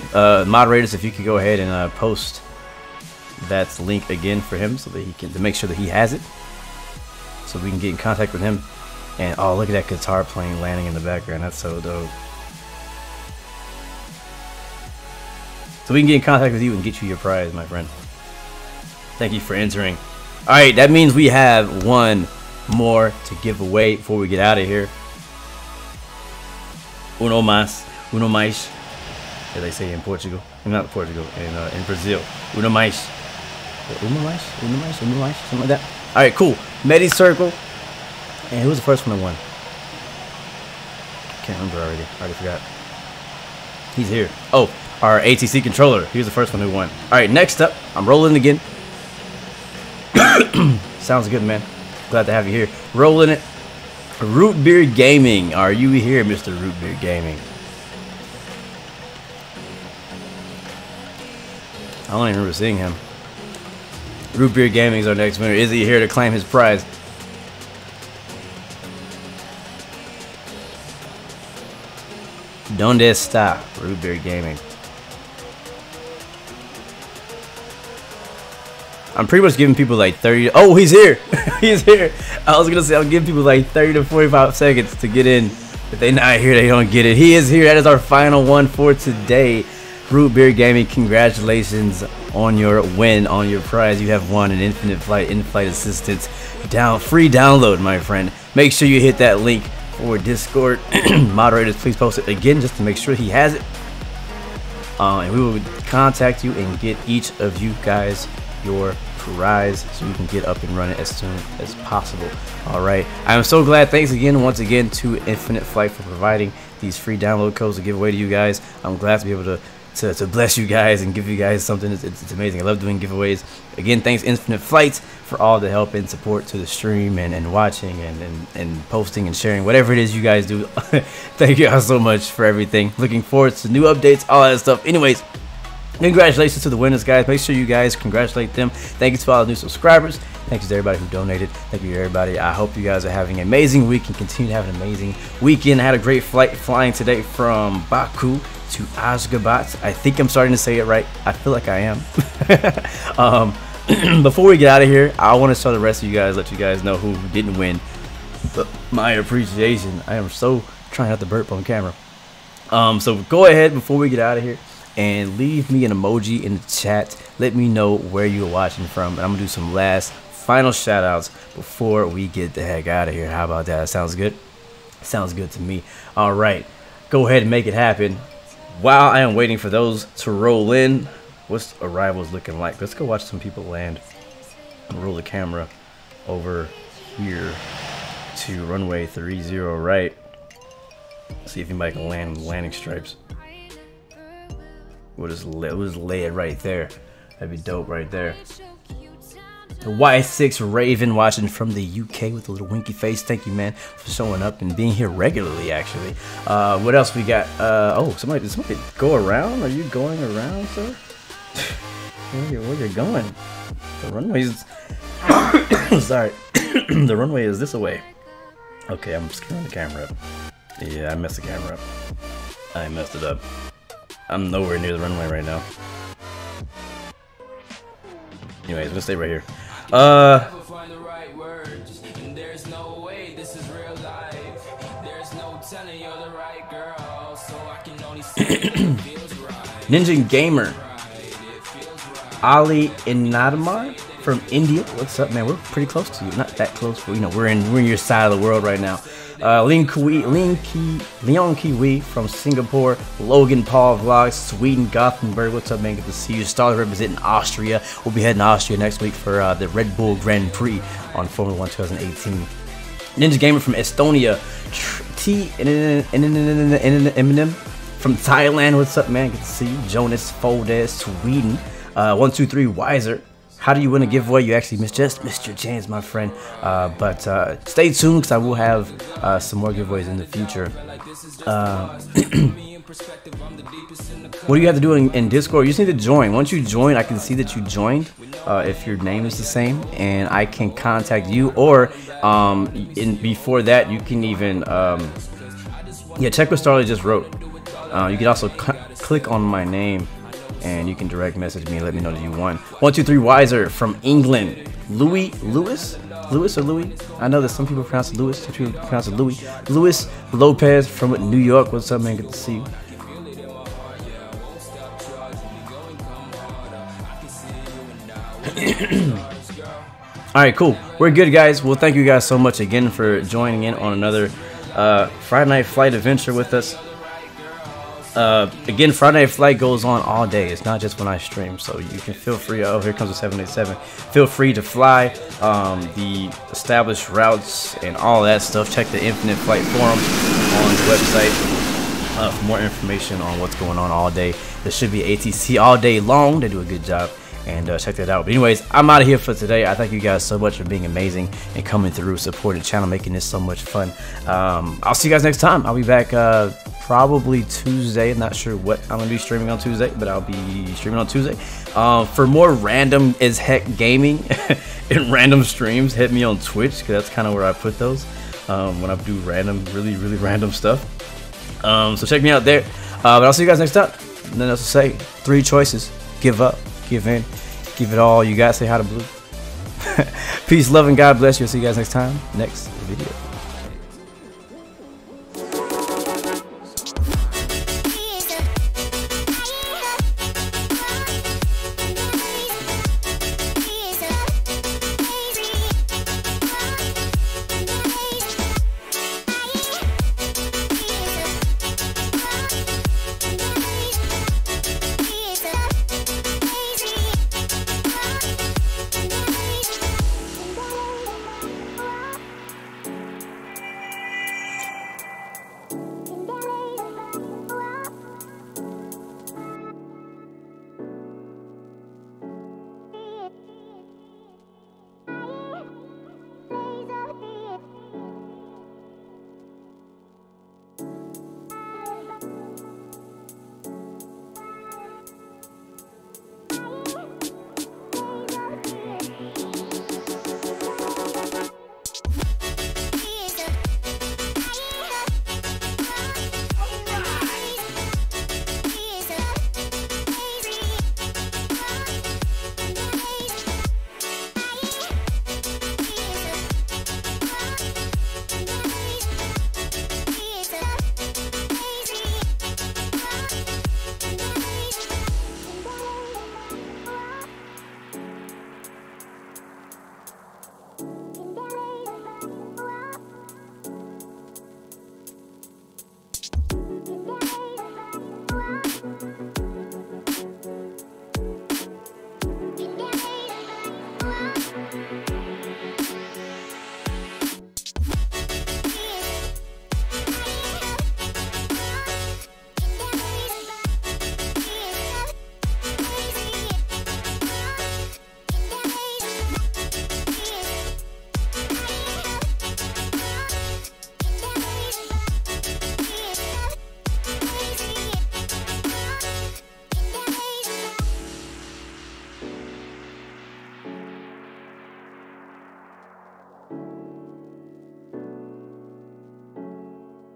moderators, if you could go ahead and post that link again for him so that he can, to make sure that he has it, so we can get in contact with him. And oh, look at that guitar playing, landing in the background. That's so dope. So we can get in contact with you and get you your prize, my friend. Thank you for entering. All right, that means we have one more to give away before we get out of here. Uno mais, as they say in Portugal. Not Portugal, in Brazil. Uno mais. Uno mais, something like that. All right, cool. Medi Circle. And who was the first one that won? Can't remember already. I already forgot. He's here. Oh, our ATC controller. He was the first one who won. All right, next up, I'm rolling again. Sounds good, man. Glad to have you here. Rolling it. Root Beer Gaming. Are you here, Mr. Root Beer Gaming? I don't even remember seeing him. Root Beer Gaming is our next winner. Is he here to claim his prize? Donde está Root Beer Gaming? I'm pretty much giving people like 30. Oh, he's here. He's here. I was gonna say I'm giving people like 30 to 45 seconds to get in. If they're not here, they don't get it. He is here. That is our final one for today. Root Beer Gaming, congratulations on your win, on your prize. You have won an Infinite Flight in-flight assistance free download, my friend. Make sure you hit that link for Discord. Moderators, please post it again just to make sure he has it. And we will contact you and get each of you guys your prize so you can get up and running as soon as possible. All right, I'm so glad. Thanks again, once again, to Infinite Flight for providing these free download codes to give away to you guys. I'm glad to be able to bless you guys and give you guys something. It's amazing. I love doing giveaways. Again, thanks Infinite Flights for all the help and support to the stream and watching and posting and sharing whatever it is you guys do. Thank you all so much for everything. Looking forward to new updates, all that stuff. Anyways, congratulations to the winners, guys. Make sure you guys congratulate them. Thank you to all the new subscribers. Thank you to everybody who donated. Thank you to everybody. I hope you guys are having an amazing week and continue to have an amazing weekend. I had a great flight flying today from Baku to Ashgabat. I think I'm starting to say it right. I feel like I am. Before we get out of here, I want to show the rest of you guys, let you guys know who didn't win. But my appreciation. I am so trying not to burp on camera. So go ahead before we get out of here and leave me an emoji in the chat. Let me know where you're watching from, and I'm gonna do some last final shout outs before we get the heck out of here. How about that? Sounds good? Sounds good to me. All right, go ahead and make it happen. While I am waiting for those to roll in, what's arrivals looking like? Let's go watch some people land. Roll the camera over here to runway 30 right. See if anybody can land landing stripes. We'll just lay it right there. That'd be dope right there. The Y6 Raven watching from the UK with a little winky face. Thank you, man, for showing up and being here regularly, actually. What else we got? Oh, did somebody go around? Are you going around, sir? Where you going? The runway's... Sorry. The runway is this away. Okay, I'm screwing the camera up. Yeah, I messed the camera up. I messed it up. I'm nowhere near the runway right now. Anyways, I'm gonna stay right here. Ninja Gamer Ali Inadamar from India. What's up, man? We're pretty close to you. Not that close, but you know, we're in your side of the world right now. Leon Kiwi from Singapore. Logan Paul Vlogs, Sweden, Gothenburg. What's up, man? Good to see you. Star representing Austria. We'll be heading to Austria next week for the Red Bull Grand Prix on Formula 1 2018. Ninja Gamer from Estonia. Eminem from Thailand. What's up, man? Good to see you. Jonas Foldes, Sweden. 123 Wiser. How do you win a giveaway? You actually missed your chance, my friend. But stay tuned, because I will have some more giveaways in the future. What do you have to do in Discord? You just need to join. Once you join, I can see that you joined. If your name is the same, and I can contact you. Or before that, you can even check what Starley just wrote. You can also click on my name, and you can direct message me and let me know that you won. 123 Wiser from England. Lewis or Louis? I know that some people pronounce it Lewis, some people pronounce it Louis. Louis Lopez from New York. What's up, man? Good to see you. Alright, cool. We're good, guys. Well, thank you guys so much again for joining in on another Friday Night Flight adventure with us. Again, Friday Night Flight goes on all day. It's not just when I stream, so you can feel free. Oh, here comes the 787. Feel free to fly the established routes and all that stuff. Check the Infinite Flight Forum on the website for more information on what's going on all day. There should be ATC all day long. They do a good job, and check that out. But anyways, I'm out of here for today. I thank you guys so much for being amazing and coming through, supporting the channel, making this so much fun. I'll see you guys next time. I'll be back probably Tuesday. I'm not sure what I'm gonna be streaming on Tuesday, but I'll be streaming on Tuesday. For more random as heck gaming and random streams, hit me on Twitch, because that's kind of where I put those when I do random, really random stuff. So check me out there. But I'll see you guys next time. Nothing else to say. 3 choices: give up, give in, give it all you got. Say hi to Blue. Peace, love, and God bless you. I'll see you guys next time. Next video.